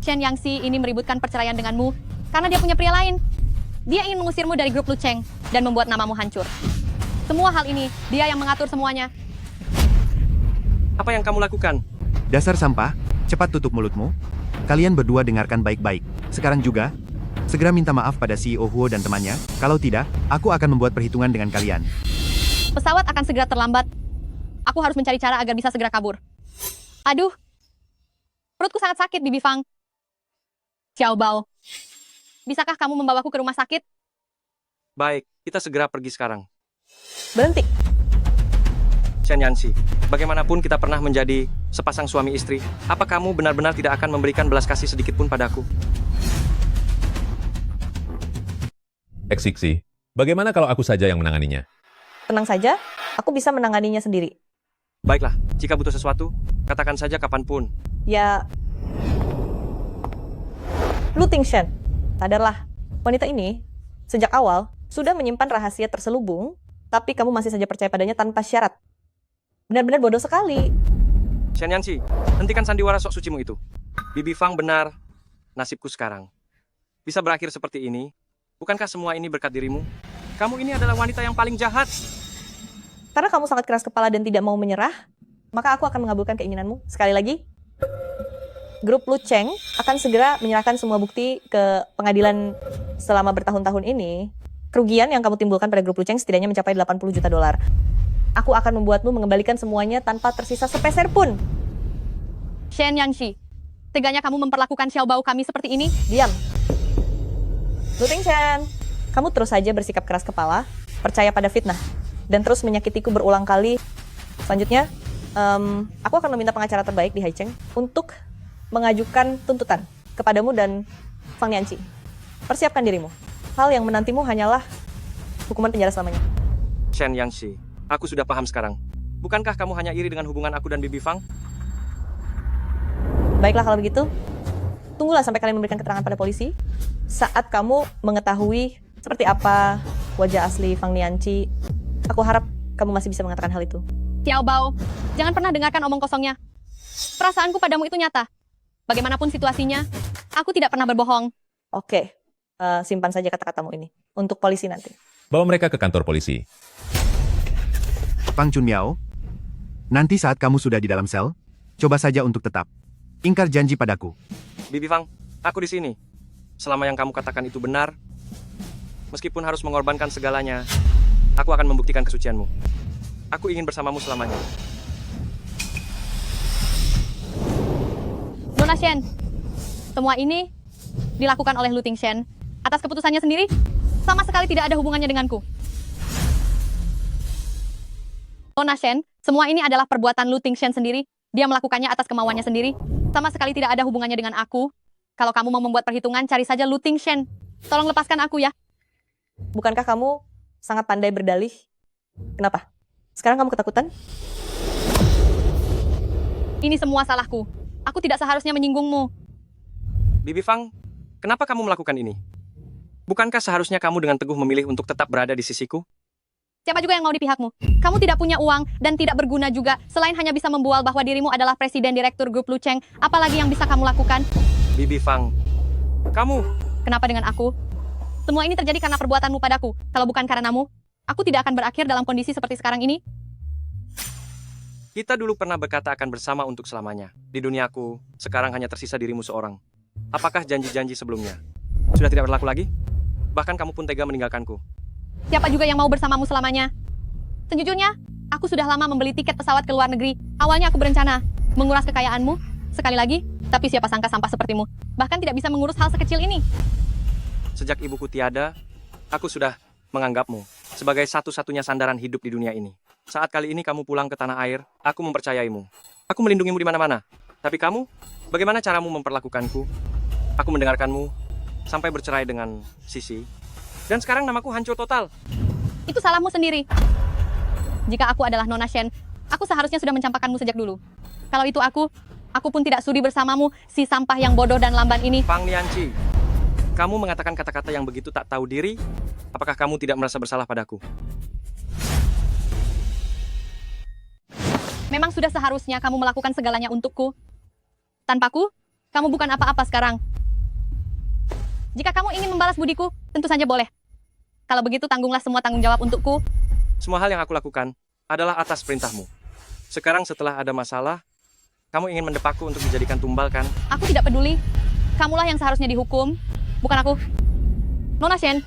Chen Yangxi ini meributkan perceraian denganmu karena dia punya pria lain. Dia ingin mengusirmu dari grup Lucheng dan membuat namamu hancur. Semua hal ini, dia yang mengatur semuanya. Apa yang kamu lakukan? Dasar sampah, cepat tutup mulutmu. Kalian berdua dengarkan baik-baik. Sekarang juga, segera minta maaf pada CEO Huo dan temannya. Kalau tidak, aku akan membuat perhitungan dengan kalian. Pesawat akan segera terlambat. Aku harus mencari cara agar bisa segera kabur. Aduh, perutku sangat sakit, Bibi Fang. Xiao Bao, bisakah kamu membawaku ke rumah sakit? Baik, kita segera pergi sekarang. Berhenti. Shen Yanxi, bagaimanapun kita pernah menjadi sepasang suami istri, apa kamu benar-benar tidak akan memberikan belas kasih sedikit pun padaku? Eksiksi, bagaimana kalau aku saja yang menanganinya? Tenang saja, aku bisa menanganinya sendiri. Baiklah, jika butuh sesuatu, katakan saja kapanpun. Ya, Lu Tingshan, sadarlah, wanita ini sejak awal sudah menyimpan rahasia terselubung, tapi kamu masih saja percaya padanya tanpa syarat. Benar-benar bodoh sekali. Shen Yanxi, hentikan sandiwara sok sucimu itu. Bibi Fang benar, nasibku sekarang bisa berakhir seperti ini. Bukankah semua ini berkat dirimu? Kamu ini adalah wanita yang paling jahat. Karena kamu sangat keras kepala dan tidak mau menyerah, maka aku akan mengabulkan keinginanmu. Sekali lagi, grup Lu Cheng akan segera menyerahkan semua bukti ke pengadilan. Selama bertahun-tahun ini, kerugian yang kamu timbulkan pada grup Lu Cheng setidaknya mencapai 80 juta dolar. Aku akan membuatmu mengembalikan semuanya tanpa tersisa sepeser pun. Shen Yanxi, teganya kamu memperlakukan Xiaobao kami seperti ini? Diam. Lu Tingshan, kamu terus saja bersikap keras kepala, percaya pada fitnah, dan terus menyakitiku berulang kali. Selanjutnya, aku akan meminta pengacara terbaik di Haicheng untuk mengajukan tuntutan kepadamu dan Fang Nianqi. Persiapkan dirimu. Hal yang menantimu hanyalah hukuman penjara selamanya. Shen Yanxi, aku sudah paham sekarang. Bukankah kamu hanya iri dengan hubungan aku dan Bibi Fang? Baiklah kalau begitu, tunggulah sampai kalian memberikan keterangan pada polisi. Saat kamu mengetahui seperti apa wajah asli Fang Nianqi, aku harap kamu masih bisa mengatakan hal itu. Xiaobao, jangan pernah dengarkan omong kosongnya. Perasaanku padamu itu nyata. Bagaimanapun situasinya, aku tidak pernah berbohong. Oke, simpan saja kata-katamu ini untuk polisi nanti. Bawa mereka ke kantor polisi. Fang Chunmiao, nanti saat kamu sudah di dalam sel, coba saja untuk tetap ingkar janji padaku. Bibi Fang, aku di sini. Selama yang kamu katakan itu benar, meskipun harus mengorbankan segalanya, aku akan membuktikan kesucianmu. Aku ingin bersamamu selamanya. Nona Shen, semua ini dilakukan oleh Lu Tingshan atas keputusannya sendiri, sama sekali tidak ada hubungannya denganku. Nona Shen, semua ini adalah perbuatan Lu Tingshan sendiri. Dia melakukannya atas kemauannya sendiri, sama sekali tidak ada hubungannya dengan aku. Kalau kamu mau membuat perhitungan, cari saja Lu Tingshan. Tolong lepaskan aku ya. Bukankah kamu sangat pandai berdalih? Kenapa? Sekarang kamu ketakutan? Ini semua salahku. Aku tidak seharusnya menyinggungmu. Bibi Fang, kenapa kamu melakukan ini? Bukankah seharusnya kamu dengan teguh memilih untuk tetap berada di sisiku? Siapa juga yang mau di pihakmu? Kamu tidak punya uang dan tidak berguna juga, selain hanya bisa membual bahwa dirimu adalah presiden direktur grup Lu Cheng. Apalagi yang bisa kamu lakukan? Bibi Fang, kamu... Kenapa dengan aku? Semua ini terjadi karena perbuatanmu padaku. Kalau bukan karenamu, aku tidak akan berakhir dalam kondisi seperti sekarang ini. Kita dulu pernah berkata akan bersama untuk selamanya. Di duniaku, sekarang hanya tersisa dirimu seorang. Apakah janji-janji sebelumnya sudah tidak berlaku lagi? Bahkan kamu pun tega meninggalkanku. Siapa juga yang mau bersamamu selamanya? Sejujurnya, aku sudah lama membeli tiket pesawat ke luar negeri. Awalnya aku berencana menguras kekayaanmu, sekali lagi, tapi siapa sangka sampah sepertimu bahkan tidak bisa mengurus hal sekecil ini. Sejak ibuku tiada, aku sudah menganggapmu sebagai satu-satunya sandaran hidup di dunia ini. Saat kali ini kamu pulang ke tanah air, aku mempercayaimu. Aku melindungimu di mana-mana. Tapi kamu, bagaimana caramu memperlakukanku? Aku mendengarkanmu sampai bercerai dengan Sisi. Dan sekarang namaku hancur total. Itu salahmu sendiri. Jika aku adalah Nona Shen, aku seharusnya sudah mencampakkanmu sejak dulu. Kalau itu aku pun tidak sudi bersamamu, si sampah yang bodoh dan lamban ini. Fang Nianqi, kamu mengatakan kata-kata yang begitu tak tahu diri. Apakah kamu tidak merasa bersalah padaku? Memang sudah seharusnya kamu melakukan segalanya untukku. Tanpaku, kamu bukan apa-apa sekarang. Jika kamu ingin membalas budiku, tentu saja boleh. Kalau begitu, tanggunglah semua tanggung jawab untukku. Semua hal yang aku lakukan adalah atas perintahmu. Sekarang setelah ada masalah, kamu ingin mendepakku untuk dijadikan tumbal, kan? Aku tidak peduli. Kamulah yang seharusnya dihukum, bukan aku. Nona Shen,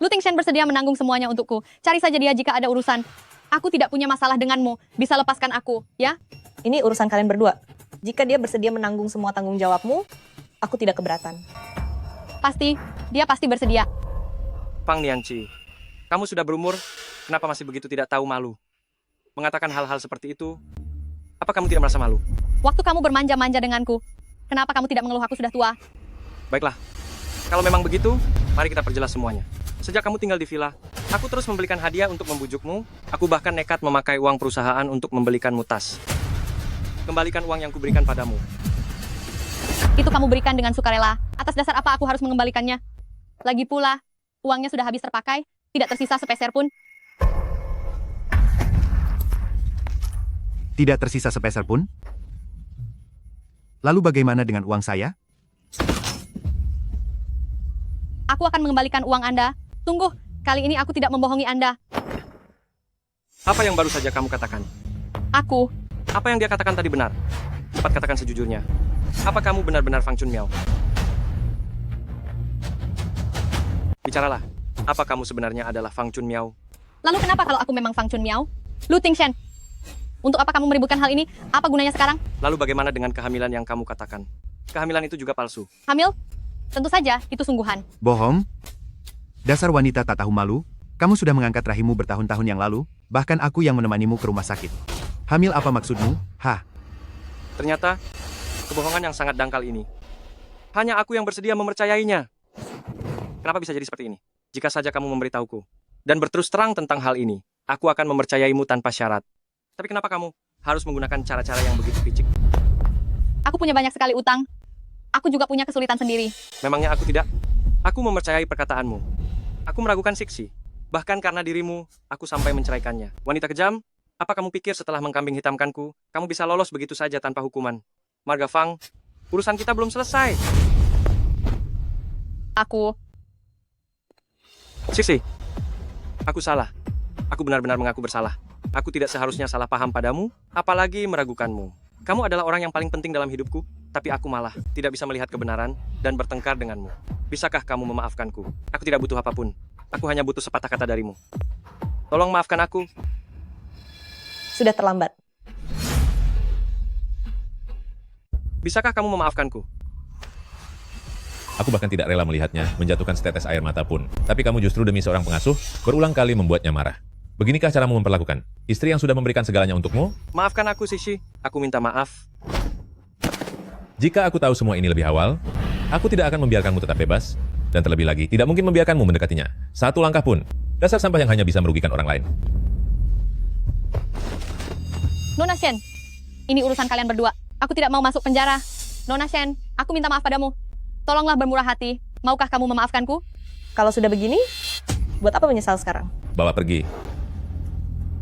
Lu Tingshan bersedia menanggung semuanya untukku. Cari saja dia jika ada urusan. Aku tidak punya masalah denganmu. Bisa lepaskan aku, ya? Ini urusan kalian berdua. Jika dia bersedia menanggung semua tanggung jawabmu, aku tidak keberatan. Dia pasti bersedia. Fang Nianqi, Kamu sudah berumur, kenapa masih begitu tidak tahu malu? Mengatakan hal-hal seperti itu, apa kamu tidak merasa malu? Waktu kamu bermanja-manja denganku, kenapa kamu tidak mengeluh aku sudah tua? Baiklah, kalau memang begitu, mari kita perjelas semuanya. Sejak kamu tinggal di villa, aku terus membelikan hadiah untuk membujukmu. Aku bahkan nekat memakai uang perusahaan untuk membelikanmu tas. Kembalikan uang yang kuberikan padamu. Itu kamu berikan dengan sukarela. Atas dasar apa aku harus mengembalikannya? Lagi pula, uangnya sudah habis terpakai, tidak tersisa sepeser pun. Tidak tersisa sepeser pun? Lalu bagaimana dengan uang saya? Aku akan mengembalikan uang Anda. Tunggu, kali ini aku tidak membohongi Anda. Apa yang baru saja kamu katakan? Aku. Apa yang dia katakan tadi benar? Cepat katakan sejujurnya. Apa kamu benar-benar Fang Chunmiao? Bicaralah. Apa kamu sebenarnya adalah Fang Chunmiao? Lalu kenapa kalau aku memang Fang Chunmiao? Lu Tingshen, untuk apa kamu meributkan hal ini? Apa gunanya sekarang? Lalu bagaimana dengan kehamilan yang kamu katakan? Kehamilan itu juga palsu. Hamil? Tentu saja, itu sungguhan. Bohong? Dasar wanita tak tahu malu, kamu sudah mengangkat rahimmu bertahun-tahun yang lalu, bahkan aku yang menemanimu ke rumah sakit. Hamil apa maksudmu? Hah? Ternyata, kebohongan yang sangat dangkal ini. Hanya aku yang bersedia mempercayainya. Kenapa bisa jadi seperti ini? Jika saja kamu memberitahuku, dan berterus terang tentang hal ini, aku akan mempercayaimu tanpa syarat. Tapi kenapa kamu harus menggunakan cara-cara yang begitu picik? Aku punya banyak sekali utang. Aku juga punya kesulitan sendiri. Memangnya aku tidak? Aku mempercayai perkataanmu. Aku meragukan Siksi. Bahkan karena dirimu, aku sampai menceraikannya. Wanita kejam, apa kamu pikir setelah mengkambing hitamkanku, kamu bisa lolos begitu saja tanpa hukuman? Marga Fang, urusan kita belum selesai. Aku. Siksi, aku salah. Aku benar-benar mengaku bersalah. Aku tidak seharusnya salah paham padamu, apalagi meragukanmu. Kamu adalah orang yang paling penting dalam hidupku, tapi aku malah tidak bisa melihat kebenaran dan bertengkar denganmu. Bisakah kamu memaafkanku? Aku tidak butuh apapun. Aku hanya butuh sepatah kata darimu. Tolong maafkan aku. Sudah terlambat. Bisakah kamu memaafkanku? Aku bahkan tidak rela melihatnya menjatuhkan setetes air mata pun. Tapi kamu justru demi seorang pengasuh, berulang kali membuatnya marah. Beginikah caramu memperlakukan istri yang sudah memberikan segalanya untukmu? Maafkan aku, Sishi. Aku minta maaf. Jika aku tahu semua ini lebih awal, aku tidak akan membiarkanmu tetap bebas. Dan terlebih lagi, tidak mungkin membiarkanmu mendekatinya. Satu langkah pun. Dasar sampah yang hanya bisa merugikan orang lain. Nona Shen, ini urusan kalian berdua. Aku tidak mau masuk penjara. Nona Shen, aku minta maaf padamu. Tolonglah bermurah hati. Maukah kamu memaafkanku? Kalau sudah begini, buat apa menyesal sekarang? Bawa pergi.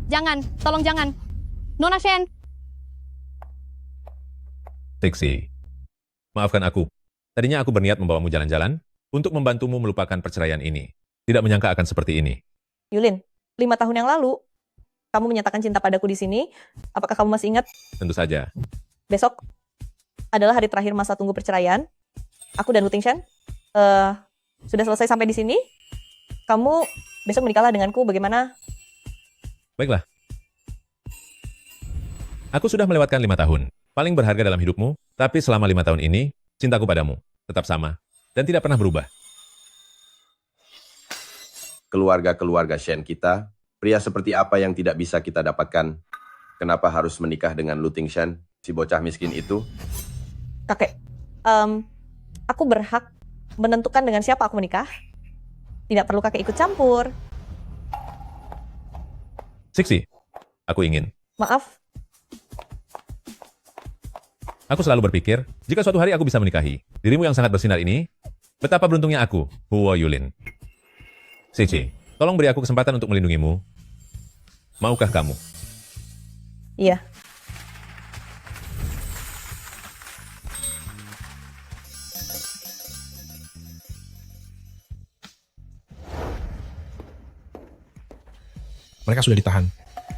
Jangan, tolong jangan. Nona Shen. Trixie, maafkan aku. Tadinya aku berniat membawamu jalan-jalan untuk membantumu melupakan perceraian ini. Tidak menyangka akan seperti ini. Yulin, 5 tahun yang lalu, kamu menyatakan cinta padaku di sini. Apakah kamu masih ingat? Tentu saja. Besok adalah hari terakhir masa tunggu perceraian. Aku dan Wu Tingshen sudah selesai sampai di sini. Kamu besok menikahlah denganku. Bagaimana? Baiklah. Aku sudah melewatkan 5 tahun. Paling berharga dalam hidupmu, tapi selama 5 tahun ini, cintaku padamu tetap sama dan tidak pernah berubah. Keluarga-keluarga Shen kita, pria seperti apa yang tidak bisa kita dapatkan? Kenapa harus menikah dengan Lu Tingshen, si bocah miskin itu? Kakek, aku berhak menentukan dengan siapa aku menikah. Tidak perlu kakek ikut campur. Siksi, aku ingin. Maaf. Aku selalu berpikir, jika suatu hari aku bisa menikahi dirimu yang sangat bersinar ini, betapa beruntungnya aku, Huo Yulin. Siksi, tolong beri aku kesempatan untuk melindungimu. Maukah kamu? Iya. Mereka sudah ditahan.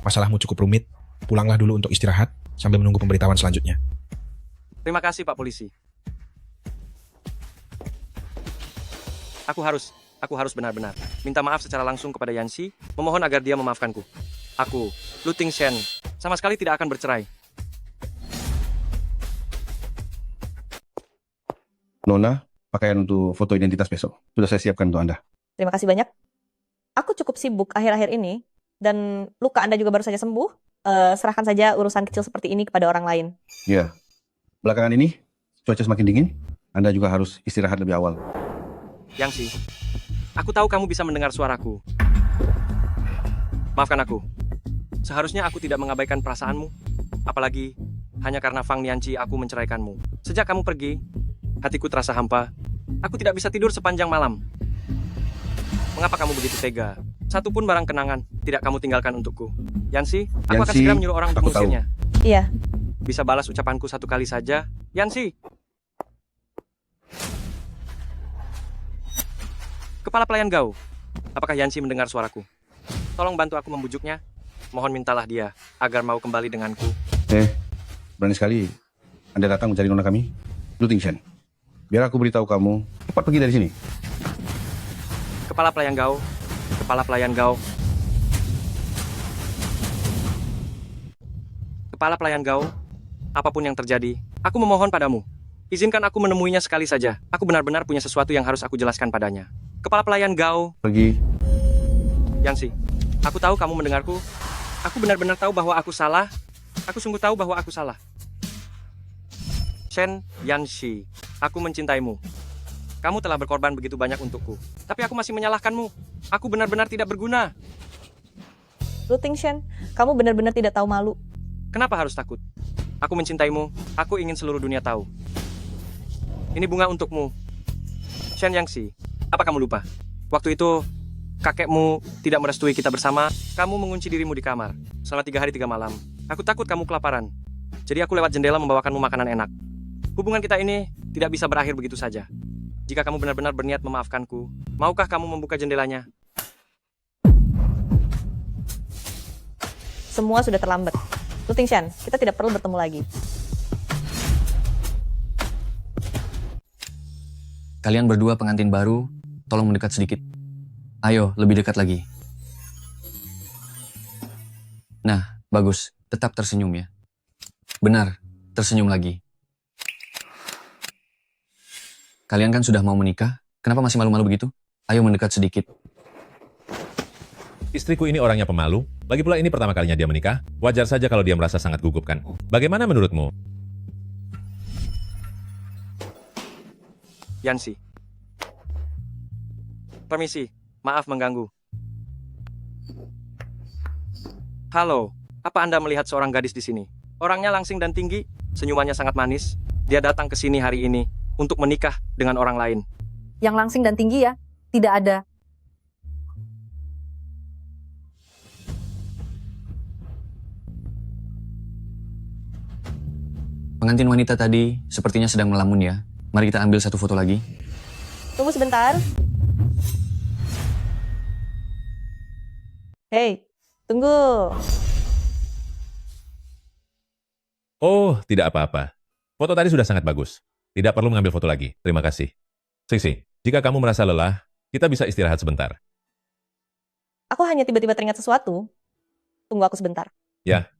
Masalahmu cukup rumit. Pulanglah dulu untuk istirahat sambil menunggu pemberitahuan selanjutnya. Terima kasih, Pak Polisi. Aku harus benar-benar minta maaf secara langsung kepada Yanxi, memohon agar dia memaafkanku. Aku, Lu Tingshen, sama sekali tidak akan bercerai. Nona, pakaian untuk foto identitas besok. Sudah saya siapkan untuk Anda. Terima kasih banyak. Aku cukup sibuk akhir-akhir ini, dan luka Anda juga baru saja sembuh. Serahkan saja urusan kecil seperti ini kepada orang lain. Ya, belakangan ini cuaca semakin dingin. Anda juga harus istirahat lebih awal. Yangshi, aku tahu kamu bisa mendengar suaraku. Maafkan aku. Seharusnya aku tidak mengabaikan perasaanmu. Apalagi hanya karena Fang Nianqi aku menceraikanmu. Sejak kamu pergi, hatiku terasa hampa. Aku tidak bisa tidur sepanjang malam. Mengapa kamu begitu tega? Satu pun barang kenangan tidak kamu tinggalkan untukku. Yansi, aku akan Yansi, segera menyuruh orang untuk aku tahu. mengusirnya. Iya. Bisa balas ucapanku satu kali saja. Yansi. Kepala pelayan Gao. Apakah Yansi mendengar suaraku? Tolong bantu aku membujuknya. Mohon mintalah dia agar mau kembali denganku. Berani sekali Anda datang mencari nona kami, Lu Tingshan. Biar aku beritahu kamu, cepat pergi dari sini. Kepala pelayan Gao. Kepala pelayan Gao. Kepala pelayan Gao. Apapun yang terjadi, aku memohon padamu. Izinkan aku menemuinya sekali saja. Aku benar-benar punya sesuatu yang harus aku jelaskan padanya. Kepala pelayan Gao. Pergi. Yansi, aku tahu kamu mendengarku. Aku benar-benar tahu bahwa aku salah. Aku sungguh tahu bahwa aku salah. Shen Yanshi, aku mencintaimu. Kamu telah berkorban begitu banyak untukku. Tapi aku masih menyalahkanmu. Aku benar-benar tidak berguna. Lu Tingshan, kamu benar-benar tidak tahu malu. Kenapa harus takut? Aku mencintaimu. Aku ingin seluruh dunia tahu. Ini bunga untukmu. Shen Yanshi, apa kamu lupa? Waktu itu, kakekmu tidak merestui kita bersama. Kamu mengunci dirimu di kamar selama 3 hari 3 malam. Aku takut kamu kelaparan. Jadi aku lewat jendela membawakanmu makanan enak. Hubungan kita ini tidak bisa berakhir begitu saja. Jika kamu benar-benar berniat memaafkanku, maukah kamu membuka jendelanya? Semua sudah terlambat. Lu Tingshan, kita tidak perlu bertemu lagi. Kalian berdua pengantin baru, tolong mendekat sedikit. Ayo, lebih dekat lagi. Nah, bagus. Tetap tersenyum ya. Benar, tersenyum lagi. Kalian kan sudah mau menikah, kenapa masih malu-malu begitu? Ayo mendekat sedikit. Istriku ini orangnya pemalu, lagi pula ini pertama kalinya dia menikah, wajar saja kalau dia merasa sangat gugup kan. Bagaimana menurutmu? Yansi. Permisi, maaf mengganggu. Halo, apa Anda melihat seorang gadis di sini? Orangnya langsing dan tinggi, senyumannya sangat manis. Dia datang ke sini hari ini untuk menikah dengan orang lain. Yang langsing dan tinggi ya? Tidak ada. Pengantin wanita tadi sepertinya sedang melamun ya. Mari kita ambil satu foto lagi. Tunggu sebentar. Hei, tunggu. Oh, tidak apa-apa. Foto tadi sudah sangat bagus. Tidak perlu mengambil foto lagi. Terima kasih. Siksi, jika kamu merasa lelah, kita bisa istirahat sebentar. Aku hanya tiba-tiba teringat sesuatu. Tunggu aku sebentar. Ya.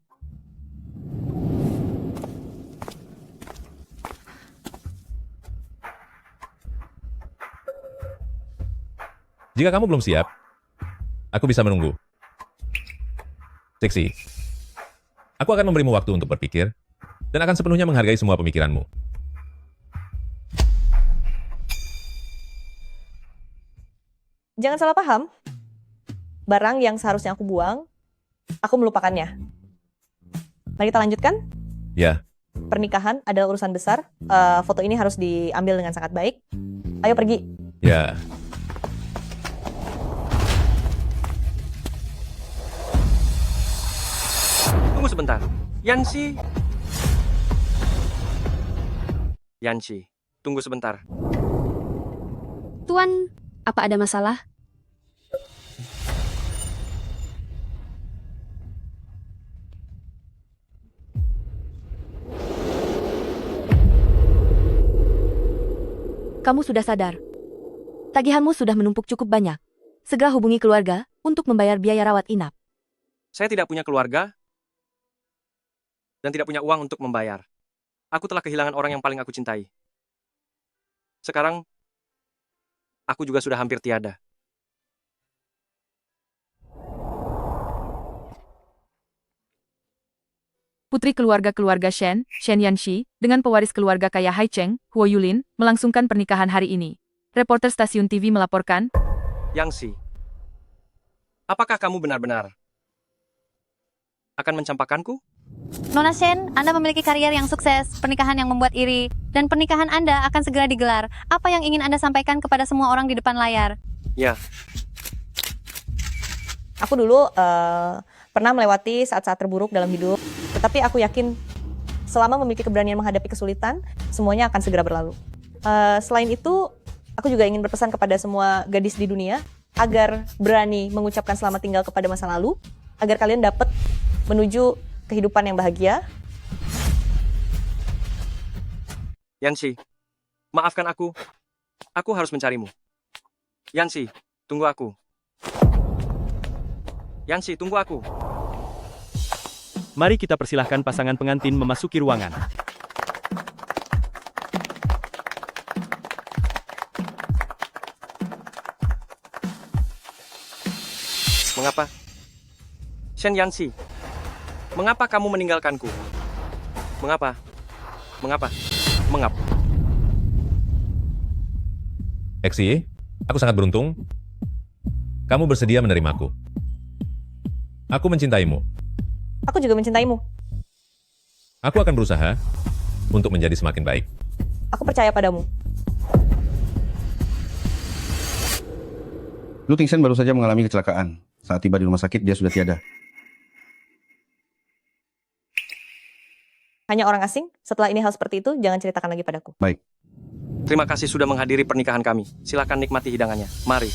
Jika kamu belum siap, aku bisa menunggu. Siksi, aku akan memberimu waktu untuk berpikir, dan akan sepenuhnya menghargai semua pemikiranmu. Jangan salah paham. Barang yang seharusnya aku buang, aku melupakannya. Mari kita lanjutkan. Ya. Pernikahan adalah urusan besar. Foto ini harus diambil dengan sangat baik. Ayo pergi. Ya. Tunggu sebentar. Yansi. Yansi, tunggu sebentar. Tuan, apa ada masalah? Kamu sudah sadar. Tagihanmu sudah menumpuk cukup banyak. Segera hubungi keluarga untuk membayar biaya rawat inap. Saya tidak punya keluarga dan tidak punya uang untuk membayar. Aku telah kehilangan orang yang paling aku cintai. Sekarang, aku juga sudah hampir tiada. putri keluarga Shen, Shen Yanxi, dengan pewaris keluarga kaya Hai Cheng, Huo Yulin, melangsungkan pernikahan hari ini. Reporter stasiun TV melaporkan, Yangxi, apakah kamu benar-benar akan mencampakkanku? Nona Shen, Anda memiliki karier yang sukses, pernikahan yang membuat iri, dan pernikahan Anda akan segera digelar. Apa yang ingin Anda sampaikan kepada semua orang di depan layar? Ya, Aku dulu pernah melewati saat-saat terburuk dalam hidup, tetapi aku yakin selama memiliki keberanian menghadapi kesulitan, semuanya akan segera berlalu. Selain itu, aku juga ingin berpesan kepada semua gadis di dunia agar berani mengucapkan selamat tinggal kepada masa lalu, agar kalian dapat menuju kehidupan yang bahagia. Yanxi, maafkan aku. Aku harus mencarimu. Yanxi, tunggu aku. Yanxi, tunggu aku. Mari kita persilahkan pasangan pengantin memasuki ruangan. Mengapa? Shen Yanxi, mengapa kamu meninggalkanku? Mengapa? Mengapa? Mengapa? Exi, aku sangat beruntung. Kamu bersedia menerimaku. Aku mencintaimu. Aku juga mencintaimu. Aku akan berusaha untuk menjadi semakin baik. Aku percaya padamu. Lu Tingchen baru saja mengalami kecelakaan. Saat tiba di rumah sakit, dia sudah tiada. Hanya orang asing, setelah ini hal seperti itu, jangan ceritakan lagi padaku. Baik. Terima kasih sudah menghadiri pernikahan kami. Silakan nikmati hidangannya. Mari.